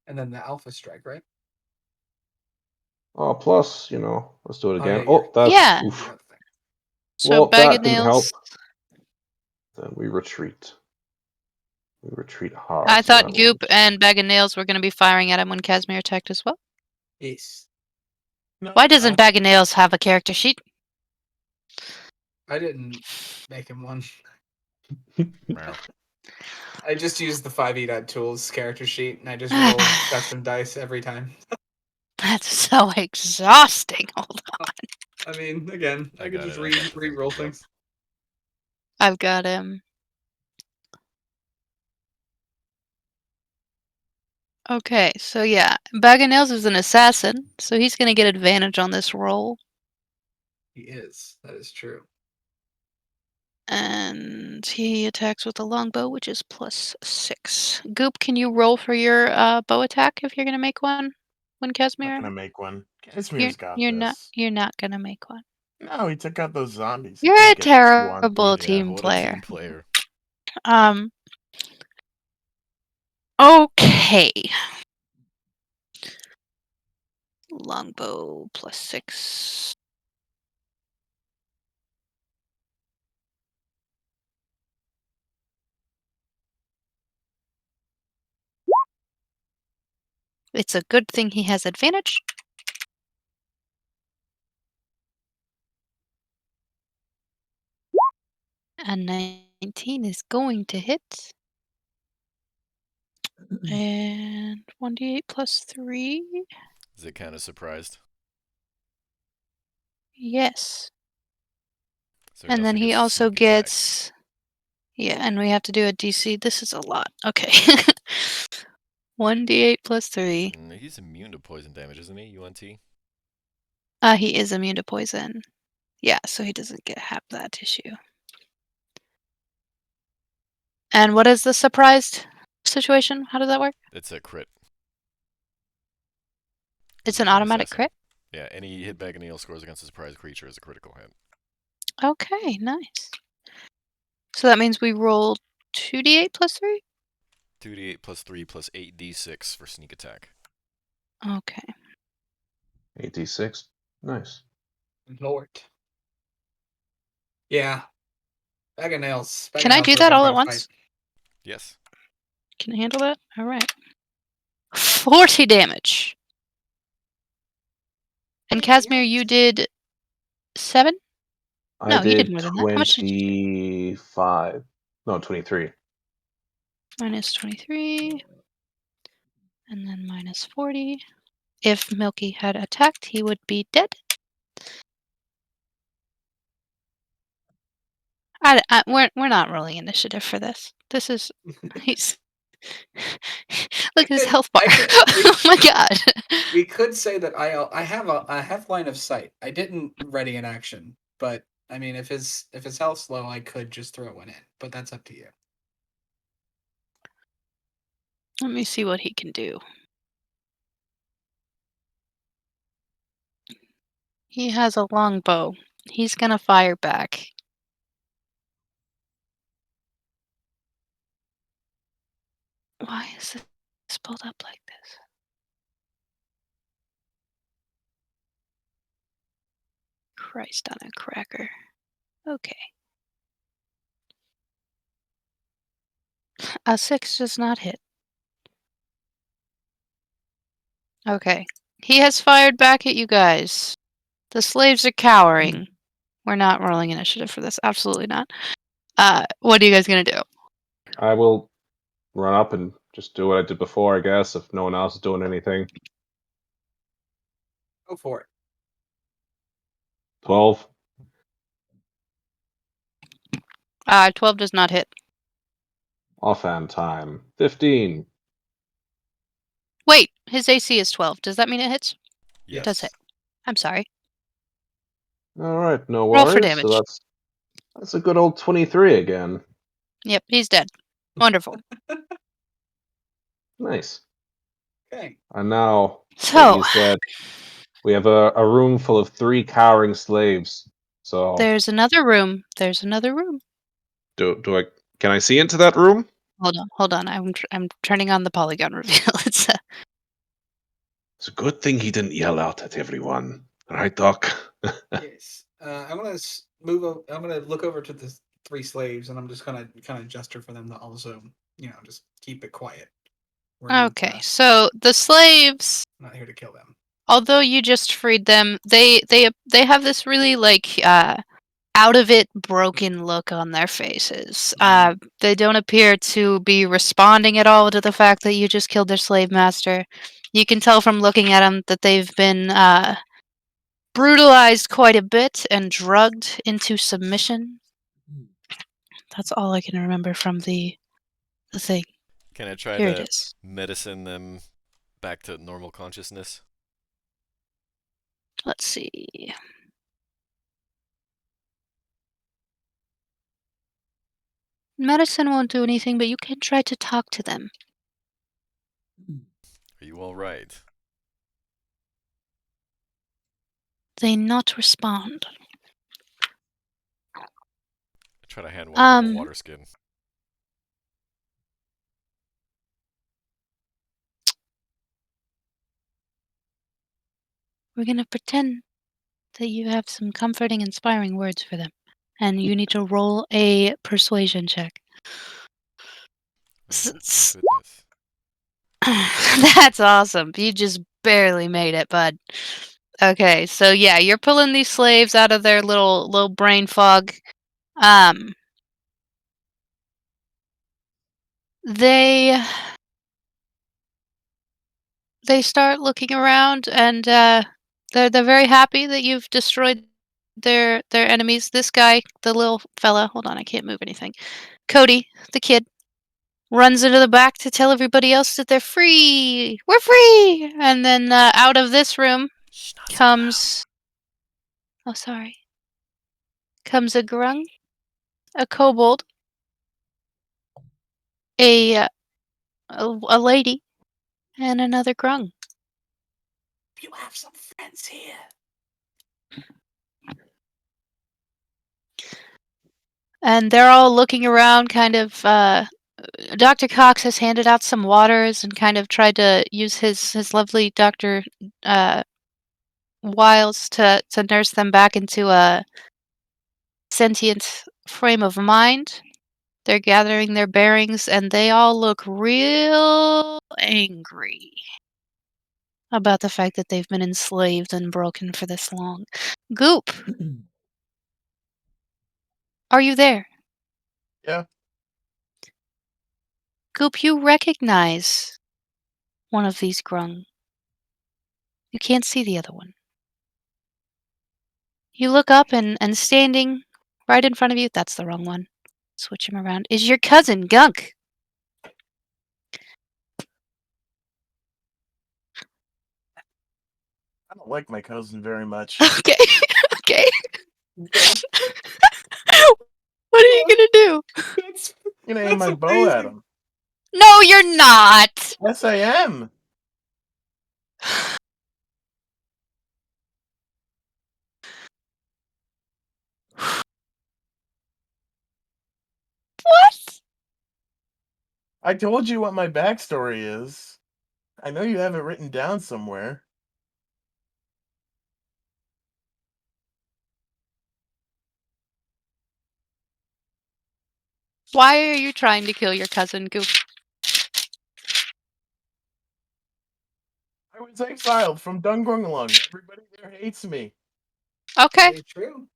And then the Alpha Strike, right? Oh, plus, let's do it Oh, again. yeah, Oh, that's Yeah. your oof. other thing. So Well, bag of that didn't help. nails. Then we retreat. We retreat hard. I so thought that Goop won't- and Bag of Nails were going to be firing at him when Casimir attacked as well. Yes. No, Why doesn't no. Bag of Nails have a character sheet? I didn't make him one. Meow. I just used the 5e tools character sheet, and I just roll custom dice every time. That's so exhausting. Hold on. I mean, again, I could got just it. I got the thing re-roll pulled up. things. I've got him. Okay, so yeah, Bag of Nails is an assassin, so he's going to get advantage on this roll. He is. That is true. And he attacks with a longbow, which is +6. Goop, can you roll for your bow attack if you're going to make one when I'm Casimir? not gonna make one. Casimir's got You're this. not going to make one. No, he took out those zombies. He You're can't a get 2 on 2. terrible Yeah, team what a player. team player. Okay. Longbow +6. It's a good thing he has advantage. A 19 is going to hit. And 1d8 +3. Is it kind of surprised? Yes. Is there And then nothing he against also sneak attack? gets. Yeah, and we have to do a DC. This is a lot. Okay. 1d8 +3. He's immune to poison damage, isn't he? UNT? He is immune to poison. Yeah, so he doesn't have that issue. And what is the surprised situation? How does that work? It's a crit. It's an He's automatic assassin. crit? Yeah, any hit Bag of Nails scores against a surprised creature is a critical hit. Okay, nice. So that means we roll 2d8 +3? 2d8 +3 +8d6 for sneak attack. Okay. 8d6. Nice. Lord. Yeah. Bag of nails. Can I do that all at once? Yes. Can I handle that? All right. 40 damage. And Casimir, you did 7? I No, you did did more than that. How much did you do? 25. No, 23. -23. And then -40. If Milky had attacked, he would be dead. We're not rolling initiative for this. This is he's look at his health bar. Oh my god. We could say that I have line of sight. I didn't ready an action, but I mean, if his health's low, I could just throw one in. But that's up to you. Let me see what he can do. He has a longbow. He's gonna fire back. Why is this pulled up like this? Christ on a cracker. Okay. A 6 does not hit. Okay. He has fired back at you guys. The slaves are cowering. We're not rolling initiative for this. Absolutely not. What are you guys gonna do? I will run up and just do what I did before, I guess, if no one else is doing anything. Go for it. 12. 12 does not hit. Offhand time. 15. Wait, his AC is 12. Does that mean it hits? Yes. Does hit. I'm sorry. Alright, no Roll for worries. So damage. that's a good old 23 again. Yep, he's dead. Wonderful. Nice. Okay. And now that So, you said we have a room full of 3 cowering slaves. So there's another room. There's another room. Do I can I see into that room? Hold on. I'm turning on the polygon reveal. It's It's a good thing he didn't yell out at everyone. Right, Doc? Yes. I'm gonna move. I'm gonna look over to the 3 slaves, and I'm just gonna kind of gesture for them to also, just keep it quiet. We're okay. So the slaves, not here to kill them. although you just freed them, they have this really like out of it broken look on their faces. They don't appear to be responding at all to the fact that you just killed their slave master. You can tell from looking at them that they've been brutalized quite a bit and drugged into submission. That's all I can remember from the thing. Can I try Here it to is. medicine them back to normal consciousness? Let's see. Medicine won't do anything, but you can try to talk to them. Are you all right? They not respond. I try to hand one of them a Um, water skin. we're gonna pretend that you have some comforting, inspiring words for them. And you need to roll a persuasion check. Oh my goodness. That's awesome. You just barely made it, bud. Okay, so yeah, you're pulling these slaves out of their little brain fog. Um, they they start looking around, and they're very happy that you've destroyed their enemies. This guy, the little fella, hold on, I can't move anything. Cody, the kid, runs into the back to tell everybody else that they're free. We're free. And then out of this room Shh, not so loud. comes oh sorry. Comes a grung, a kobold, a lady, and another grung. You have some friends here. And they're all looking around, kind of. Dr. Cox has handed out some waters and kind of tried to use his lovely Dr. Uh, Wiles to nurse them back into a sentient frame of mind. They're gathering their bearings, and they all look real angry about the fact that they've been enslaved and broken for this long. Goop, are you there? Yeah. Goop, you recognize one of these grung. You can't see the other one. You look up, and standing right in front of you, that's the wrong one. Switch him around. Is your cousin, Gunk. I don't like my cousin very much. Okay, okay. Okay. What are you gonna do? That's I'm gonna aim my bow at him. No, you're not! Yes, I am. What? I told you what my backstory is. I know you have it written down somewhere. Why are you trying to kill your cousin, Goop? I was exiled from Dungrungalung. Everybody there hates me. Okay, very true.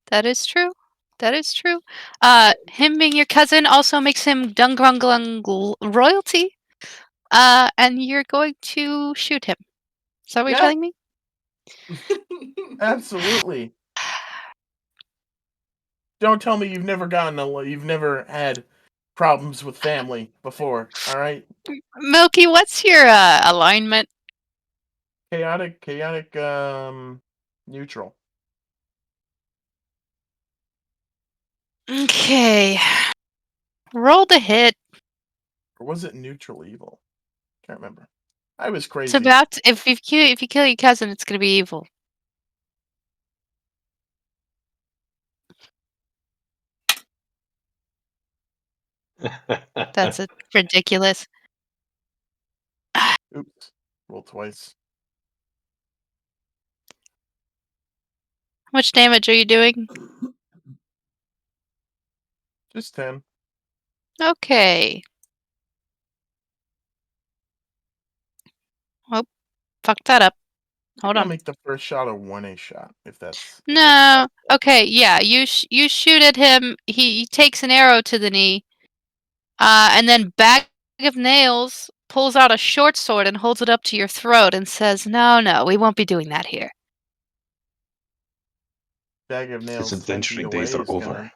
that is true. That is true. Him being your cousin also makes him Dungrunglung royalty. And you're going to shoot him. Is that what you're Yeah, telling me? absolutely. Don't tell me you've never had problems with family before. All right, Milky, what's your alignment? chaotic, neutral. Okay. Roll the hit. Or was it neutral evil? Can't remember. I was It's crazy. about if you kill your cousin, it's gonna be evil. That's ridiculous. Oops. Roll twice. How much damage are you doing? Just 10. Okay. Oh, fucked that up. Hold Maybe I'll on. make the first shot a 1A shot, if that's No. possible. Okay, yeah. You shoot at him. He takes an arrow to the knee. And then Bag of Nails pulls out a short sword and holds it up to your throat and says, "No, we won't be doing that here." Bag of His nails 10 feet adventuring away days are is over. gonna...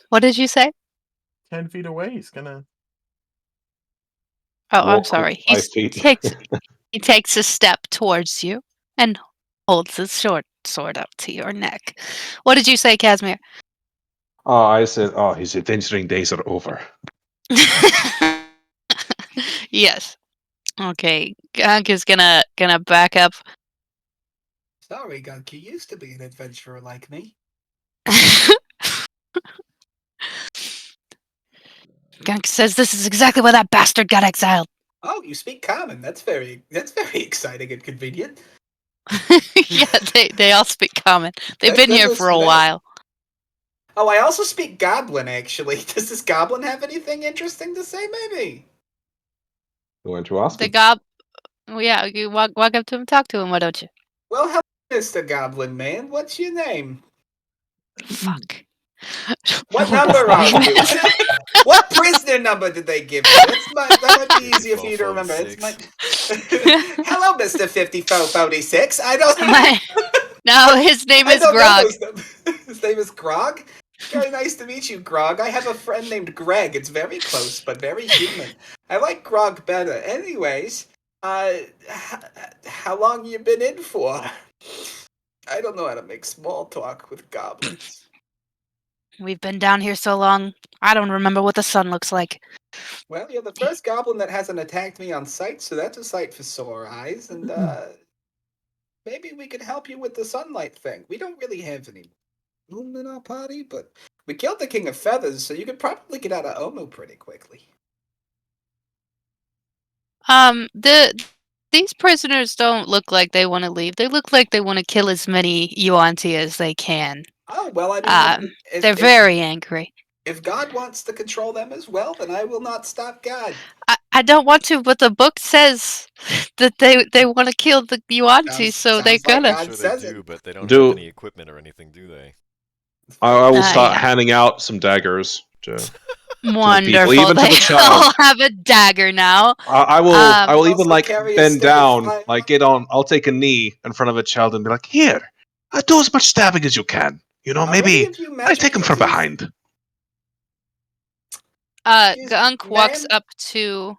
What did you say? 10 feet away is gonna... Oh, I'm Walk sorry. 5 feet. He takes a step towards you and holds his short sword up to your neck. What did you say, Casimir? I said, his adventuring days are over. Yes. Okay. Gunk is gonna back up. Sorry, Gunk, you used to be an adventurer like me. Gunk says this is exactly why that bastard got exiled. Oh, you speak common. That's very exciting and convenient. Yeah, they all speak common. They've Thank been here goodness for for a that. while. Oh, I also speak Goblin, actually. Does this Goblin have anything interesting to say, maybe? You want to ask The him? well, yeah, you walk up to him, talk to him, why don't you? Well, hello, Mr. Goblin Man. What's your name? Fuck. What What his number are name you? is. What prisoner number did they give you? That might be easier for you to remember. It's my... Hello, Mr. 5446. I don't... No, his name I is don't know Grog. those numbers. His name is Grog? Very nice to meet you, Grog. I have a friend named Greg. It's very close, but very human. I like Grog better. Anyways, how long you been in for? I don't know how to make small talk with goblins. We've been down here so long, I don't remember what the sun looks like. Well, you're the first goblin that hasn't attacked me on sight, so that's a sight for sore eyes, and, maybe we could help you with the sunlight thing. We don't really have any room in our party, but we killed the King of Feathers, so you could probably get out of Omu pretty quickly. These prisoners don't look like they want to leave. They look like they want to kill as many Yuan-Ti as they can. Oh, well, I mean, They're very angry. if God wants to control them as well, then I will not stop God. I don't want to, but the book says that they want to kill the Yuan-Ti, so they're Sounds like gonna. God Sure they says do, it. but they don't have any equipment or anything, do they? I will start Yeah. handing out some daggers to Wonderful. even to They the child. all have a dagger now. I will even Also like carry a bend stick of down, fire. like I'll take a knee in front of a child and be like, "Here, do as much stabbing as you can. You know, How many maybe of you I take magic him from users? behind." Gunk walks Ma'am? up to.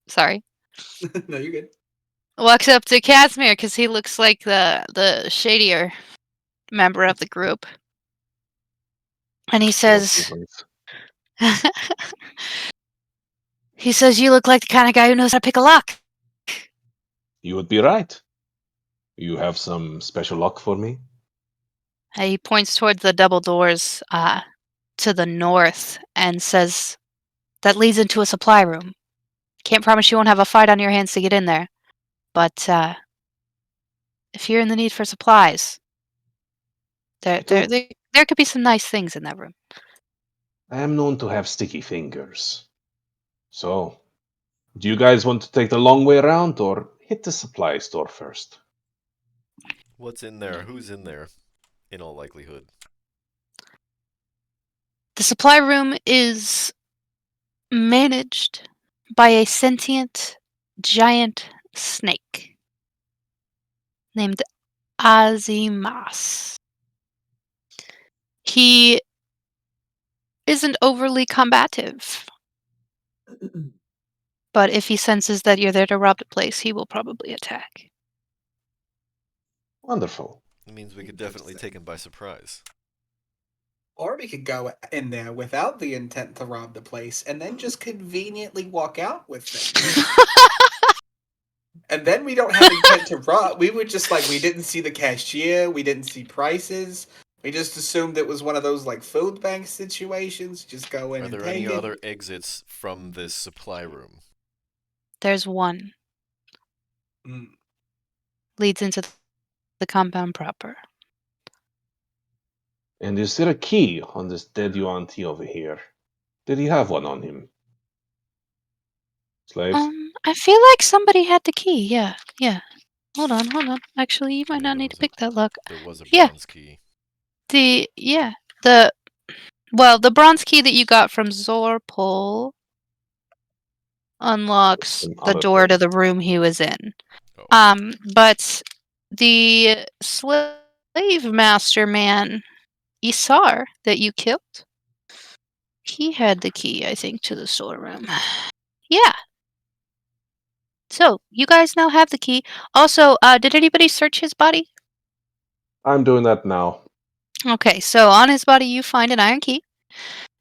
Sorry. No, you're good. Walks up to Casimir because he looks like the shadier member of the group. And he No says, feelings. "You look like the kind of guy who knows how to pick a lock." You would be right. You have some special luck for me. He points towards the double doors to the north and says, "That leads into a supply room. Can't promise you won't have a fight on your hands to get in there, but if you're in the need for supplies, there could be some nice things in that room." I am known to have sticky fingers. So, do you guys want to take the long way around or hit the supply store first? What's in there? Who's in there? In all likelihood. The supply room is managed by a sentient giant snake named Azimas. He isn't overly combative, but if he senses that you're there to rob the place, he will probably attack. Wonderful. It means we could definitely take him by surprise. Or we could go in there without the intent to rob the place and then just conveniently walk out with things. And then we don't have intent to rob. We would just we didn't see the cashier, we didn't see prices. We just assumed it was one of those food bank situations. Just go in Are and there take any it. other exits from this supply room? There's one. Mm. Leads into the compound proper. And is there a key on this dead Yuan-Ti over here? Did he have one on him? Slaves? I feel like somebody had the key. Yeah. Hold on. Actually, you might Yeah, not need to pick that lock. There was a Yeah. bronze key. The bronze key that you got from Zorpol unlocks Some the other door to thing. the room he was in. Oh. But the slave master man, Isar, that you killed, he had the key, I think, to the storeroom. Yeah. So, you guys now have the key. Also, did anybody search his body? I'm doing that now. Okay, so on his body you find an iron key.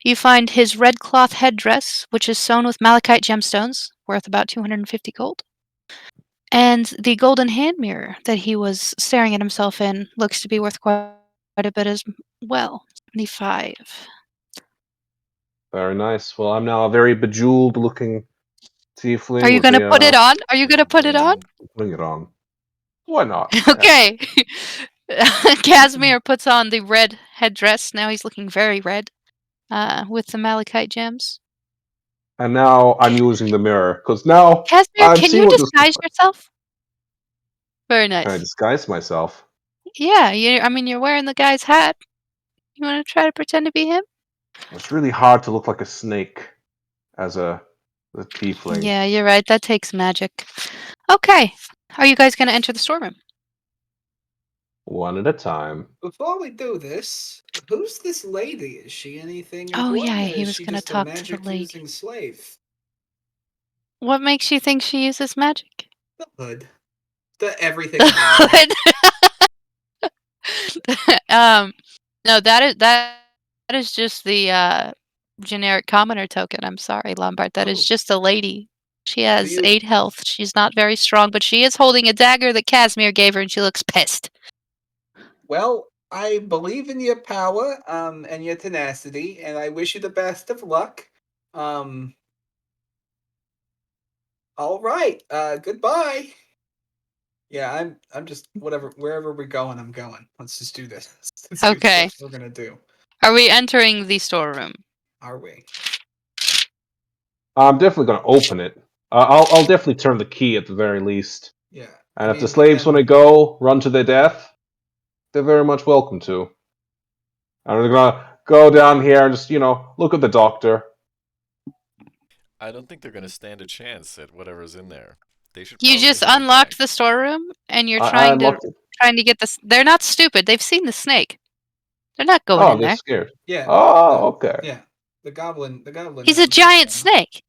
You find his red cloth headdress, which is sewn with malachite gemstones, worth about 250 gold. And the golden hand mirror that he was staring at himself in looks to be worth quite a bit as well. 75. Very nice. Well, I'm now a very bejeweled looking Are tiefling you with gonna put it a. on? Are you gonna put it on? Bring it on. Why not? Yeah. Okay. Casimir puts on the red headdress. Now he's looking very red, with the malachite gems. And now I'm using the mirror because now Casimir, I'm can seeing you what this looks disguise like. yourself? Very Can I nice. disguise myself? Yeah, you're wearing the guy's hat. You want to try to pretend to be him? It's really hard to look like a snake as a tiefling. Yeah, you're right. That takes magic. Okay. Are you guys going to enter the storeroom? One at a time. Before we do this, who's this lady? Is she anything Oh, important, yeah, or he is was she going to just a talk to the lady. magic-using slave? What makes you think she uses magic? The hood. The everything about her. No, that is just the generic commoner token. I'm sorry, Lombard. That is Oh. just a lady. She has you- 8 health. She's not very strong, but she is holding a dagger that Casimir gave her, and she looks pissed. Well, I believe in your power, and your tenacity, and I wish you the best of luck. All right. Goodbye. Yeah, I'm just wherever we're going, I'm going. Let's just do this. Let's do Okay. what we're gonna do. Are we entering the storeroom? Are we? I'm definitely going to open it. I'll definitely turn the key at the very least. Yeah. And if the slaves want to go run to their death, they're very much welcome to. And they're going to go down here and just, look at the doctor. I don't think they're going to stand a chance at whatever's in there. They should. You probably just hang unlocked back. the storeroom, and you're I trying to unlocked it. get this. They're not stupid. They've seen the snake. They're not going Oh, in they're there. scared. Yeah. Oh, okay. Yeah. The goblin. He's a knows giant what's going on. snake.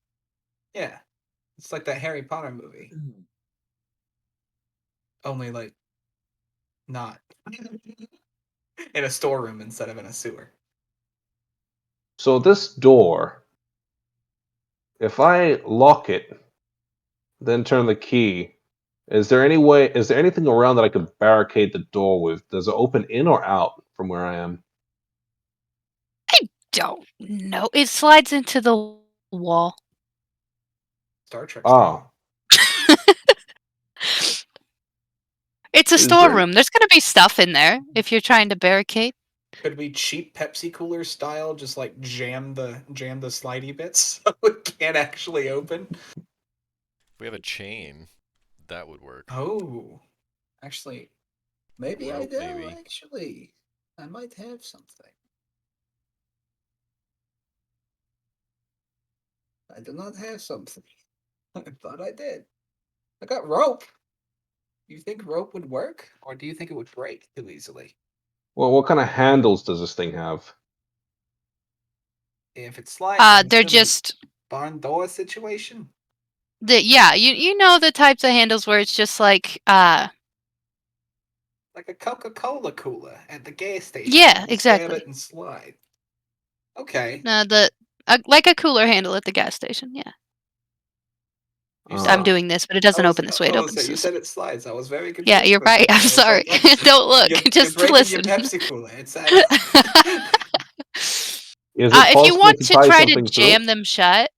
Yeah. It's like that Harry Potter movie. Only not in a storeroom instead of in a sewer. So this door, if I lock it, then turn the key, is there anything around that I could barricade the door with? Does it open in or out from where I am? Don't know. It slides into the wall. Star Trek Oh. style. It's a Is there- storeroom. There's gonna be stuff in there if you're trying to barricade. Could we cheap Pepsi cooler style just jam the slidey bits so it can't actually open? If we have a chain, that would work. Oh. Actually, maybe I Rope, do, maybe. actually. I might have something. I do not have something. I thought I did. I got rope. You think rope would work? Or do you think it would break too easily? Well, what kind of handles does this thing have? If it slides, I'm They're assuming just barn door situation? you know the types of handles where it's just like Like a Coca-Cola cooler at the gas station. Yeah, You just exactly. grab it and slide. Okay. Like a cooler handle at the gas station. Yeah. You I'm said- doing this, but it doesn't open this way. It opens You this. said it slides. I was very confused. Yeah, you're for a right. second. I'm I was sorry. like, what? Don't look. You're Just breaking listen. your Pepsi Cooler. It's Is it If you possible want to to tie try to something through jam it? them shut,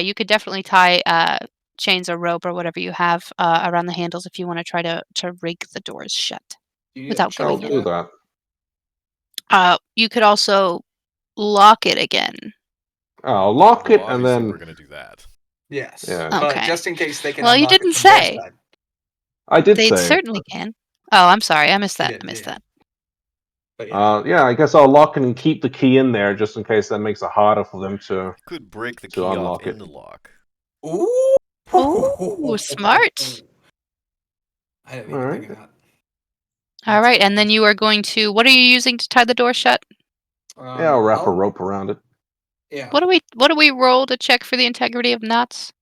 you could definitely tie chains or rope or whatever you have around the handles if you want to try to rig the doors shut you need a without check I'll going for in. do that? that. You could also lock it again. I'll lock it Well, and obviously then we're gonna do that. Yes. Yeah. But Okay. just in case they can Well, you unlock it didn't from their say. side. I did They say. certainly can. Oh, I'm sorry. I missed You that. did, I missed yeah. that. But yeah. Yeah, I guess I'll lock it and keep the key in there just in case that makes it harder for them to Could break the to key off unlock in it. the lock. Ooh. Ooh, smart. I didn't All even right. think of that. All right, and then you are going to. What are you using to tie the door shut? Yeah, I'll wrap a rope around it. Yeah. What do we roll to check for the integrity of knots?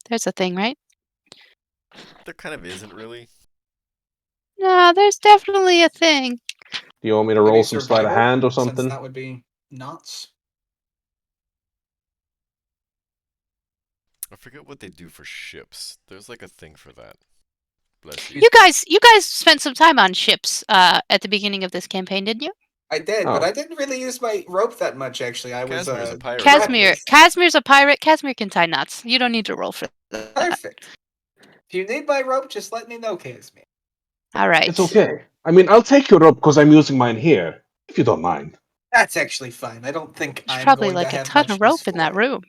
There's a thing, right? There kind of isn't really. No, there's definitely a thing. Do you want me to Maybe roll some sleight of survival, hand or since something? that would be knots. I forget what they do for ships. There's like a thing for that. Bless you. You guys spent some time on ships at the beginning of this campaign, didn't you? I did, Oh. but I didn't really use my rope that much. Actually, I was Casimir's a pirate. Casimir's a pirate. Casimir can tie knots. You don't need to roll for that. Perfect. If you need my rope, just let me know, Casimir. All right. It's okay. I mean, I'll take your rope because I'm using mine here, if you don't mind. That's actually fine. I don't think There's I'm probably going like to a have ton much of rope use in for that it. room.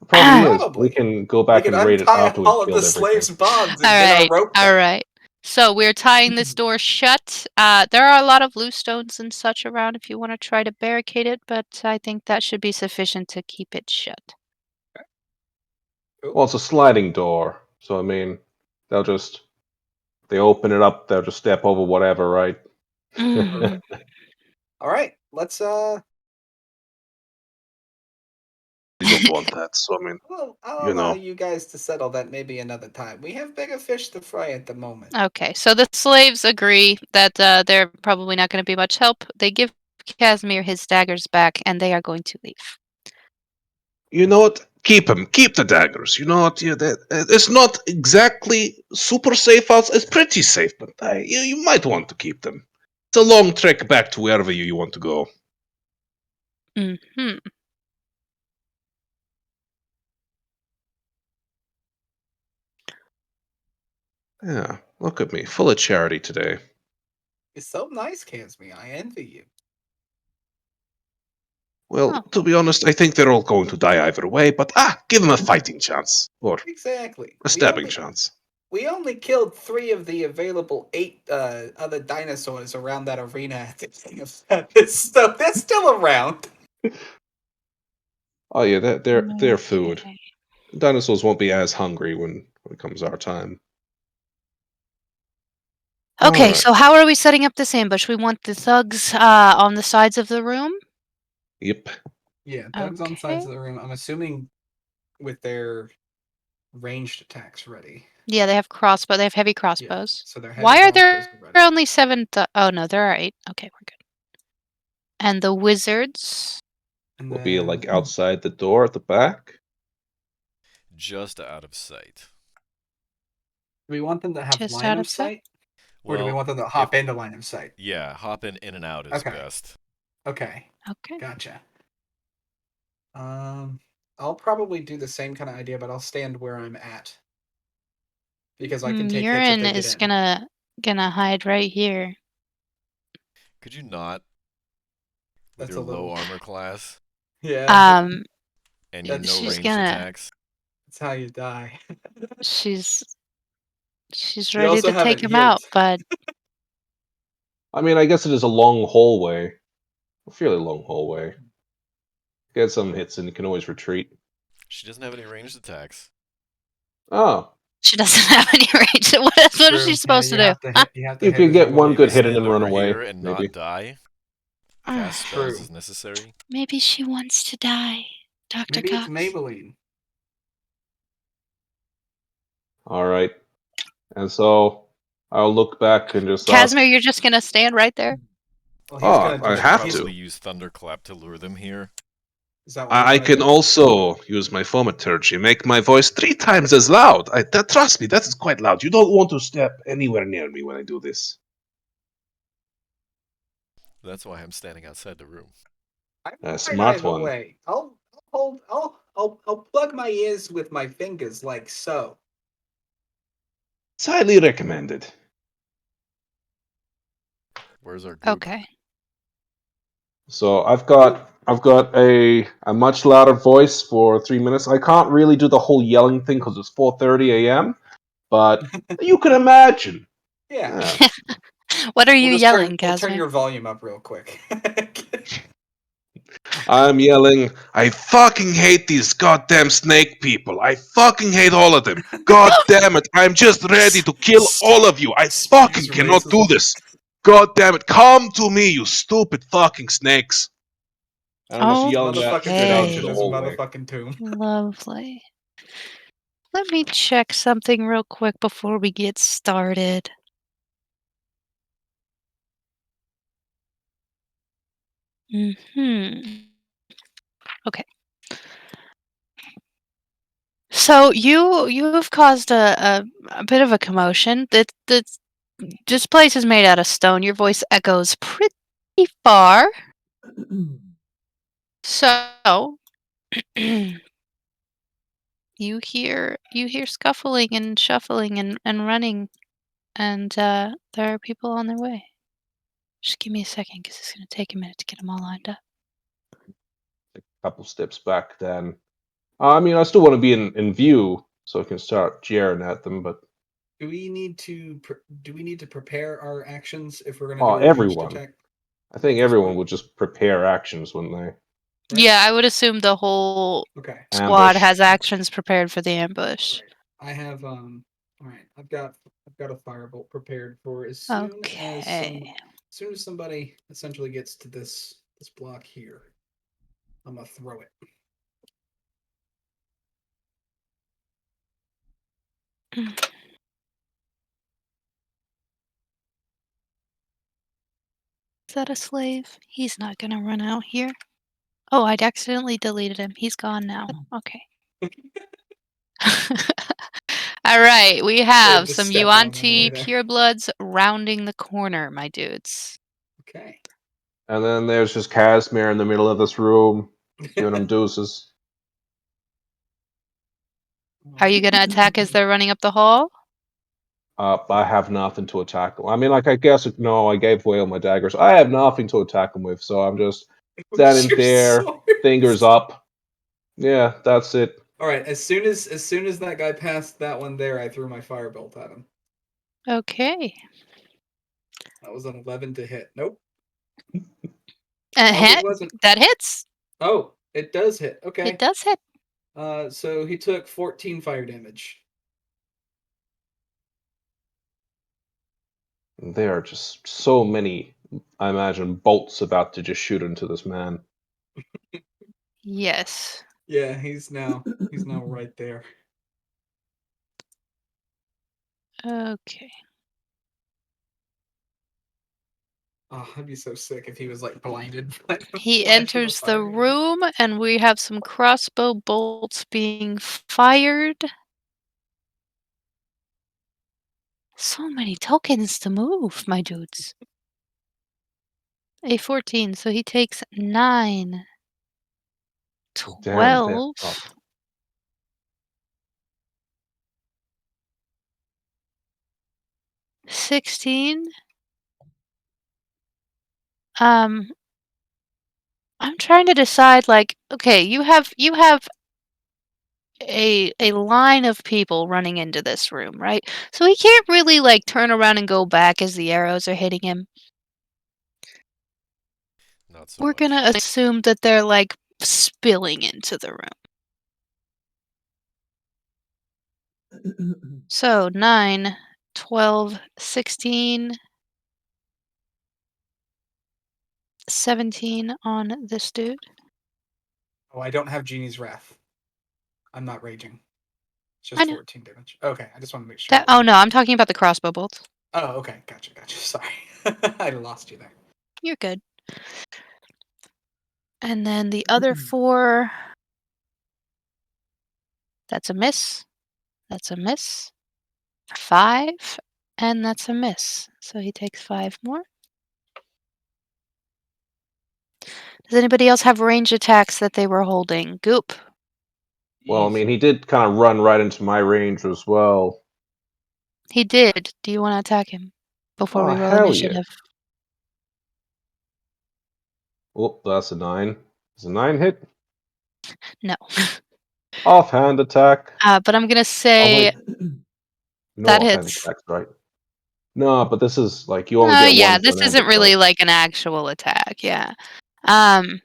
It probably is. Probably. We can go We back can and raid it untie after all we've of the killed everything. slaves' bonds and All get our right. rope All back. right. So we're tying this door shut. There are a lot of loose stones and such around if you want to try to barricade it, but I think that should be sufficient to keep it shut. Well, it's a sliding door, so I mean, they open it up, they'll just step over whatever, right? Mhm. All right, let's You don't want that, so I mean, Well, I'll you allow know. you guys to settle that maybe another time. We have bigger fish to fry at the moment. Okay, so the slaves agree that they're probably not going to be much help. They give Casimir his daggers back, and they are going to leave. You know what? Keep them. Keep the daggers. You know what? It's not exactly super safe out. It's pretty safe, but you might want to keep them. It's a long trek back to wherever you want to go. Hmm. Yeah, look at me, full of charity today. It's so nice, Casimir. I envy you. Well, Oh. to be honest, I think they're all going to die either way, but give them a fighting chance. Or Exactly. a stabbing chance. We only killed 3 of the available 8 other dinosaurs around that arena at the beginning of that. So they're still around. Oh yeah, they're food. Okay. Dinosaurs won't be as hungry when it comes our time. Okay, Alright. so how are we setting up this ambush? We want the thugs on the sides of the room. Yep. Yeah, thugs on sides Okay. of the room. I'm assuming with their ranged attacks ready. Yeah, they have crossbow. They have heavy Yeah, crossbows. so they're heavy Why are crossbows there ready. only 7? Oh no, there are 8. Okay, we're good. And the wizards. And Will be then like outside the door at the back. Just out of sight. do we want them to have Just line out of of sight? sight? Or do we Well, want them to hop into line of sight? yeah, hopping in and out is Okay. best. Okay. Okay. Gotcha. I'll probably do the same kind of idea, but I'll stand where I'm at. Because I can take hits if Urine they get is in. gonna hide right here. Could you not? With That's your a little low armor class Yeah. and your That's no she's ranged gonna. attacks. That's how you die. She's We ready also to take haven't him healed. out, bud. I mean, I guess it is a long hallway. A fairly long hallway. Get some hits and you can always retreat. She doesn't have any ranged attacks. Oh, She doesn't have any range. What is True. she supposed you to do? have to hit, you have to you hit could as get you're one going good Maybe hit forward. and stand then run over away, here and maybe. not die. Cast spells True. as necessary. Maybe she wants to die, Dr. Maybe it's Cox. Maybelline. Alright. And so I'll look back and just ask, Casimir, you're just gonna stand right there. Well, he's Oh, gonna I do. have He's, to. Probably use Thunderclap to lure them here. is that what you I want to can do? also use my thaumaturgy, make my voice 3 times as loud. Trust me, that is quite loud. You don't want to step anywhere near me when I do this. That's why I'm standing outside the room. I'm A right smart either one. way. I'll plug my ears with my fingers like so. It's highly recommended. Where's our group? Okay. So I've got a much louder voice for 3 minutes. I can't really do the whole yelling thing because it's 4:30 a.m. But you can imagine. Yeah. Yeah. What are you yelling, We'll turn Casimir? your volume up real quick. I'm yelling, I fucking hate these goddamn snake people. I fucking hate all of them. God damn it, I'm just ready to kill all of you. I fucking Spews cannot do racism. this. God damn it, come to me, you stupid fucking snakes. And I'm just Oh, yelling that Motherfucker shit get out into into the okay. this hallway. motherfucking tomb. Lovely. Let me check something real quick before we get started. Okay. So you've caused a bit of a commotion. This place is made out of stone. Your voice echoes pretty far. So you hear scuffling and shuffling and running, and there are people on their way. Just give me a second, because it's gonna take a minute to get them all lined up. A couple steps back, then. I mean, I still want to be in view so I can start jeering at them, but Do we need to prepare our actions if we're gonna do a ranged everyone. attack? I think At this everyone point? would just prepare actions, wouldn't they? Right? Yeah, I would assume the whole Okay. squad Ambush. has actions prepared for the ambush. I have all right. I've got a firebolt prepared for as soon Okay. as somebody essentially gets to this block here. I'm gonna throw it. Is that a slave? He's not gonna run out here. Oh, I'd accidentally deleted him. He's gone now. Okay. All right, we have to some step on the way Yuan-Ti there. purebloods rounding the corner, my dudes. Okay. And then there's just Casimir in the middle of this room, giving them deuces. Are you gonna attack as they're running up the hall? I have nothing to attack them. I mean, like, I guess, no, I gave away all my daggers. I have nothing to attack them with, so I'm just standing Your there, swords. fingers up. Yeah, that's it. All right. As soon as that guy passed that one there, I threw my firebolt at him. Okay. That was an 11 to hit. Nope. A Oh, hit? it wasn't. That hits. Oh, it does hit. Okay. It does hit. So he took 14 fire damage. There are just so many, I imagine, bolts about to just shoot into this man. Yes. Yeah, he's now right there. Okay. Oh, I'd be so sick if he was like blinded. He flash of a enters the fire arrow. room, and we have some crossbow bolts being fired. So many tokens to move, my dudes. A 14, so he takes 9. Damn, they're 12. tough. 16. I'm trying to decide, like, okay, you have a line of people running into this room, right? So he can't really like turn around and go back as the arrows are hitting him. Not so We're much. gonna assume that they're like spilling into the room. So 9, 12, 16, 17 on this dude. Oh, I don't have Genie's Wrath. I'm not raging. It's I just know. 14 damage. Okay, I just want to make sure. That, oh no, I'm talking about the crossbow bolts. Oh, okay. Gotcha. Sorry. I lost you there. You're good. And then the other 4. That's a miss. That's a miss. 5. And that's a miss. So he takes 5 more. Does anybody else have range attacks that they were holding? Goop. Well, I mean, he did kind of run right into my range as well. He did. Do you want to attack him before Oh, we roll hell yeah. initiative? Oh, that's a 9. Is a 9 hit? No. Offhand attack. But I'm gonna Oh, say wait. No that offhand hits. attacks, right? No, but this is like you only get Yeah, one for this an isn't epic, right? really like an actual attack. Yeah. Um,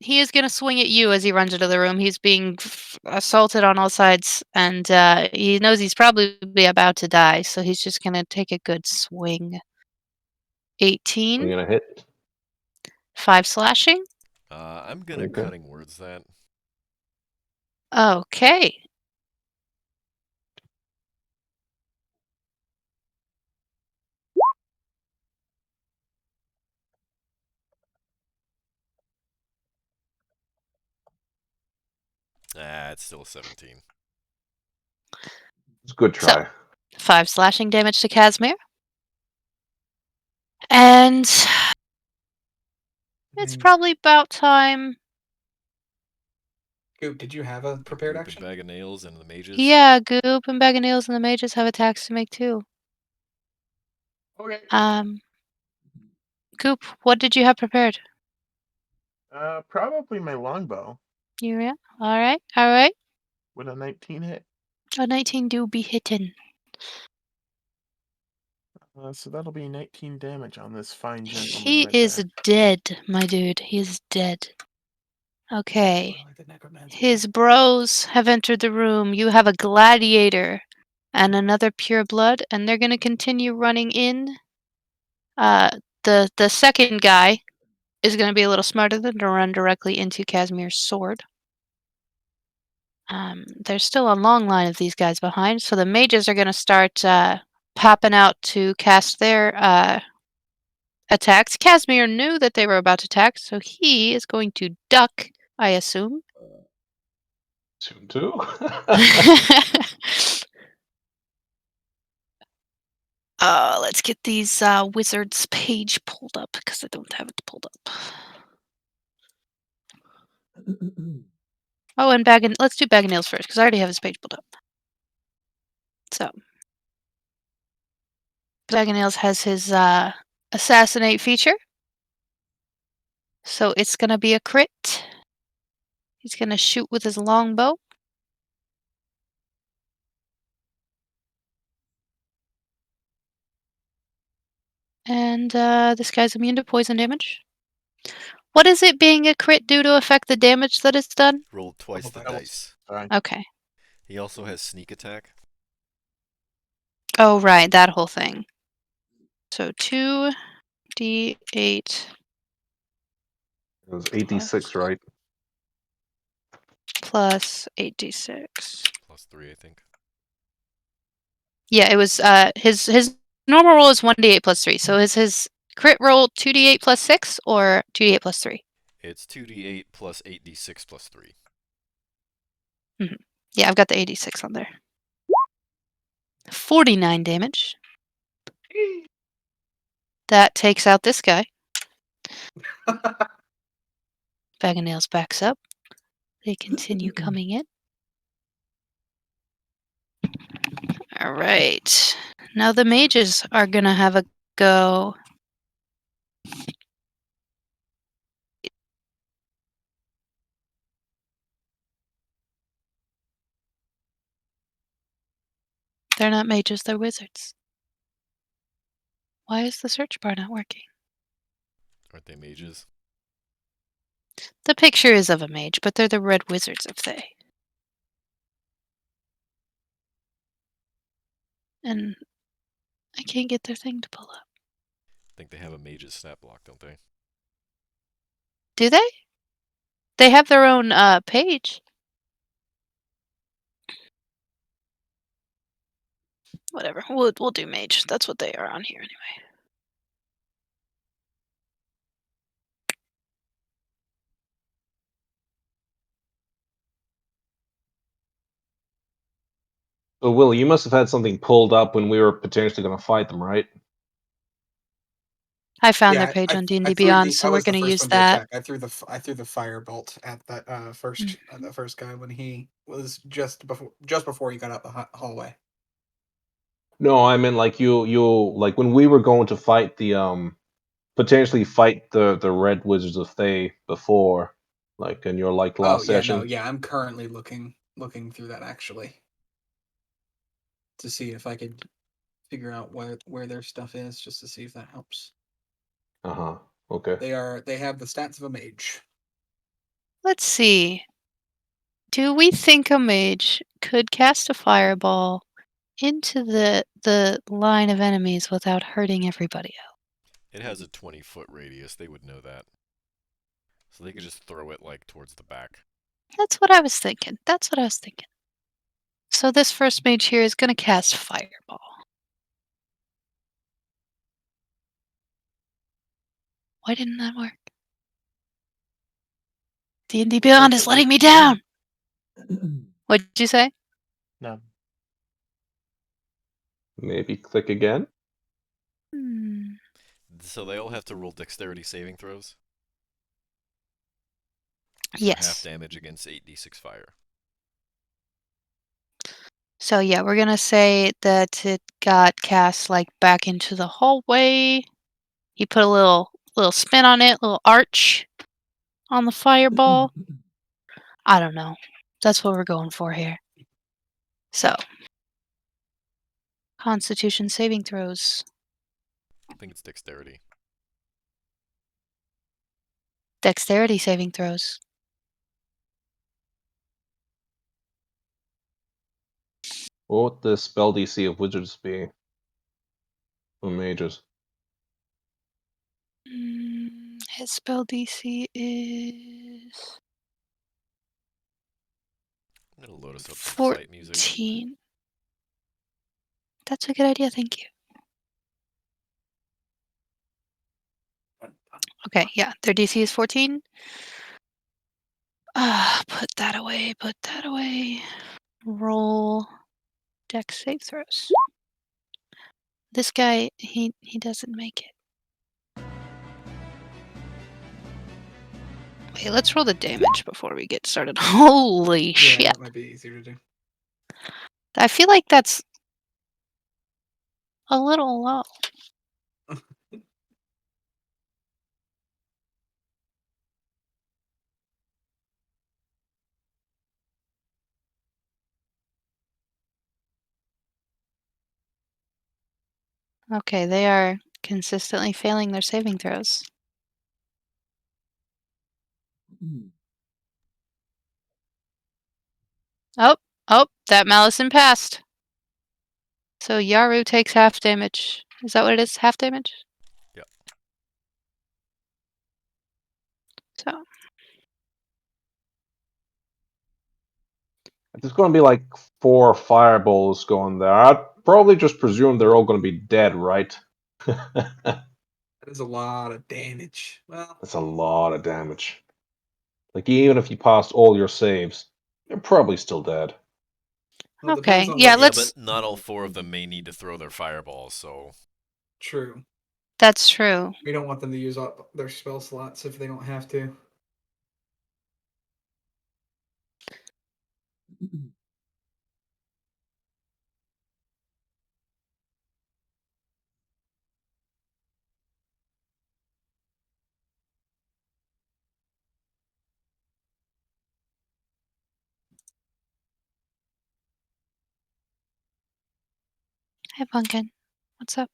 he is gonna swing at you as he runs into the room. He's being assaulted on all sides, and he knows he's probably about to die, so he's just gonna take a good swing. 18, I'm gonna hit. 5 slashing. I'm gonna Okay. cutting words that. Okay. Ah, it's still a 17. It's a good So try. 5 slashing damage to Casimir. And it's probably about time. Goop, did you have a prepared Goop and action? bag of nails and the mages. Yeah, Goop and Bag of Nails and the mages have attacks to make too. Okay. Goop, what did you have prepared? Probably my longbow. Yeah. All right. All right. Would a 19 hit? A 19 do be hitting. So that'll be 19 damage on this fine gentleman He right is there. dead, my dude. He is dead. Okay. Like the necromancer. His bros have entered the room. You have a gladiator and another pure blood, and they're gonna continue running in. The second guy is gonna be a little smarter than to run directly into Casimir's sword. There's still a long line of these guys behind, so the mages are gonna start popping out to cast their attacks. Casimir knew that they were about to attack, so he is going to duck, I assume. Soon too. Let's get these wizards page pulled up because I don't have it pulled up. Oh, and let's do Bag of Nails first because I already have his page pulled up. So, Bag of Nails has his assassinate feature, so it's gonna be a crit. He's gonna shoot with his longbow. And this guy's immune to poison damage. What is it being a crit do to affect the damage that is done? Rolled twice the Double- dice. Sorry. Okay. He also has sneak attack. Oh, right, that whole thing. So 2d8 It was 86, right? plus 8d6. Plus 3, I think. Yeah, it was his normal roll is 1d8 plus 3. So is his crit roll 2d8 plus 6 or 2d8 plus 3? It's 2d8 plus 8d6 plus 3. Yeah, I've got the 86 on there. 49 damage. That takes out this guy. Bag of Nails backs up. They continue coming in. All right. Now the mages are going to have a go. They're not mages, they're wizards. Why is the search bar not working? Aren't they mages? The picture is of a mage, but they're the red wizards of Thay. And I can't get their thing to pull up. I think they have a mage's snap block, don't they? Do they? They have their own page. Whatever. We'll do mage. That's what they are on here anyway. So, Will, you must have had something pulled up when we were potentially going to fight them, right? I found their Yeah, page on I D&D threw Beyond, the. I so we're was the going to first use one to that. attack. I threw the firebolt at that the first guy when he was just before he got out the hallway. No, I meant like like when we were going to fight potentially fight the Red Wizards of Thay before, like in your like Oh last yeah, no, session. yeah. I'm currently looking through that actually to see if I could figure out where their stuff is, just to see if that helps. Uh-huh. Okay. They have the stats of a mage. Let's see. Do we think a mage could cast a fireball into the line of enemies without hurting everybody else? It has a 20-foot radius. They would know that. So they could just throw it, like, towards the back. That's what I was thinking. So this first mage here is going to cast fireball. Why didn't that work? D&D Beyond is letting me down. What'd you say? No. Maybe click again. So they all have to roll dexterity saving throws for half Yes. damage against 8d6 fire. So yeah, we're gonna say that it got cast like back into the hallway. He put a little spin on it, little arch on the fireball. I don't know. That's what we're going for here. So, Constitution saving throws. I think it's dexterity. Dexterity saving throws. What would the spell DC of wizards be? For mages. His spell DC is I'm gonna load us up some fight music. 14. That's a good idea, thank you. Okay, yeah, their DC is 14. Put that away. Roll dex save throws. This guy, he doesn't make it. Okay, let's roll the damage before we get started. Holy Yeah, shit. that might be easier to do. I feel like that's a little low. Okay, they are consistently failing their saving throws. Oh, that Malison passed. So Yaru takes half damage. Is that what it is? Half damage? Yep. So, There's going to be like 4 fireballs going there. I'd probably just presume they're all going to be dead, right? That is a lot of damage. Well, That's a lot of damage. Like, even if you passed all your saves, you're probably still dead. well, depends okay. on Yeah, what. Yeah, let's. but not all 4 of them may need to throw their fireballs, so... True. That's true. We don't want them to use up their spell slots if they don't have to. Hey, Pumpkin. What's up?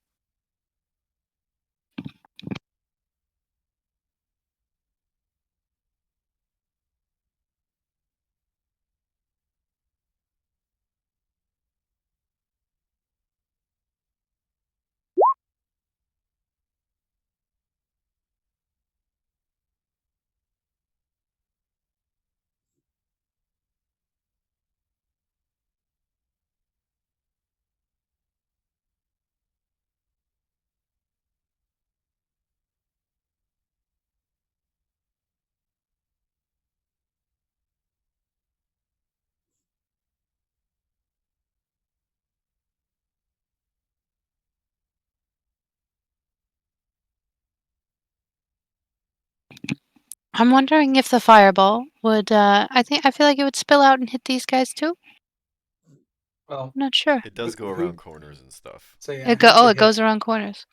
I'm wondering if the fireball would, I feel like it would spill out and hit these guys too. Well, I'm not sure. It does go Who- around corners and stuff. so yeah, who'd It hit? goes around corners.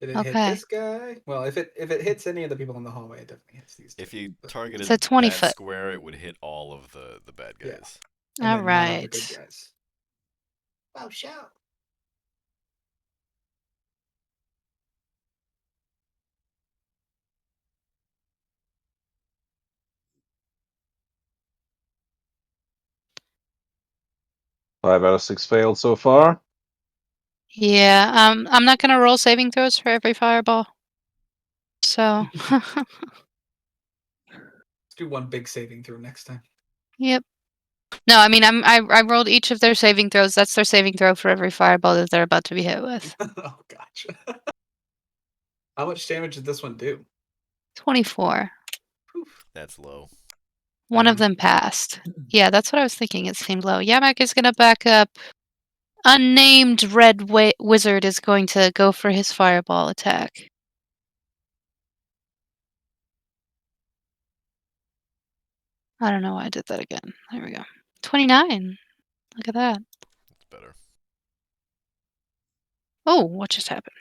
Did it hit Okay. this guy? Well, if it hits any of the people in the hallway, it definitely hits these two. If you But- targeted So 20 that foot. square, it would hit all of the bad Yeah. guys. and All then none of the good right. guys. Oh, shout! Five out of 6 failed so far. Yeah, I'm not gonna roll saving throws for every fireball. So, Let's do one big saving throw next time. yep. No, I mean I rolled each of their saving throws. That's their saving throw for every fireball that they're about to be hit with. Oh, gotcha. How much damage did this one do? 24. Poof. That's low. One of them passed. Yeah, that's what I was thinking. It seemed low. Yamak is gonna back up. Unnamed red wizard is going to go for his fireball attack. I don't know why I did that again. There we go. 29. Look at that. That's better. Oh, what just happened?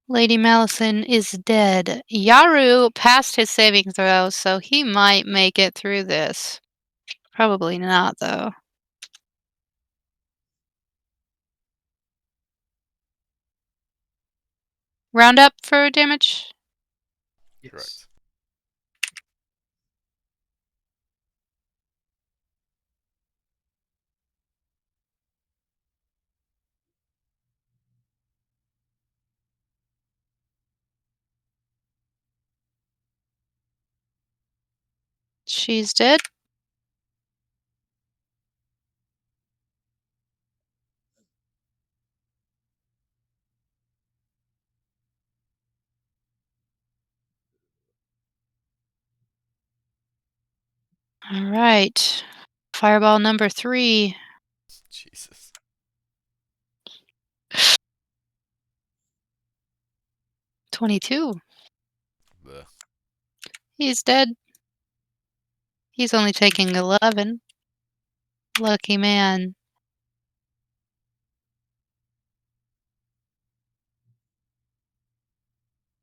Lady Malison is dead. Yaru passed his saving throw, so he might make it through this. Probably not, though. Round up for damage. Yes. Correct. She's dead. All right. Fireball number 3. Jesus. 22. Bleh. He's dead. He's only taking 11. Lucky man.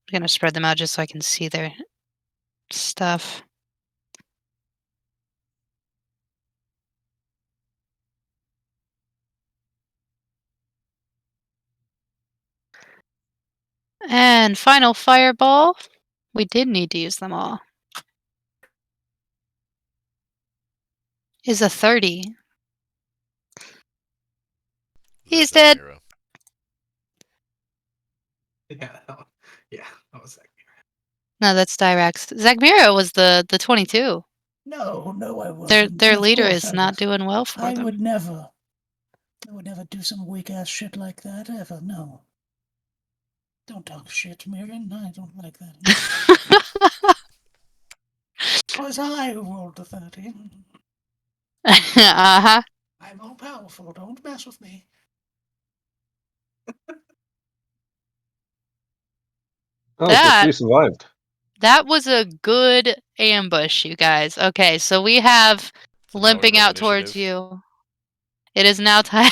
I'm gonna spread them out just so I can see their stuff. And final fireball. We did need to use them all. Is a 30. He's That's dead. Mira. Yeah. Yeah. That was that. No, that's Dyrax. Zagmira was the 22. No, I wasn't. Their Of leader course is I not was. doing well for I them. would never. I would never do some weak ass shit like that ever. No. Don't talk shit, Miriam. I don't like that. It was I who rolled the 30. Uh-huh. I'm all powerful. Don't mess with me. Oh, so That 3 survived. that was a good ambush, you guys. Okay, so we have So now we limping roll out towards initiative. you. It is now time.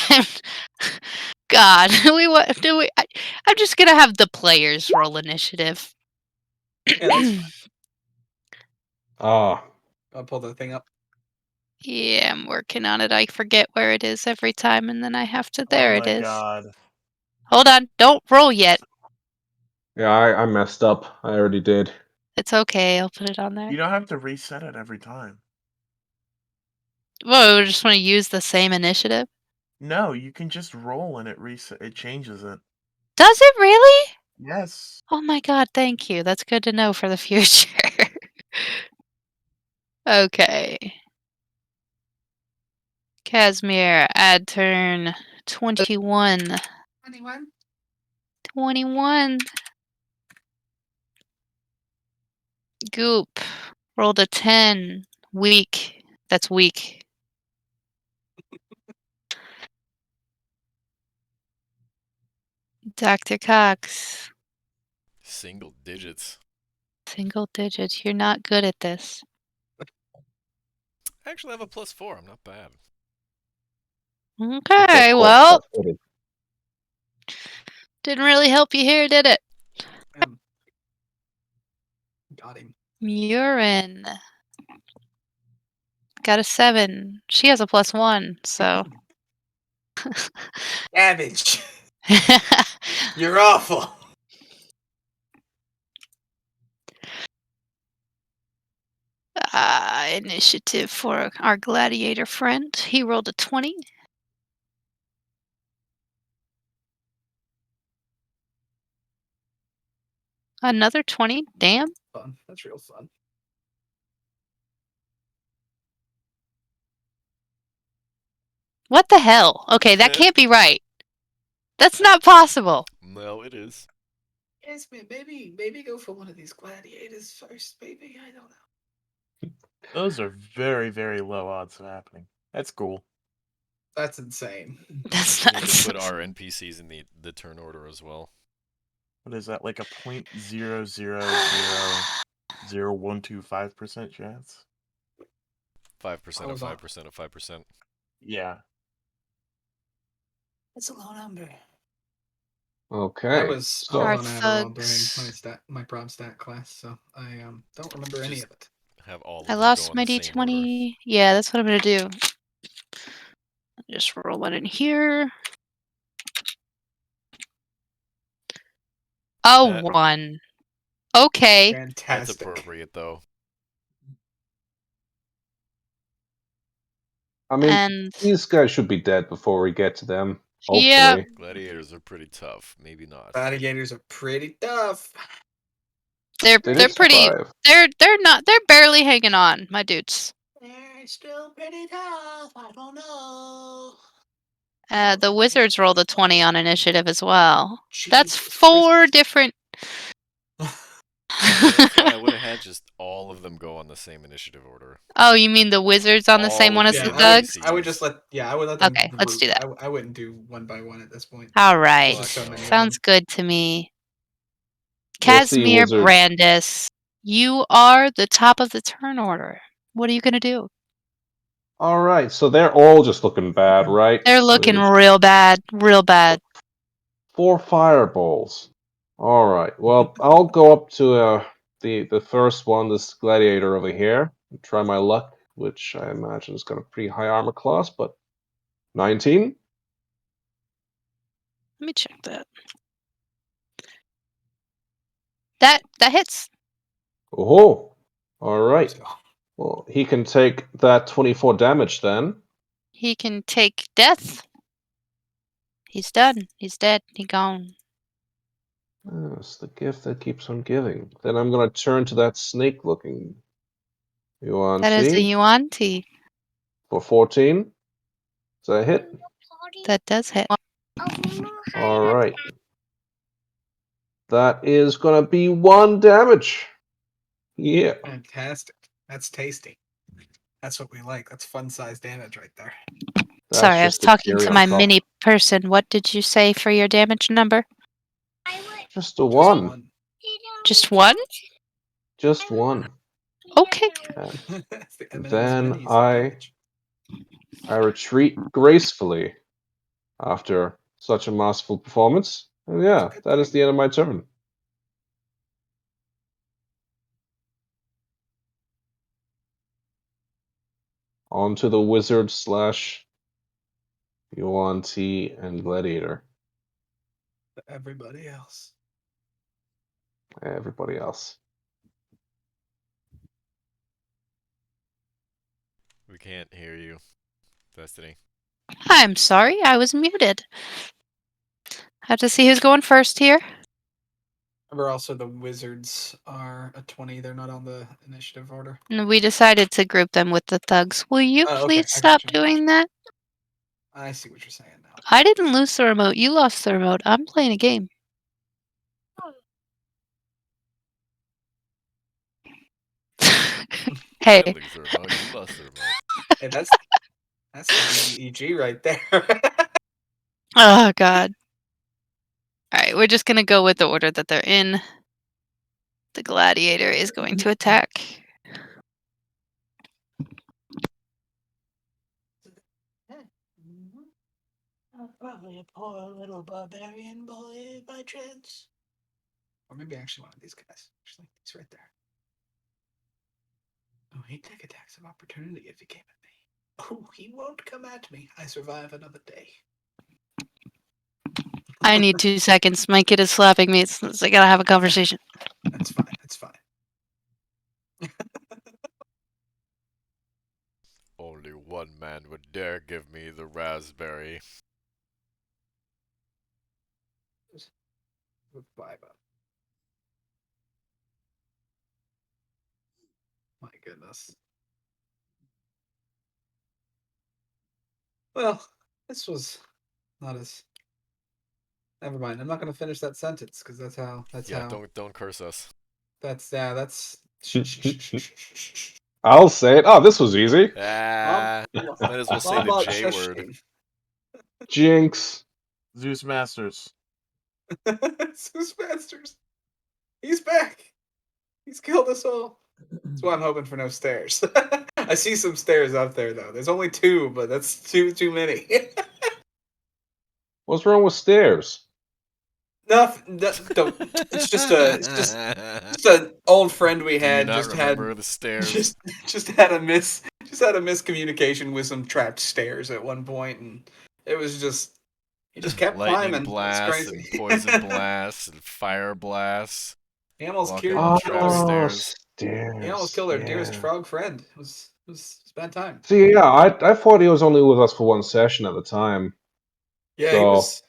God, I'm just gonna have the players roll initiative. Yeah, that's fine. Ah, I'll pull the thing up. Yeah, I'm working on it. I forget where it is every time, and then I have to. Oh There it my is. god. Hold on, don't roll yet. yeah, I messed up. I already did. It's okay. I'll put it on there. You don't have to reset it every time. Whoa, we just want to use the same initiative. No, you can just roll and it changes it. Does it really? Yes. Oh my god, thank you. That's good to know for the future. Okay. Casimir, add turn 21. 21. 21. Goop, rolled a 10. Weak. That's weak. Dr. Cox. Single digits. Single digits. You're not good at this. I actually have a +4. I'm not bad. Okay, well, Flat-footed. didn't really help you here, did it? Got him. Urine. Got a 7. She has a +1, so. Damage. You're awful. Initiative for our gladiator friend. He rolled a 20. Another 20. Damn. Fun. That's real fun. What the hell? Okay, that can't be right. That's not possible. No, it is. Yes, man. Maybe go for one of these gladiators first. Maybe I don't know. Those are very, very low odds of happening. That's cool. That's insane. That's We need to nuts. put our NPCs in the turn order as well. What is that? Like a 0.0000125% chance? 5% of Hold on. 5% of 5%. Yeah. That's a low number. Okay. I was so Our on Adderall during thugs. my prom stat class, so I don't remember any of it. Have all of I them go lost in my the same order. D20. Yeah, that's what I'm gonna do. Just roll it in here. Oh, That- 1. Okay. That's Fantastic. appropriate, though. I mean, And these guys should be dead before we get to them. yeah, Hopefully. Gladiators are pretty tough. Maybe not. Gladiators are pretty tough. they're They they're did pretty. survive. They're barely hanging on, my dudes. They're still pretty tough. I don't know. The wizards rolled a 20 on initiative as well. That's Jesus 4 Christ. different. That's why I would have had just all of them go on the same initiative order. Oh, you mean the wizards on the same All one of as the the Yeah, thugs? I would just let I would let them. Okay, let's do that. I wouldn't do one by one at this point. All right. There's so many of Sounds them. good to me. We'll see, Casimir wizard. Brandis, you are the top of the turn order. What are you gonna do? All right, so they're all just looking bad, right? They're looking There's real bad, real bad. 4 fireballs. All right. Well, I'll go up to the first one, this gladiator over here, and try my luck, which I imagine has got a pretty high armor class, but 19. Let me check that. That hits. Oh, all right. So, Well, he can take that 24 damage then. He can take death. He's done. He's dead. He gone. It's the gift that keeps on giving. Then I'm gonna turn to that snake-looking That is a UNT Yuan-Ti. for 14. Is that a hit? That does hit. All right. That is gonna be 1 damage. Yeah. fantastic. That's tasty. That's what we like. That's fun size damage right there. That's Sorry, I was just the talking cherry to on my top. mini person. What did you say for your damage number? Just a 1. Just 1? Just 1. Okay. That's the M&M's Then minis of I damage. retreat gracefully after such a masterful performance. And yeah, That's a good that is thing. the end of my turn. On to the wizard slash Yuan-Ti and gladiator. Everybody else. Everybody else. We can't hear you, Destiny. I'm sorry, I was muted. Have to see who's going first here. Remember also the wizards are a 20. They're not on the initiative order. And we decided to group them with the thugs. Will you Oh, okay, please I stop gotcha. doing that? I see what you're saying now. I didn't lose the remote. You lost the remote. I'm playing a game. I Hey. don't think so. No, you lost the remote. Hey, that's the DDEG right there. Oh, God. Alright, we're just gonna go with the order that they're in. The gladiator is going to attack. Probably a poor little barbarian boy by chance. Or maybe actually one of these guys. Actually, he's right there. Oh, he'd take attacks of opportunity if he came at me. Oh, he won't come at me. I survive another day. I need 2 seconds. My kid is slapping me. I gotta have a conversation. That's fine. That's fine. Only one man would dare give me the raspberry. Vibe up. My goodness. Well, this was not as. Never mind. I'm not going to finish that sentence because that's how. Don't curse us. That's I'll say it. Oh, this was easy. Ah, might as well say the J word. Jinx. Zeus Masters. Zeus Masters. He's back. He's killed us all. That's why I'm hoping for no stairs. I see some stairs up there though. There's only 2, but that's too many. What's wrong with stairs? Nothing. Don't. It's just an old friend we Do you had. not Just remember had the stairs? just had a miscommunication with some trapped stairs at one point, and it was just he just kept Lightning climbing. It's blasts crazy. and poison blasts and fire blasts. He almost Walking killed. up trapped Oh, stairs. He almost stairs. killed our dearest Yeah. frog friend. It was a bad time. See, yeah, I thought he was only with us for one session at the time. Yeah, So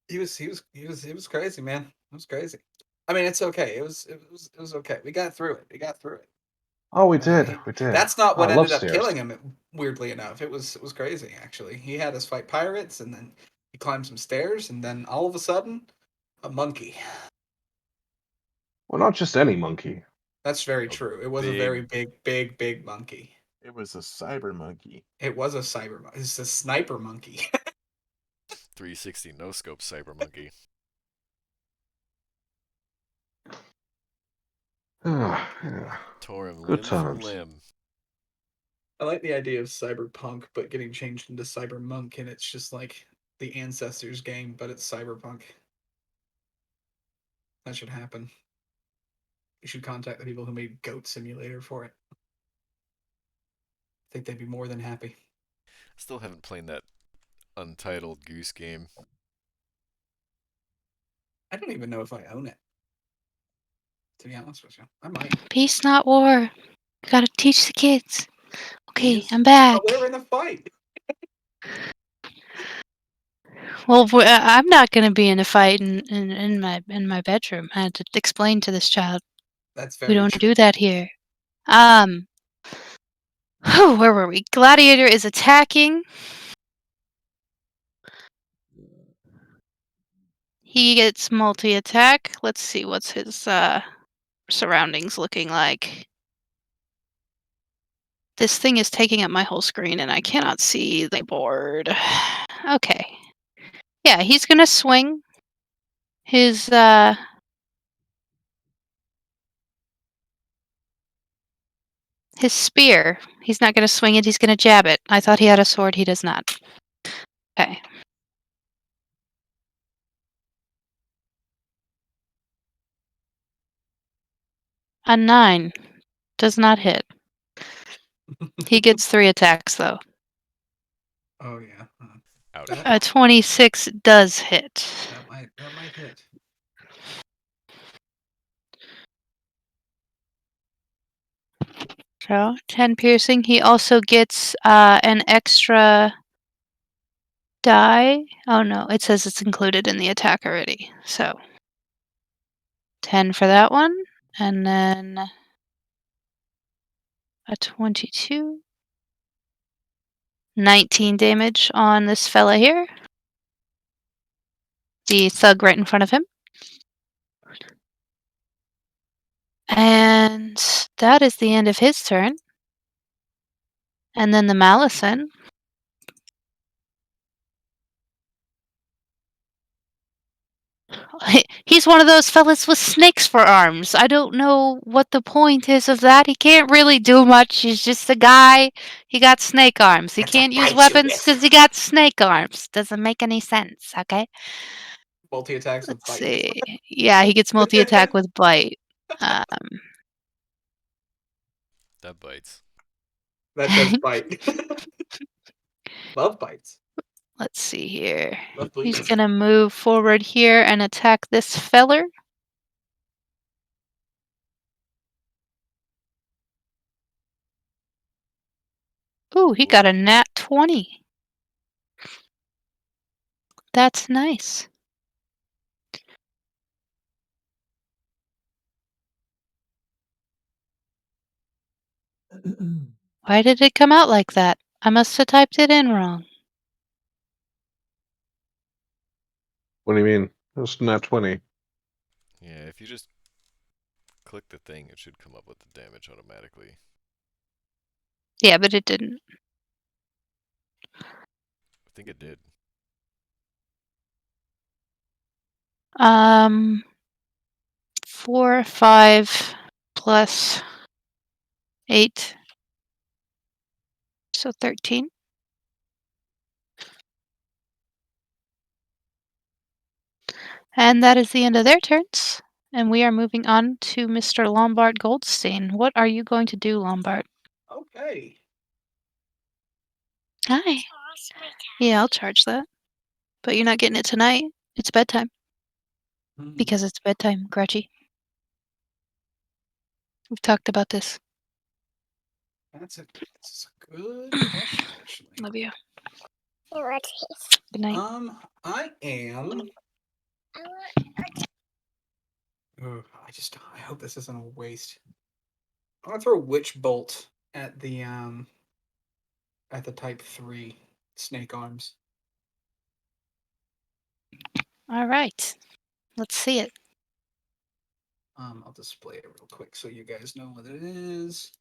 he was crazy, man. It was crazy. I mean, it's okay. It was okay. We got through it. oh, we did. That's not Oh, I what love ended up stairs. killing him. Weirdly enough, it was crazy. Actually, he had us fight pirates, and then he climbed some stairs, and then all of a sudden, a monkey. Well, not just any monkey. That's very A true. It was a very big monkey. It was a cyber monkey. It was a cyber. It's a sniper monkey. 360 no scope cyber monkey. Yeah. Tore him Good limb from times. limb. I like the idea of cyberpunk, but getting changed into cybermonk, and it's just like the Ancestors game, but it's cyberpunk. That should happen. You should contact the people who made Goat Simulator for it. I think they'd be more than happy. Still haven't played that Untitled Goose game. I don't even know if I own it. To be honest with you, I might. Peace, not war. Gotta teach the kids. Okay, Yes. I'm back. But we're in a fight. Well, I'm not gonna be in a fight in my bedroom. I had to explain to this child. That's We very don't true. do that here. Where were we? Gladiator is attacking. He gets multi-attack. Let's see what's his surroundings looking like. This thing is taking up my whole screen and I cannot see the board. Okay. Yeah, he's gonna swing his spear. He's not gonna swing it, he's gonna jab it. I thought he had a sword, he does not. Okay. A 9 does not hit. He gets 3 attacks though. Oh yeah. Ouch. That, A 26 does hit. that might hit. So 10 piercing. He also gets an extra die. Oh no, it says it's included in the attack already. So 10 for that one, and then a 22. 19 damage on this fella here. The thug right in front of him. And that is the end of his turn. And then the Malison. He's one of those fellas with snakes for arms. I don't know what the point is of that. He can't really do much. He's just a guy. He got snake arms. He That's a can't use bite you weapons with. because he got snake arms. Doesn't make any sense, okay? Multi attacks with Let's bite. see. Yeah, he gets multi-attack with bite. Um, That bites. That does bite. Love bites. let's see here. Love He's bleeding. gonna move forward here and attack this feller. Ooh, he got a nat 20. That's nice. Why did it come out like that? I must have typed it in wrong. What do you mean? It's not 20. Yeah, if you just click the thing, it should come up with the damage automatically. Yeah, but it didn't. I think it did. 4, 5 plus 8. So 13. And that is the end of their turns. And we are moving on to Mr. Lombard Goldstein. What are you going to do, Lombard? Okay. Hi. Yeah, I'll charge that. But you're not getting it tonight. It's bedtime. Because it's bedtime, Grouchy. We've talked about this. That's a good question, actually. Love you. Good night. I am. Ugh, I hope this isn't a waste. I'm gonna throw Witch Bolt at the type 3 snake arms. All right. Let's see it. I'll display it real quick so you guys know what it is.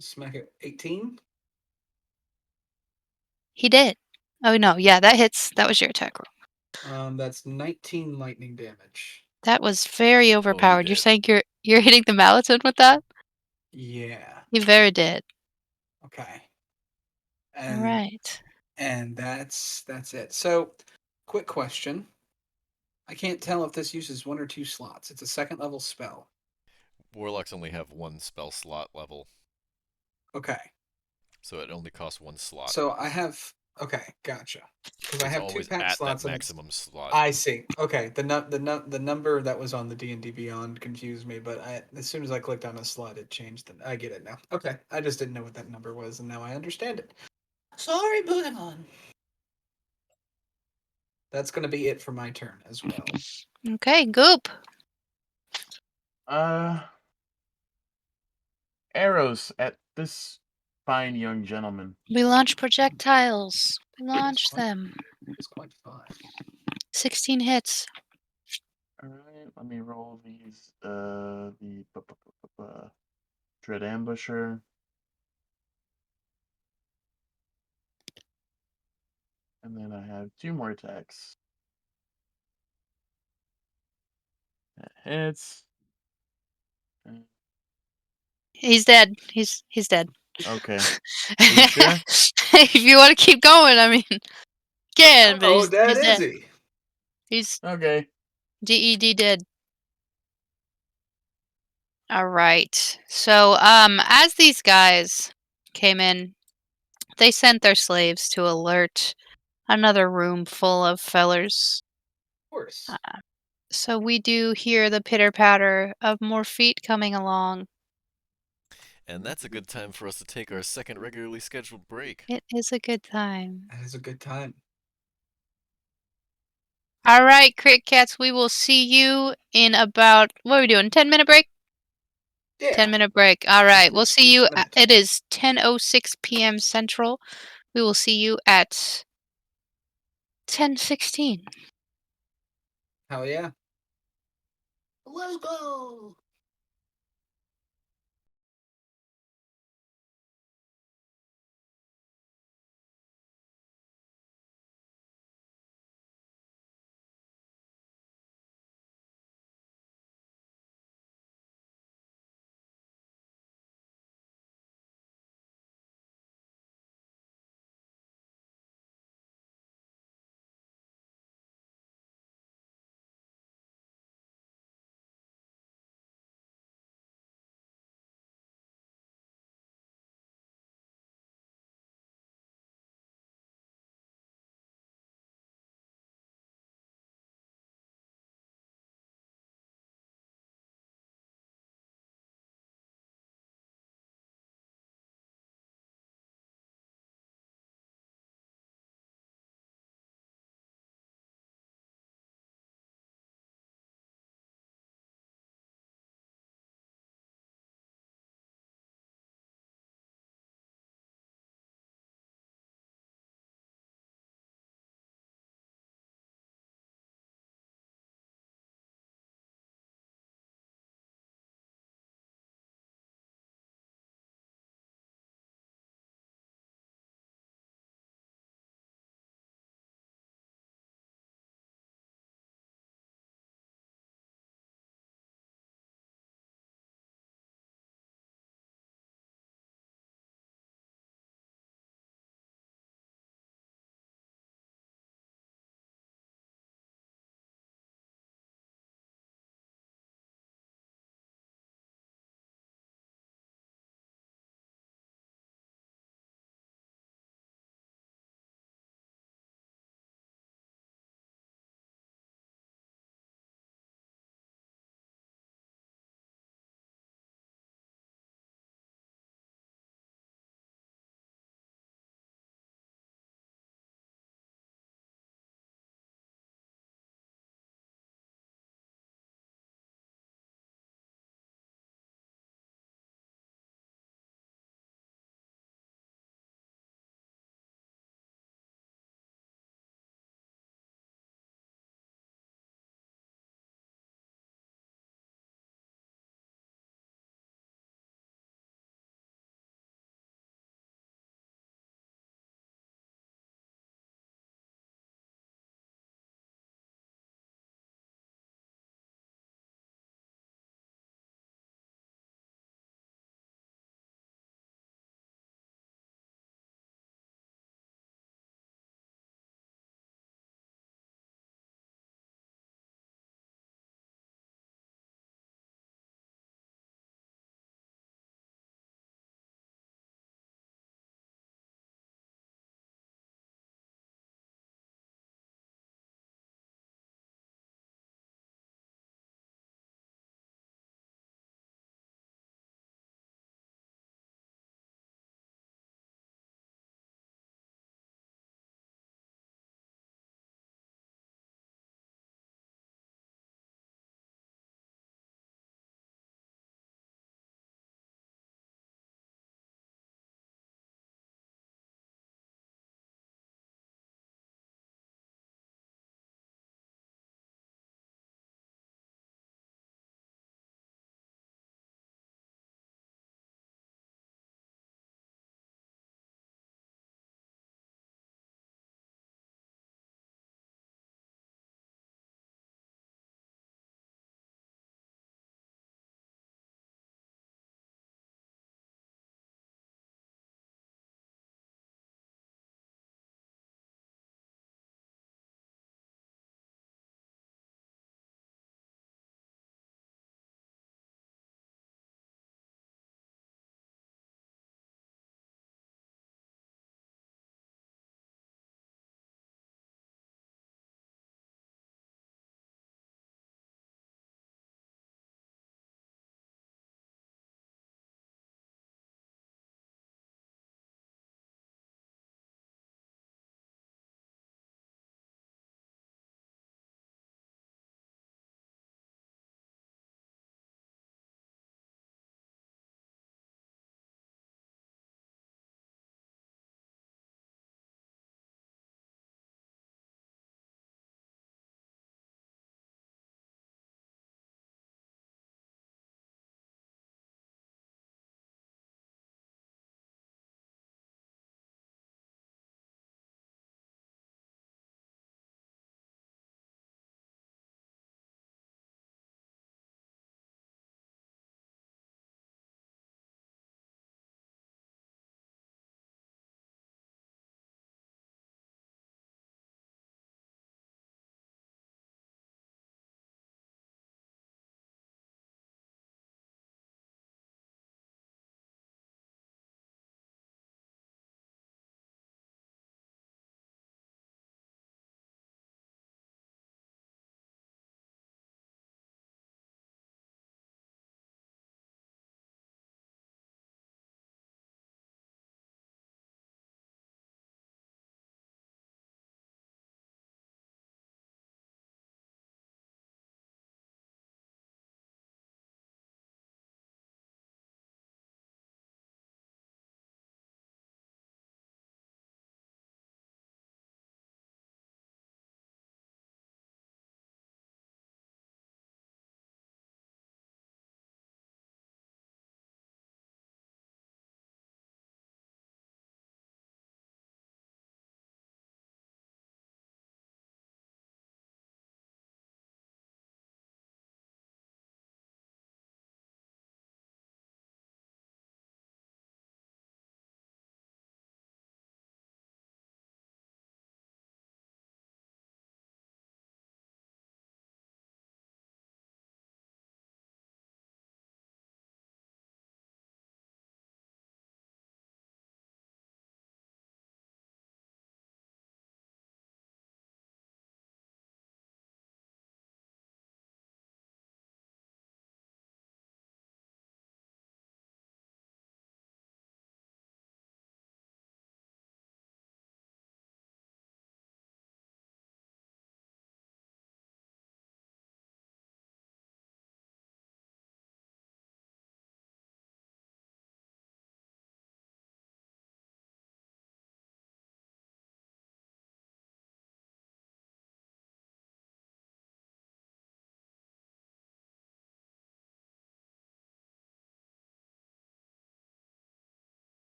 Smack it 18. He did. Oh, no. Yeah, that hits. That was your attack roll. That's 19 lightning damage. That was very overpowered. You're did. saying you're hitting the Malaton with that? Yeah. You very did. Okay. All And right. and that's it. So, quick question. I can't tell if this uses 1 or 2 slots. It's a second level spell. Warlocks only have one spell slot level, Okay. so it only costs one slot. So I have. Okay, gotcha. Because I It's have 2 always pack at slots that and it's. maximum slot. I see. Okay, the number that was on the D&D Beyond confused me, but as soon as I clicked on a slot, it changed. I get it now. Okay, I just didn't know what that number was, and now I understand it. Sorry, moving on. That's gonna be it for my turn as well. Okay, Goop. Arrows at this fine young gentleman. We launch projectiles. We launch them. It's quite fun. 16 hits. All right, let me roll these. Dread Ambusher. And then I have 2 more attacks. That hits. He's dead. He's dead. Okay. Are you sure? If you want to keep going, I mean, can, but Oh, he's dead dead. is he? He's Okay. DED dead. All right. So, as these guys came in, they sent their slaves to alert another room full of fellers. Of course. So we do hear the pitter patter of more feet coming along. And that's a good time for us to take our second regularly scheduled break. It is a good time. That is a good time. All right, Cricket Cats, we will see you in about, what are we doing, 10-minute break? Yeah. 10-minute break. All right, we'll see you. minute. It is 10:06 p.m. Central. We will see you at 10:16. Hell yeah. Let's go.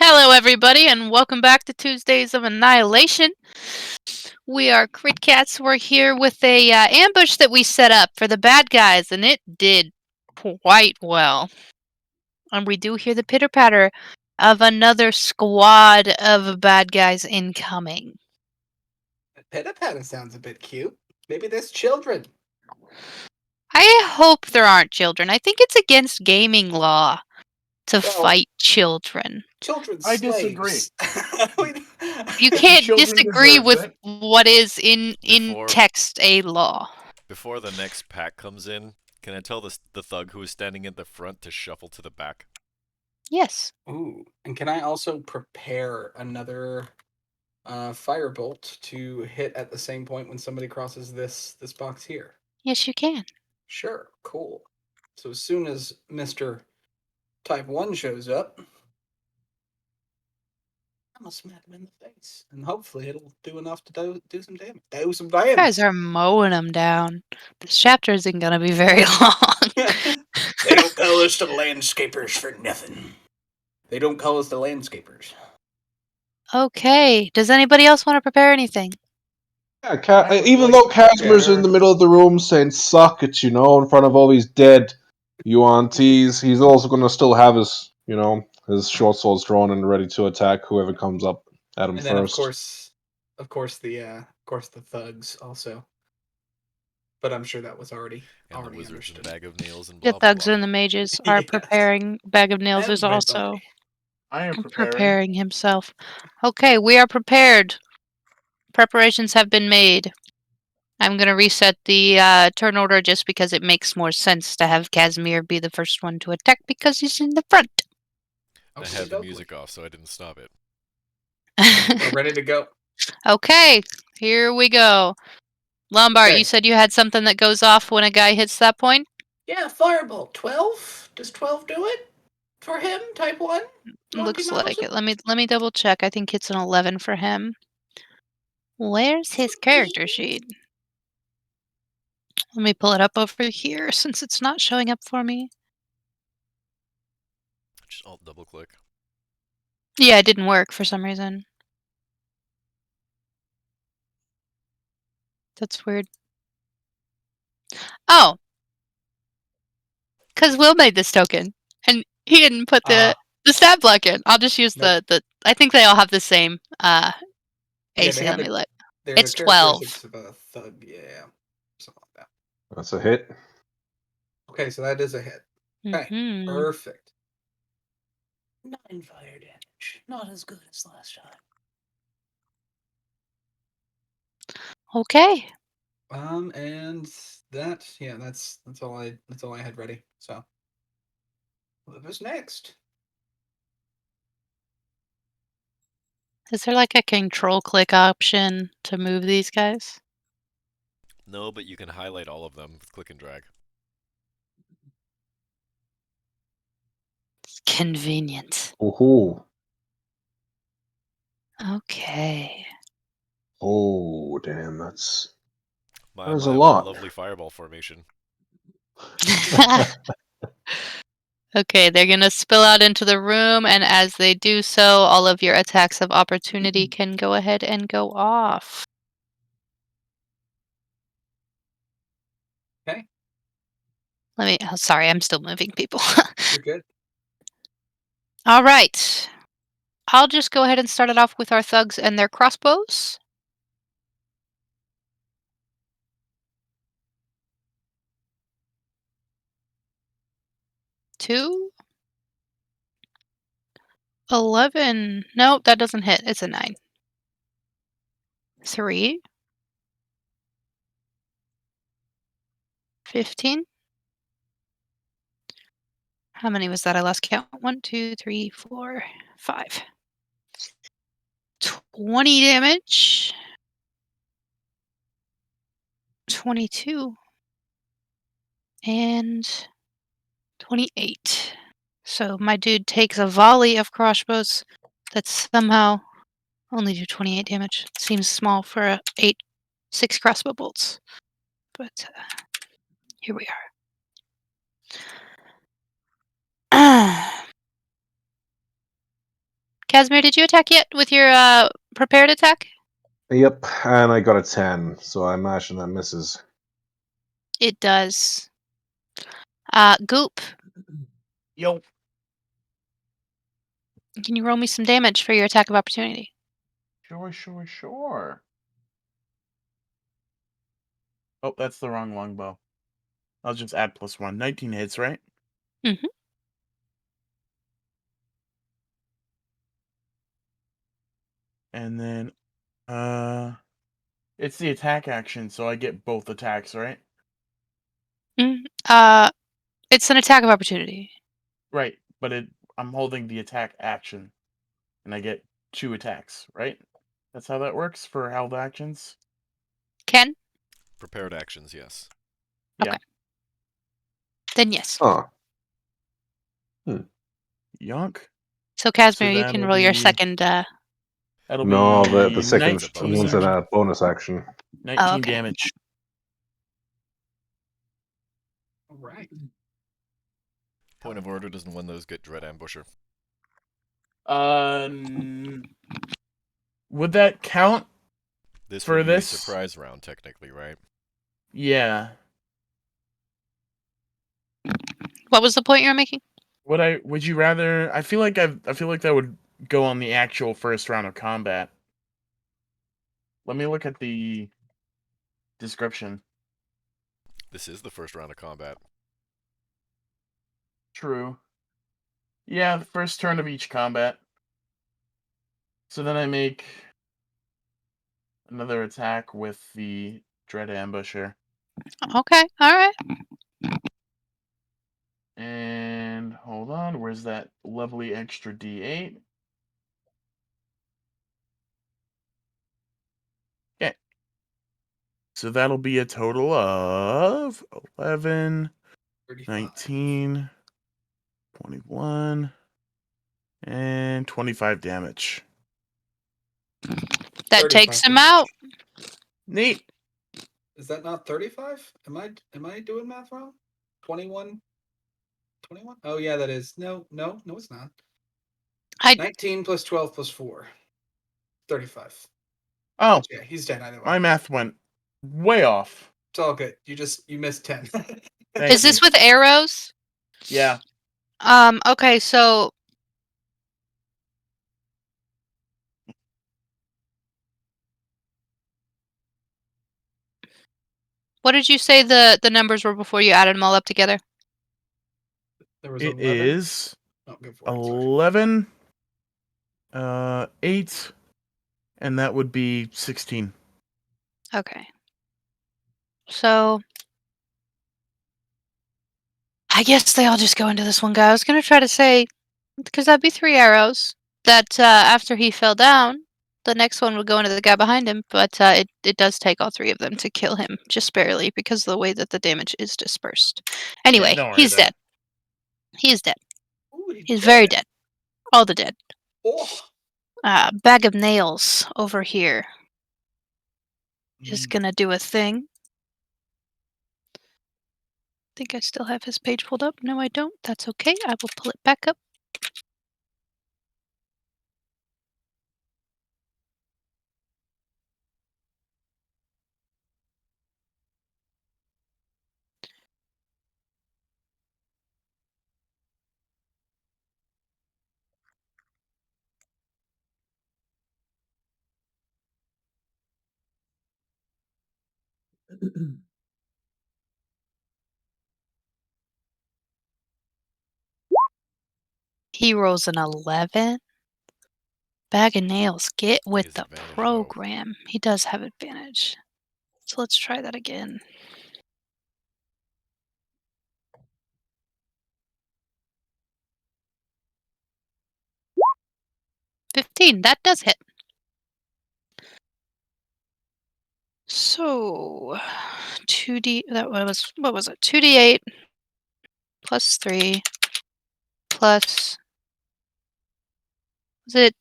Hello, everybody, and welcome back to Tuesdays of Annihilation. We are Crit Cats. We're here with a ambush that we set up for the bad guys, and it did quite well. And we do hear the pitter-patter of another squad of bad guys incoming. Pitter-patter sounds a bit cute. Maybe there's children. I hope there aren't children. I think it's against gaming law to Well, fight children. Children's I slaves. You can't Children disagree deserves with it. what is in Before- text a law. Before the next pack comes in, can I tell the thug who is standing at the front to shuffle to the back? Yes. Ooh, and can I also prepare another firebolt to hit at the same point when somebody crosses this box here? Yes, you can. Sure, cool. So as soon as Mr. Type 1 shows up, I'm gonna smack him in the face. And hopefully it'll do enough to do some damage. Do some You damage! guys are mowing them down. This chapter isn't going to be very long. They don't call us the landscapers for nothing. They don't call us the landscapers. Okay. Does anybody else want to prepare anything? Yeah, I would even like though to Casimir's in prepare- the middle of the room saying "suck it," in front of all these dead UNTs, he's also going to still have his, his short swords drawn and ready to attack whoever comes up at him And then first. of course the thugs also. But I'm sure that was already And the already wizards and understood. bag of nails and The blah blah thugs blah. and the mages are Yes. preparing. Bag of Nails is also Everybody. I am preparing himself. Okay, we are prepared. Preparations have been made. I'm going to reset the turn order just because it makes more sense to have Casimir be the first one to attack because he's in the front. I had the music off, so I didn't stop it. We're ready to go. Okay, here we go. Lombard, Okay. you said you had something that goes off when a guy hits that point? Yeah, firebolt. 12? Does 12 do it? For him, type 1? Looks Monty like Mouse? it. Let me double check. I think it's an 11 for him. Where's his character sheet? Let me pull it up over here since it's not showing up for me. Just alt double click. Yeah, it didn't work for some reason. That's weird. Oh! Because Will made this token, and he didn't put the stat block in. I'll just use Nope. the... I think they all have the same Yeah, AC. they have Let me look. They're It's the 12. characteristics of a thug, yeah. Something like that. That's a hit. Okay, so that is a hit. Okay, Mhm. perfect. 9 fire damage. Not as good as last time. Okay. And that's all I had ready. So whoever's next. Is there like a control click option to move these guys? No, but you can highlight all of them with click and drag. It's convenient. Ooh. Okay. Oh, damn, that's There's a what a lot. lovely fireball formation. Okay, they're gonna spill out into the room, and as they do so, all of your attacks of opportunity can go ahead and go off. Okay, Oh, sorry, I'm still moving people. you're good. All right. I'll just go ahead and start it off with our thugs and their crossbows. Two. 11. No, that doesn't hit. It's a 9. 3. 15. How many was that? I lost count. 1, 2, 3, 4, 5. 20 damage. 22. And 28. So my dude takes a volley of crossbows that somehow only do 28 damage. Seems small for a 6 crossbow bolts. But here we are. Casimir, did you attack yet with your prepared attack? Yep, and I got a 10, so I imagine that misses. It does. Goop, Yo. can you roll me some damage for your attack of opportunity? Sure. Oh, that's the wrong longbow. I'll just add +1. 19 hits, right? Mm-hmm. And then, it's the attack action, so I get both attacks, right? It's an attack of opportunity. Right, but I'm holding the attack action, and I get 2 attacks, right? That's how that works for held actions? Ken? Prepared actions, yes. Yeah. Okay. Then yes. Oh. Yonk. So Casimir, you can that'll roll your be- second. That'll No, be the second It's a bonus one's action. a bonus action. 19 okay. damage. All right. Point of order, doesn't one of those get Dread Ambusher? Would that count? This For would be a this? surprise round, technically, right? Yeah. What was the point you were making? Would you rather? I feel like that would go on the actual first round of combat. Let me look at the description. This is the first round of combat. True. Yeah, the first turn of each combat. So then I make another attack with the Dread Ambusher. Okay, alright. And hold on, where's that lovely extra D8? Okay. So that'll be a total of 11, 35. 19, 21, and 25 damage. That 35 takes him damage. out. Neat. Is that not 35? Am I doing math wrong? 21? 21? Oh yeah, that is. No, it's not. 19 plus 12 plus 4. 35. Oh, Yeah, he's dead either way. my math went way off. It's all good. You missed 10. Thank Is this you. with arrows? Yeah. Okay, so what did you say the numbers were before you added them all up together? There was It 11. is Oh, go for it. Sorry. 11, 8, and that would be 16. Okay. So I guess they all just go into this one guy. I was gonna try to say, because that'd be 3 arrows, that after he fell down, the next one would go into the guy behind him, but it does take all 3 of them to kill him, just barely, because of the way that the damage is dispersed. Anyway, don't worry he's about dead. He is dead. Ooh, He's very dead. All the dead. Oh. Bag of nails over here is gonna do a thing. Think I still have his page pulled up. No, I don't. That's okay. I will pull it back up. He rolls an 11. Bag of nails. Get with has the advantage, though. program. He does have advantage. So let's try that again. $15. That does hit. So 2D. What was it? 2D8 plus 3 plus. Was it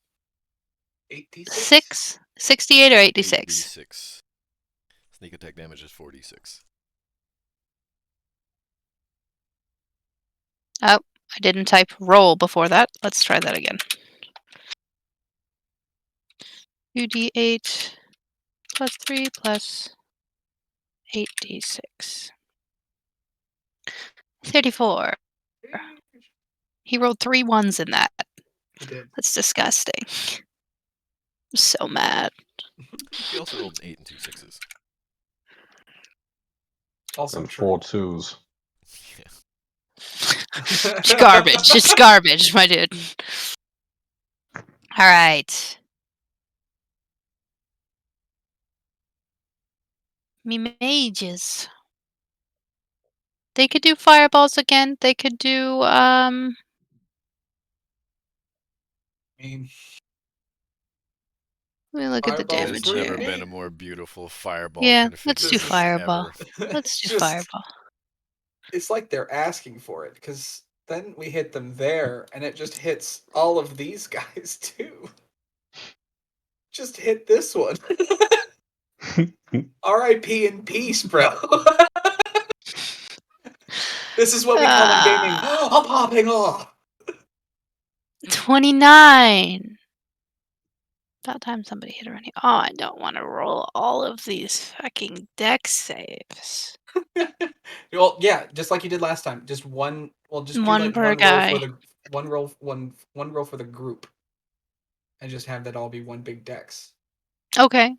86? 68 or 86? 8d6. Sneak attack damage is 4d6. Oh, I didn't type roll before that. Let's try that again. 2d8 plus 3 plus 8d6. 34. He rolled 3 1s in that. He did. That's disgusting. I'm so mad. He also rolled an 8 and 2 6s. Also And true. 4 2s. It's garbage. It's garbage, my dude. All right. Me mages. They could do fireballs again. They could do I mean, let me look at the Fireball's There's damage pretty never here. been a neat. more beautiful fireball Yeah, let's do This is- configuration fireball. ever. Let's do Just- fireball. It's like they're asking for it, because then we hit them there, and it just hits all of these guys too. Just hit this one. R.I.P. in peace, bro. This is what we call in gaming a popping off. 29. About time somebody hit a running. Oh, I don't want to roll all of these fucking deck saves. Well, yeah, just like you did last time. Just one. Well, just do One like per one roll for guy. the one roll for the group, and just have that all be one big dex. Okay.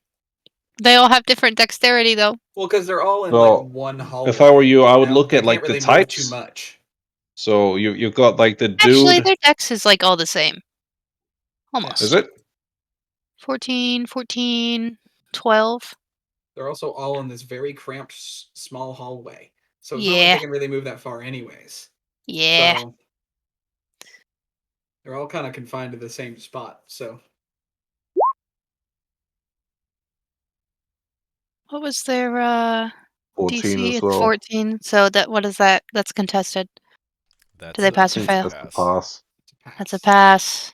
They all have different dexterity, though. Well, because they're all in Well, like one hallway. If I were you, I would now. look They at can't like really the move too types. much. So you've got like the Actually, dude. their dex is like all the same. Almost. Is it? 14, 14, 12. They're also all in this very cramped, small hallway. So it's not like Yeah. they can really move that far, anyways. Yeah. So they're all kind of confined to the same spot. So What was their 14 DC? as It's well. 14. So what is that? That's contested. That's Do they pass I or think fail? that's the pass. That's a pass.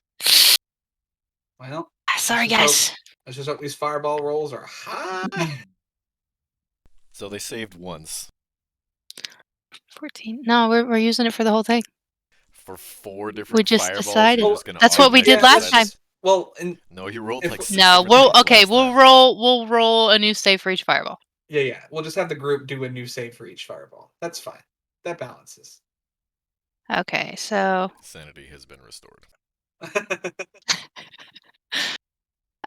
Well, Sorry, just hope- guys. let's just hope these fireball rolls are high. So they saved once 14. No, we're using it for the whole thing. for 4 different just fireballs. decided. You're just gonna That's what we did automatically last decide- time. Well, and No, you rolled If- like 6 No, different things last we'll time. roll a new save for each fireball. yeah, we'll just have the group do a new save for each fireball. That's fine. That balances. Okay, so Sanity has been restored.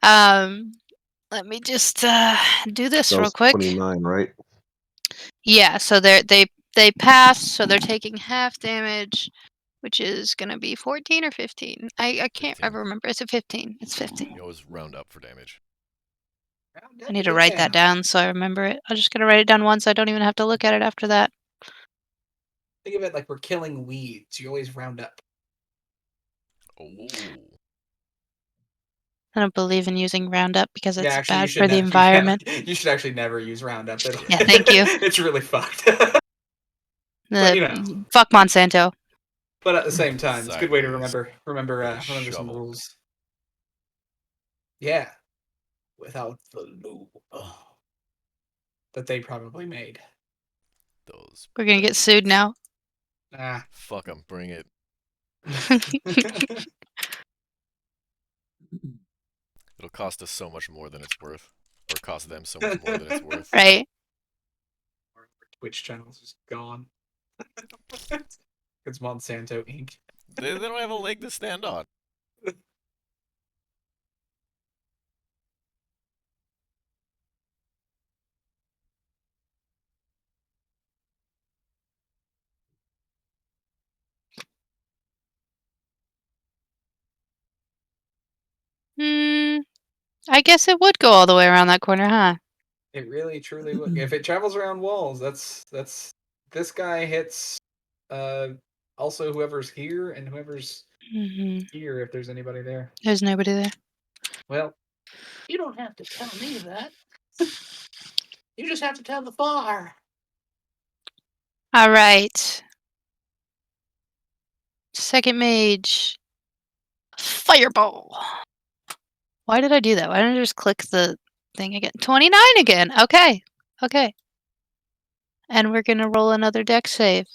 let me just do this That real was quick. 29, right? Yeah, so they pass, so they're taking half damage, which is gonna be 14 or 15. I can't 15. ever remember. Is it 15? It's 15. You always round up for damage. I need to write that down so I remember it. I'm just gonna write it down once. I don't even have to look at it after that. Think of it like we're killing weeds. You always round up. Oh. I don't believe in using Roundup because it's actually, bad for the environment. You should actually never use Roundup. Yeah, thank you. It's really fucked. But, you know. Fuck Monsanto. But at the same time, it's a good way to Sideways. remember With a some shovel. rules. Yeah, without the lube that they probably made. Those. We're gonna get sued now. Nah. Fuck 'em. Bring it. It'll cost us so much more than it's worth. Or cost them so much more than it's worth. Right? Our Twitch channel's just gone. It's Monsanto Inc. They don't have a leg to stand on. I guess it would go all the way around that corner, huh? It really truly would. If it travels around walls, that's this guy hits also whoever's here and whoever's hmm here if there's anybody there. There's nobody there. Well, You don't have to tell me that. You just have to tell the bar. All right. Second mage. Fireball. Why did I do that? Why didn't I just click the thing again? 29 again. Okay. Okay. And we're gonna roll another deck save.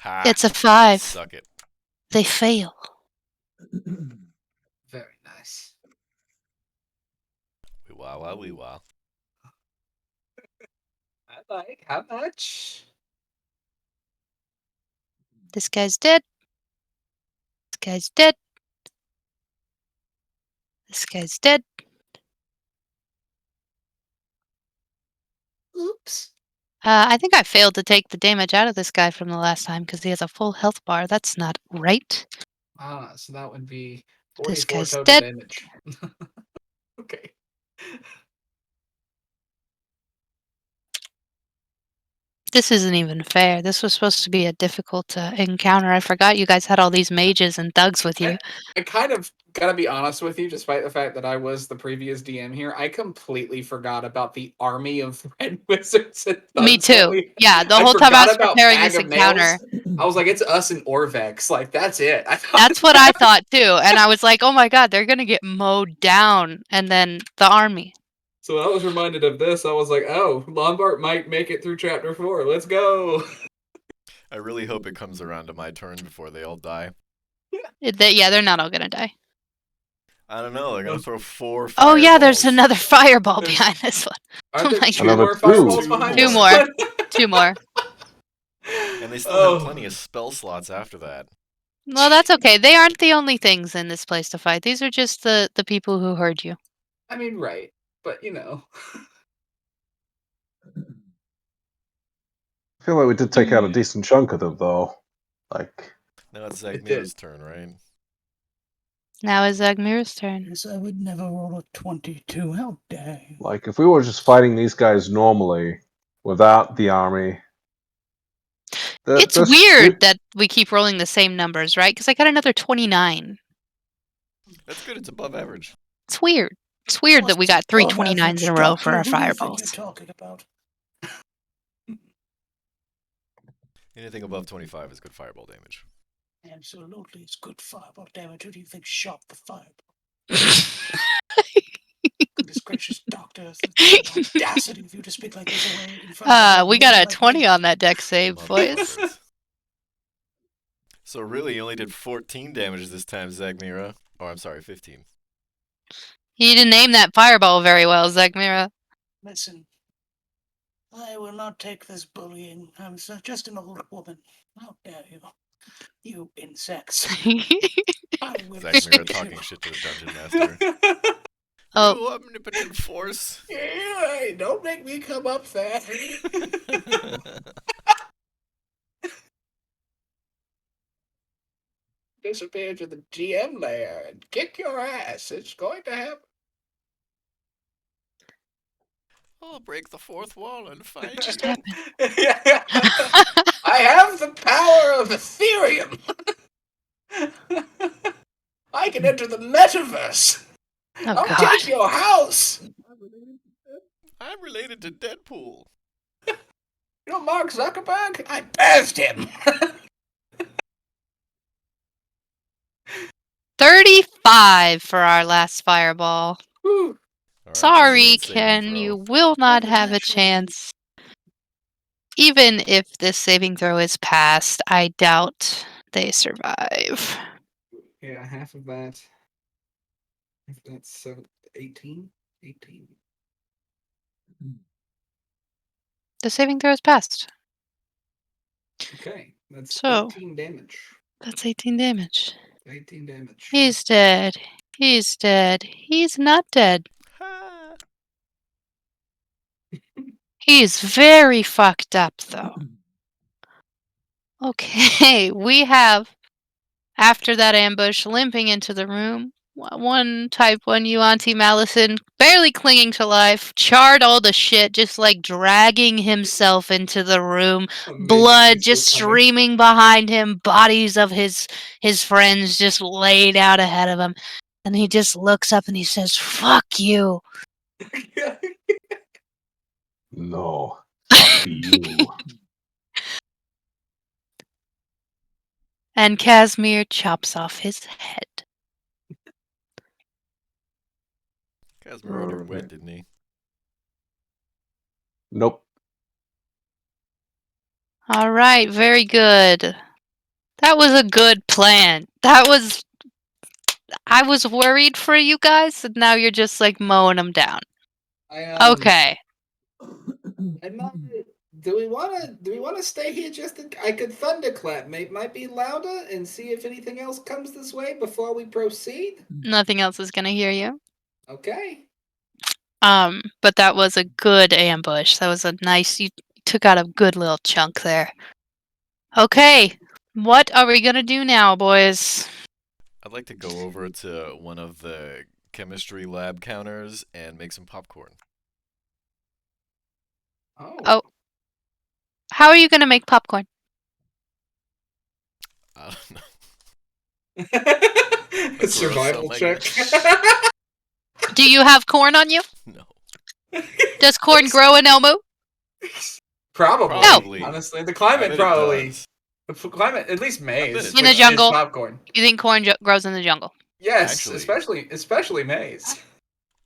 Ha! It's a 5. Suck it. They fail. Very nice. Wee wah wah wee wah. I like. How much? This guy's dead. This guy's dead. This guy's dead. Oops. I think I failed to take the damage out of this guy from the last time because he has a full health bar. That's not right. Ah, so that would be This 44 guy's total dead. damage. Okay. This isn't even fair. This was supposed to be a difficult encounter. I forgot you guys had all these mages and thugs with you. I kind of gotta be honest with you, despite the fact that I was the previous DM here, I completely forgot about the army of red wizards and Me thugs that too. we. Yeah, the I whole time I forgot was about preparing Bag this of Nails. encounter, I was like, it's us and Orvex. Like, that's it. I thought, that's what I thought too. And I was like, oh my god, they're gonna get mowed down. And then the army. So when I was reminded of this, I was like, oh, Lombard might make it through chapter 4. Let's go. I really hope it comes around to my turn before they all die. They're not all gonna die. I don't know. They're gonna throw 4 fireballs. Oh yeah, there's another fireball There's- behind this one. Aren't Oh there my 2 God. more Another fireballs two. behind Two this more. one? 2 more. And they still Oh. have plenty of spell slots after that. Well, that's okay. They aren't the only things in this place to fight. These are just the people who heard you. I mean, right. But, you know. I feel like we did take out a decent chunk of them, though. Like, Now it's It Zagmira's did. turn, right? Now is Zagmira's turn. Yes, I would never roll a 22. How dare you? like if we were just fighting these guys normally without the army, It's weird that we keep rolling the same numbers, right? Because I got another 29. That's good. It's above average. It's weird. It's weird that we got three Above 29s average, in a row for Doctor. our Who do you think fireballs. you're talking about? Anything above 25 is good fireball damage. Absolutely, it's good fireball damage. Who do you think shot the fireball? Goodness gracious, Doctor, it's the audacity of you to speak like this away in front of We got a like 20 me. on that deck save, Mother boys. fuckers. So really, you only did 14 damage this time, Zagmira. Oh, I'm sorry, 15. You didn't aim that fireball very well, Zagmira. Listen, I will not take this bullying. I'm just an old woman. How dare you? You insects. I will Zagmira smash talking you. shit to the dungeon master. Oh. You omnipotent force. Hey, don't make me come up there. Disappear to the GM lair and kick your ass. It's going to happen. I'll break the fourth wall and fight. Just happened. I have the power of Ethereum. I can enter the metaverse. Oh, I'll God. take your house. I'm related to Deadpool. You know Mark Zuckerberg? I birthed him. 35 for our last fireball. Whew. All right, Sorry, this is a saving Ken, throw. you will not have a Actually- chance. Even if this saving throw is passed, I doubt they survive. Yeah, half of that. If that's 18? 18. The saving throw is passed. Okay, that's So- 18 damage. That's 18 damage. 18 damage. He's dead. He's dead. He's not dead. Ha! He's very fucked up, though. Okay, we have, after that ambush, limping into the room, one type 1 Yuanti Malison, barely clinging to life, charred all the shit, just like dragging himself into the room, Amazing blood he's just still coming. streaming behind him, bodies of his friends just laid out ahead of him. And he just looks up and he says, "Fuck you." no, fuck you. And Casimir chops off his head. Casimir already Alright. went, didn't he? Nope. All right, very good. That was a good plan. I was worried for you guys, and now you're just like mowing them down. Okay. Do we wanna stay here I could thunderclap. Might be louder and see if anything else comes this way before we proceed. Nothing else is gonna hear you. Okay. But that was a good ambush. That was a nice. You took out a good little chunk there. Okay, what are we gonna do now, boys? I'd like to go over to one of the chemistry lab counters and make some popcorn. Oh. How are you gonna make popcorn? I don't know. It's survival Grow check. Do you have corn on you? No. Does corn grow in Elmo? Probably. No. Honestly, the I climate bet it probably. does. The climate, at least maize, it In the which jungle. is popcorn. You think corn grows in the jungle? Yes, Actually. especially maize.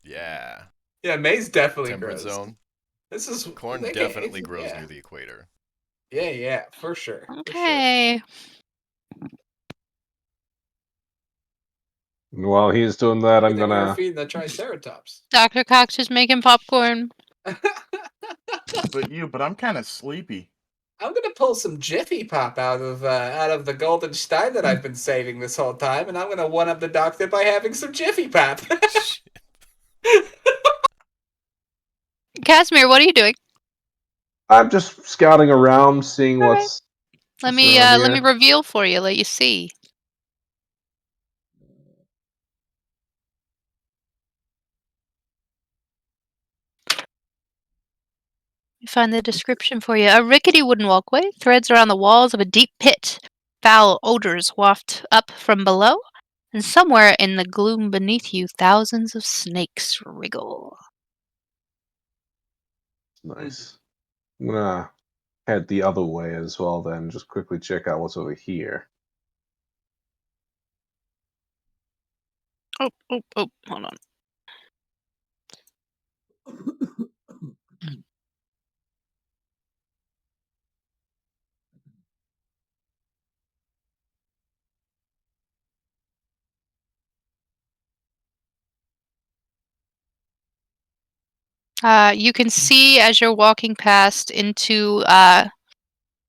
Yeah. Yeah, maize definitely Temperate grows. zone. This is Corn definitely grows near the equator. Yeah, for sure. Okay. While he's doing that, I'm We were gonna. feeding the Triceratops. Dr. Cox is making popcorn. But I'm kind of sleepy. I'm gonna pull some Jiffy Pop out of the golden stein that I've been saving this whole time, and I'm gonna one up the doctor by having some Jiffy Pop. Casimir, what are you doing? I'm just scouting around, seeing All right. what's Let around me here. reveal for you. Let you see. Find the description for you. A rickety wooden walkway threads around the walls of a deep pit. Foul odors waft up from below, and somewhere in the gloom beneath you, thousands of snakes wriggle. Nice. I'm gonna head the other way as well, then just quickly check out what's over here. Oh, hold on. You can see as you're walking past into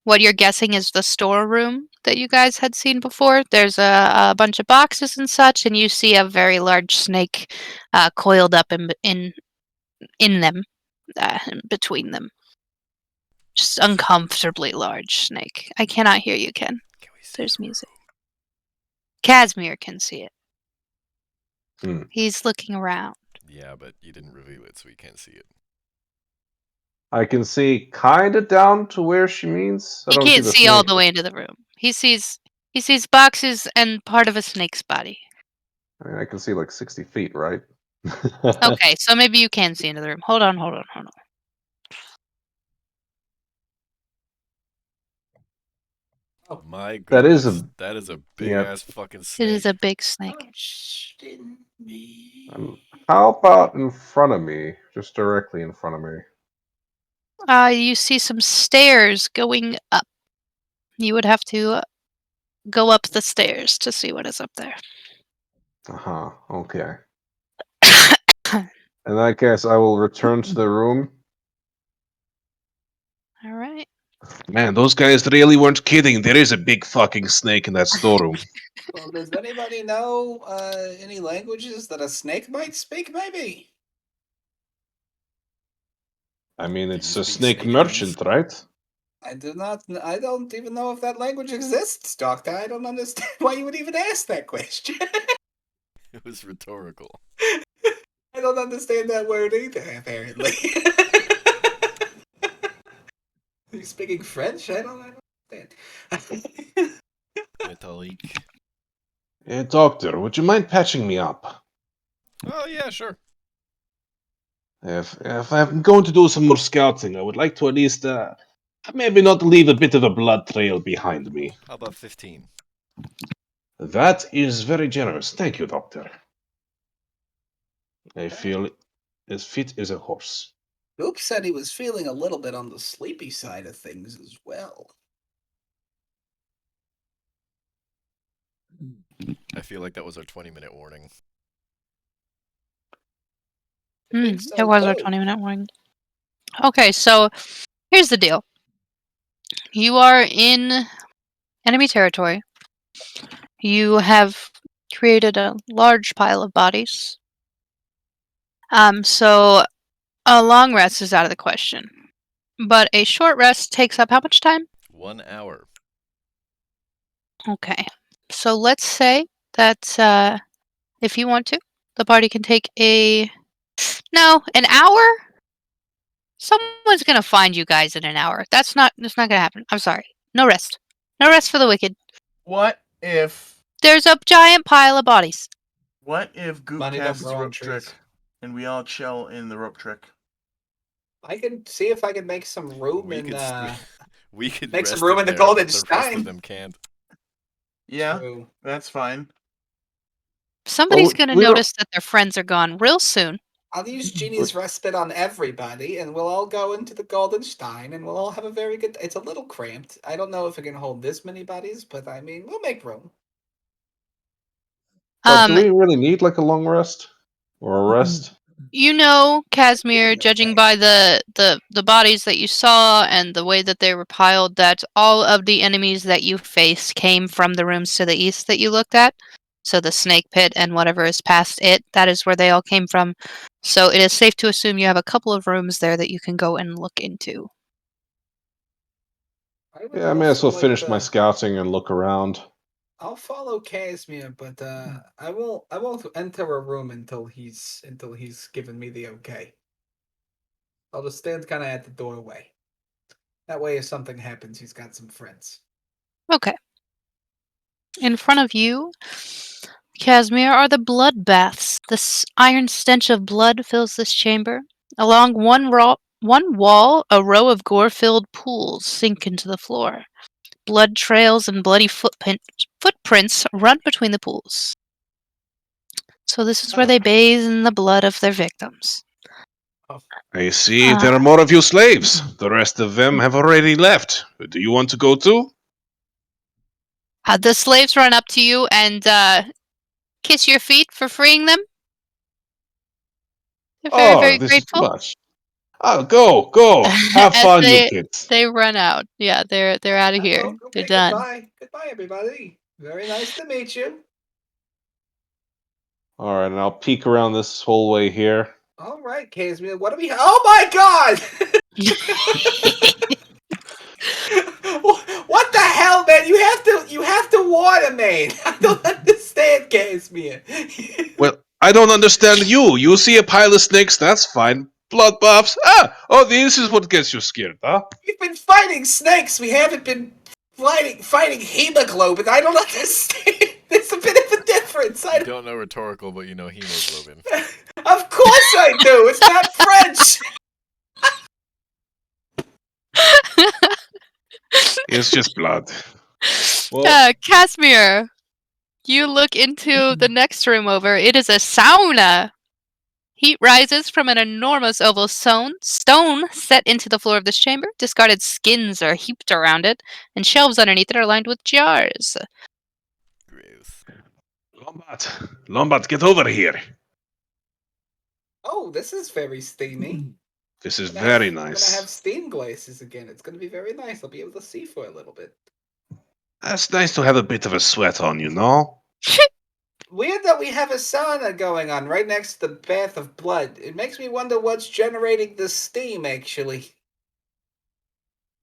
what you're guessing is the storeroom that you guys had seen before. There's a bunch of boxes and such, and you see a very large snake coiled up in them, between them. Just uncomfortably large snake. I cannot hear you, Ken. Can we see There's the music. room? Casimir can see it. Hmm. He's looking around. Yeah, but you didn't reveal it, so we can't see it. I can see kinda down to where she means. I He don't see can't the see all snake. the way into the room. He sees boxes and part of a snake's body. I mean, I can see like 60 feet, right? Okay, so maybe you can see into the room. Hold on. My That is goodness. a That is a big yeah. ass fucking It snake. is a big snake. How about in front of me? Just directly in front of me. You see some stairs going up. You would have to go up the stairs to see what is up there. Uh-huh. Okay. In that case, I will return to the room. All right. Man, those guys really weren't kidding. There is a big fucking snake in that storeroom. Well, does anybody know any languages that a snake might speak? Maybe. I mean, Do it's you a speak snake Snaketonese? merchant, right? I don't even know if that language exists, Doctor. I don't understand why you would even ask that question. It was rhetorical. I don't understand that word either, apparently. Are you speaking French? I don't understand. Metallic. Doctor, would you mind patching me up? Oh, yeah, sure. If I'm going to do some more scouting, I would like to at least maybe not leave a bit of a blood trail behind me. How about 15? That is very generous. Thank you, Doctor. I feel as fit as a horse. Goop said he was feeling a little bit on the sleepy side of things as well. I feel like that was our 20-minute warning. I think so, It was our too. 20-minute warning. Okay, so here's the deal. You are in enemy territory. You have created a large pile of bodies. So a long rest is out of the question. But a short rest takes up how much time? 1 hour. Okay. So let's say that if you want to, the party can take an hour? Someone's gonna find you guys in an hour. That's not gonna happen. I'm sorry. No rest. No rest for the wicked. What if There's a giant pile of bodies. Goop Money don't casts grow on rope trick trees. and we all chill in the rope trick? I can see if I can make some room We in. could we could make some rest room in in the there, Golden but the rest Stein. of them can't. Yeah, True. that's fine. Somebody's Well, gonna we don't- notice that their friends are gone real soon. I'll use Genie's respite on everybody, and we'll all go into the Golden Stein, and we'll all have a very good. It's a little cramped. I don't know if it can hold this many bodies, but I mean, we'll make room. But do Um, we really need like a long rest or a rest? You know, Casimir, Feeling judging okay. by the bodies that you saw and the way that they were piled, that all of the enemies that you faced came from the rooms to the east that you looked at. So the snake pit and whatever is past it, that is where they all came from. So it is safe to assume you have a couple of rooms there that you can go and look into. I would Yeah, I may as also well like finish to- my scouting and look around. I'll follow Casimir, but I won't enter a room until he's given me the okay. I'll just stand kind of at the doorway. That way, if something happens, he's got some friends. Okay. In front of you, Casimir, are the blood baths. The iron stench of blood fills this chamber. Along one wall, a row of gore-filled pools sink into the floor. Blood trails and bloody footprints run between the pools. So this is where they bathe in the blood of their victims. I see there are more of you slaves. The rest of them have already left. Do you want to go too? The slaves run up to you and kiss your feet for freeing them. They're very, Oh, very this is too grateful. much. Oh, go. Have As fun, you kids. they run out. Yeah, they're out of here. Oh, They're okay, done. goodbye, everybody. Very nice to meet you. All right, and I'll peek around this hallway here. All right, Casimir. What do we? Oh my God! What the hell, man? You have to water, man. I don't understand, Casimir. Well, I don't understand you. You see a pile of snakes, that's fine. Blood baths. This is what gets you scared, huh? We've been fighting snakes. We haven't been fighting hemoglobin. I don't understand. There's a bit of a difference. You don't know rhetorical, but you know hemoglobin. Of course I do. It's not French. It's just blood. Well, Casimir, you look into the next room over. It is a sauna. Heat rises from an enormous oval stone set into the floor of this chamber. Discarded skins are heaped around it, and shelves underneath it are lined with jars. Gross. Lombard, get over here. Oh, this is very steamy. This is I'm gonna very have- I'm gonna nice. have steam glasses again. It's gonna be very nice. I'll be able to see for a little bit. That's nice to have a bit of a sweat on, you know? Weird that we have a sauna going on right next to the bath of blood. It makes me wonder what's generating the steam, actually.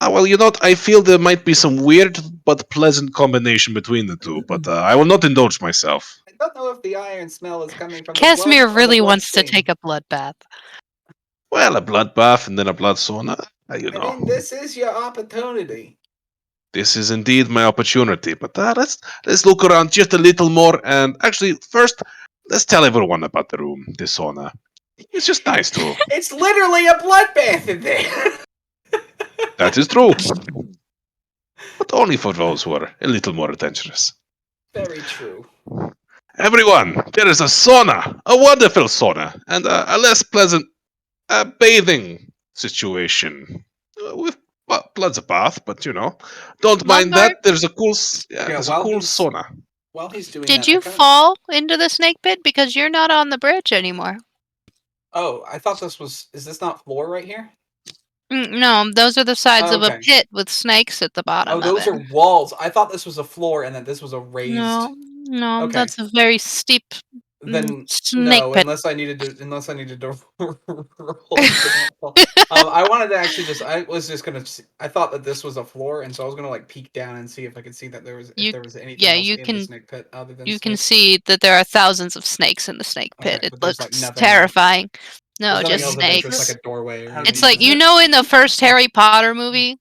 Well, you know what? I feel there might be some weird but pleasant combination between the two, but I will not indulge myself. I don't know if the iron smell is coming from Casimir the blood or really the wants to blood take a blood bath. Well, a blood bath and then a blood sauna, you I know. mean, this is your opportunity. This is indeed my opportunity, but let's look around just a little more, and actually, first, let's tell everyone about the room, the sauna. It's just nice too. It's literally a bloodbath in there. That is true. But only for those who are a little more adventurous. Very true. Everyone, there is a sauna, a wonderful sauna, and a less pleasant bathing situation. With blood's a bath, but you know, don't mind Lombard? that. There's a cool Yeah, there's a while cool he's- sauna. while he's doing Did that, you fall into the snake pit? Because you're not on the bridge anymore. Oh, I thought this was. Is this not floor right here? No, those are the sides Oh, of a okay. pit with snakes at the bottom Oh, of those it. are walls. I thought this was a floor and that this was a raised. No, Okay. that's a very steep Then snake no, pit. unless I needed to roll to not fall. I wanted to actually just. I was just gonna. I thought that this was a floor, and so I was gonna like peek down and see if I could see that there was You- if there was anything yeah, else you in can- the snake pit other than You can snakes. see that there are thousands of snakes in the snake pit. Okay, It but there's, like, looks nothing else. terrifying. No, There's nothing just else of interest, snakes. like a doorway or How It's deep like, is you it? know, in the first Harry Potter movie,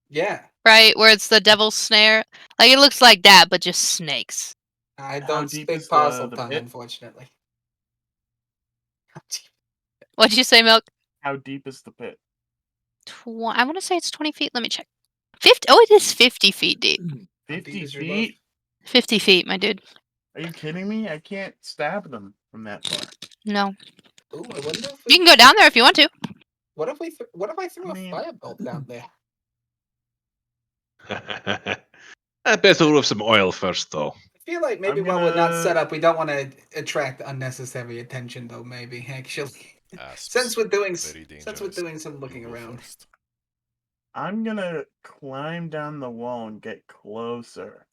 Yeah, right, where it's the devil's snare? Like, it looks like that, but just snakes. I How don't deep speak is parcel the tongue, pit? unfortunately. What'd you say, Milk? How deep is the pit? I want to say it's 20 feet. Let me check. 50. Oh, it is 50 feet deep. How deep 50 is your love? feet? 50 feet, my dude. Are you kidding me? I can't stab them from that far. No. Ooh, I wonder if You can go down there if you want to. What if what if I threw I mean- a firebolt down there? I better with some oil first, though. I feel like maybe I'm while we're not set gonna- up, we don't want to attract unnecessary attention, though. Maybe actually, Asps. since we're doing Very some looking You go around. first. I'm gonna climb down the wall and get closer.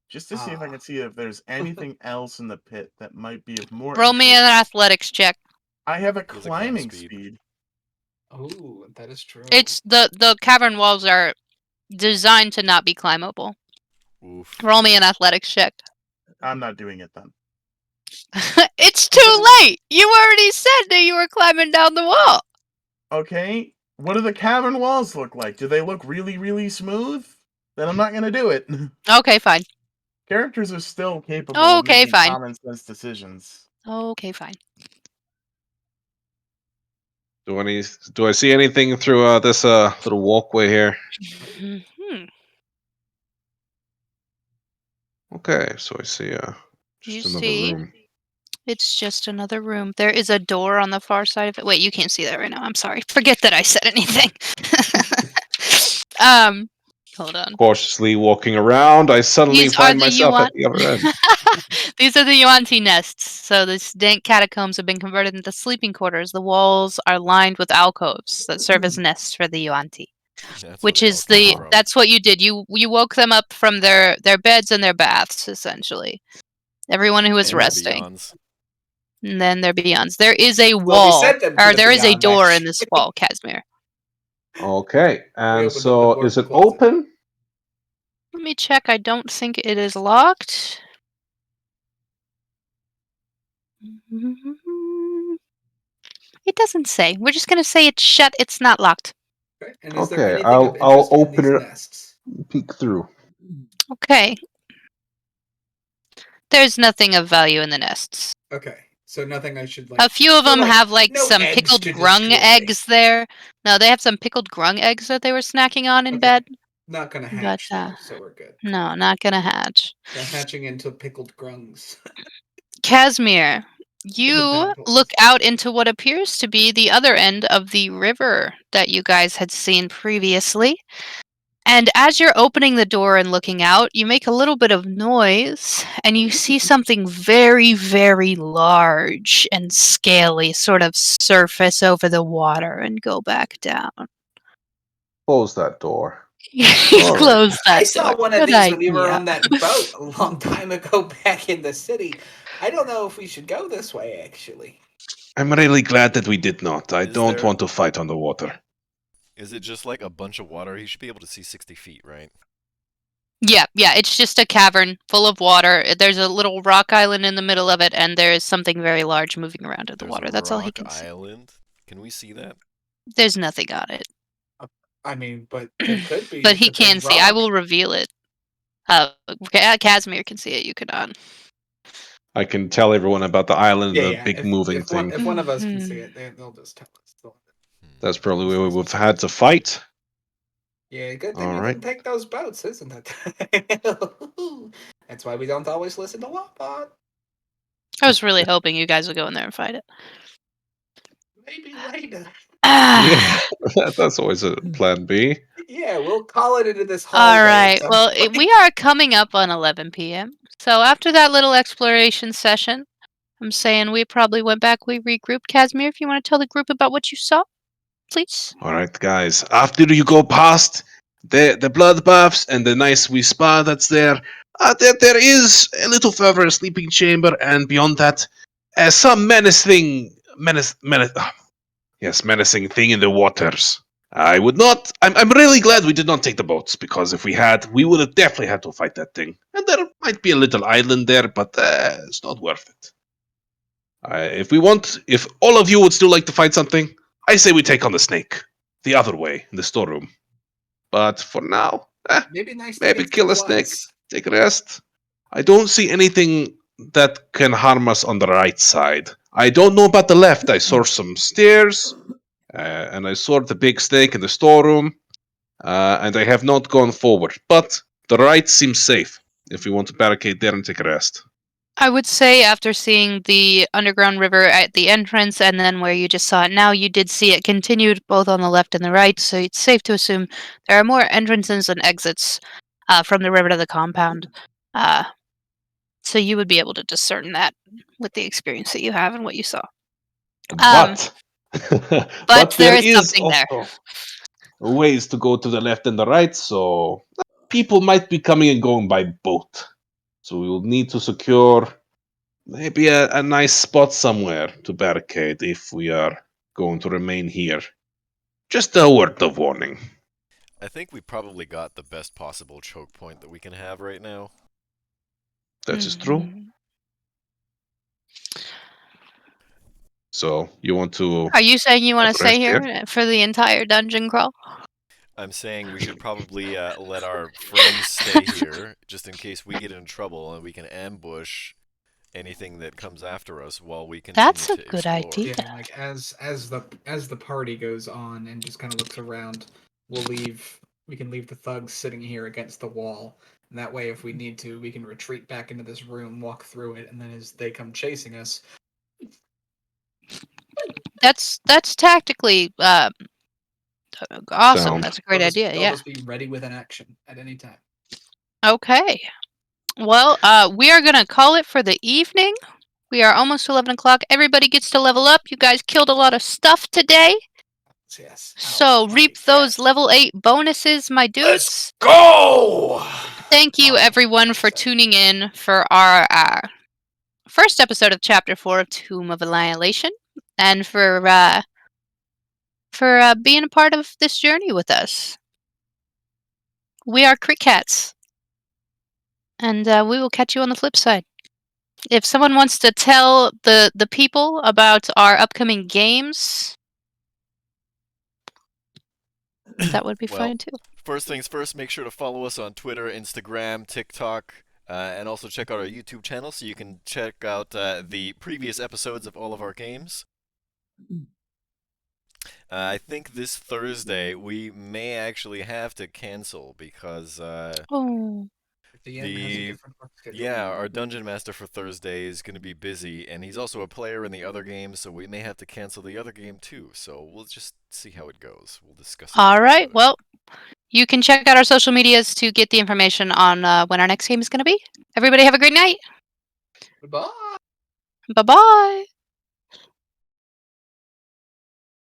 Just to see if I Ah. can see if there's anything else in the pit that might be of more Roll me interest. an athletics check. I have a He has a climb climbing speed. speed. Oh, that is true. It's the cavern walls are designed to not be climbable. Oof. Roll me an athletics check. I'm not doing it then. It's too late. You already said that you were climbing down the wall. Okay, what do the cavern walls look like? Do they look really, really smooth? Then I'm not gonna do it. Okay, fine. Characters are still capable of Okay, making fine. common sense decisions. Okay, fine. Do I see anything through this little walkway here? Hmm. Okay, so I see You just another see? room. It's just another room. There is a door on the far side of it. Wait, you can't see that right now. I'm sorry. Forget that I said anything. Hold on. Cautiously walking around, I suddenly These are find the myself yuan. at the other end. These are the Yuan-ti nests. So these dank catacombs have been converted into sleeping quarters. The walls are lined with alcoves that serve as nests for the Yuan-ti. That's Which where they is all came the from. that's what you did. You woke them up from their beds and their baths, essentially. Everyone who was And their resting. beyonds. And then their beyonds. There is a Well, we wall. sent them to Or the there is a beyond, door in actually. this wall, Casimir. Okay, and opened up the so dwarf is it closet. open? Let me check. I don't think it is locked. It doesn't say. We're just gonna say it's shut. It's not locked. Okay. And is there Okay, anything of I'll interest in open these it, nests? peek through. Okay. There's nothing of value in the nests. Okay, so nothing I should like. A few of so, them have like no some eggs pickled to grung destroy. eggs there. No, they have some pickled grung eggs that they were snacking on in Okay. bed. Not gonna But hatch, though, so we're good. no, not gonna hatch. They're hatching into pickled grungs. Casimir, you bad look ones. out into what appears to be the other end of the river that you guys had seen previously. And as you're opening the door and looking out, you make a little bit of noise and you see something very, very large and scaly sort of surface over the water and go back down. Close that door. You All right. close that I saw door. one of Good these when we were idea. on that boat a long time ago back in the city. I don't know if we should go this way, actually. I'm really glad that we did not. I Is don't there- want to fight on the water. Is it just like a bunch of water? He should be able to see 60 feet, right? Yeah, it's just a cavern full of water. There's a little rock island in the middle of it, and there is something very large moving around in the There's water. a That's all he rock can see. island. Can we see that? There's nothing on it. I mean, but there could be. But It's he a big can see. I rock. will reveal it. Casimir can see it. You cannot. I can tell everyone about the island, Yeah, the yeah. big moving thing. If one of us can see it, they'll just tell us. That's probably where we've had to fight. Yeah, good thing All you right. didn't take those boats, isn't it? That's why we don't always listen to Lawbot. I was really hoping you guys would go in there and fight it. Maybe later. Yeah, that's always a plan B. Yeah, we'll call it into this All hallway. right. at some Well, point. we are coming up on 11 p.m. So after that little exploration session, I'm saying we probably went back, we regrouped. Casimir, if you want to tell the group about what you saw, please. All right, guys. After you go past the bloodbaths and the nice wee spa that's there, there is a little further a sleeping chamber, and beyond that, some menacing thing in the waters. I would not. I'm really glad we did not take the boats, because if we had, we would have definitely had to fight that thing. And there might be a little island there, but it's not worth it. If all of you would still like to fight something, I say we take on the snake, the other way, in the storeroom. But for now, Maybe nice to maybe get kill a snake, take a rest. I don't see anything that can harm us on the right side. I don't know about the left. I saw some stairs, and I saw the big snake in the storeroom, and I have not gone forward. But the right seems safe if we want to barricade there and take a rest. I would say after seeing the underground river at the entrance and then where you just saw it now, you did see it continued both on the left and the right, so it's safe to assume there are more entrances and exits from the river to the compound. So you would be able to discern that with the experience that you have and what you saw. But But there there is is something there. also ways to go to the left and the right, so people might be coming and going by boat. So we will need to secure maybe a nice spot somewhere to barricade if we are going to remain here. Just a word of warning. I think we probably got the best possible choke point that we can have right now. That is true. Mhm. So you want to Are you saying you want to rest stay here for the entire dungeon crawl? I'm saying we should probably let our friends stay here, just in case we get in trouble and we can ambush anything that comes after us while we continue That's a to good explore. idea. Yeah, like as the party goes on and just kind of looks around, we can leave the thugs sitting here against the wall. And that way, if we need to, we can retreat back into this room, walk through it, and then as they come chasing us, That's tactically awesome. sound? That's a great they'll idea. they'll Yeah. just be ready with an action at any time. Okay. Well, we are gonna call it for the evening. We are almost 11 o'clock. Everybody gets to level up. You guys killed a lot of stuff today. Yes. So reap those level 8 bonuses, my dudes. Let's go! Thank you, Awesome. everyone, for tuning in for our first episode of Chapter 4 of Tomb of Annihilation, and for being a part of this journey with us. We are Crickets, and we will catch you on the flip side. If someone wants to tell the people about our upcoming games, that would be Well, fine too. First things first, make sure to follow us on Twitter, Instagram, TikTok, and also check out our YouTube channel so you can check out the previous episodes of all of our games. I think this Thursday we may actually have to cancel because Oh, The end has a different work schedule. our dungeon master for Thursday is going to be busy, and he's also a player in the other game, so we may have to cancel the other game too. So we'll just see how it goes. We'll discuss it. all right. Well, you can check out our social medias to get the information on when our next game is going to be. Everybody have a great night. Goodbye. Bye-bye.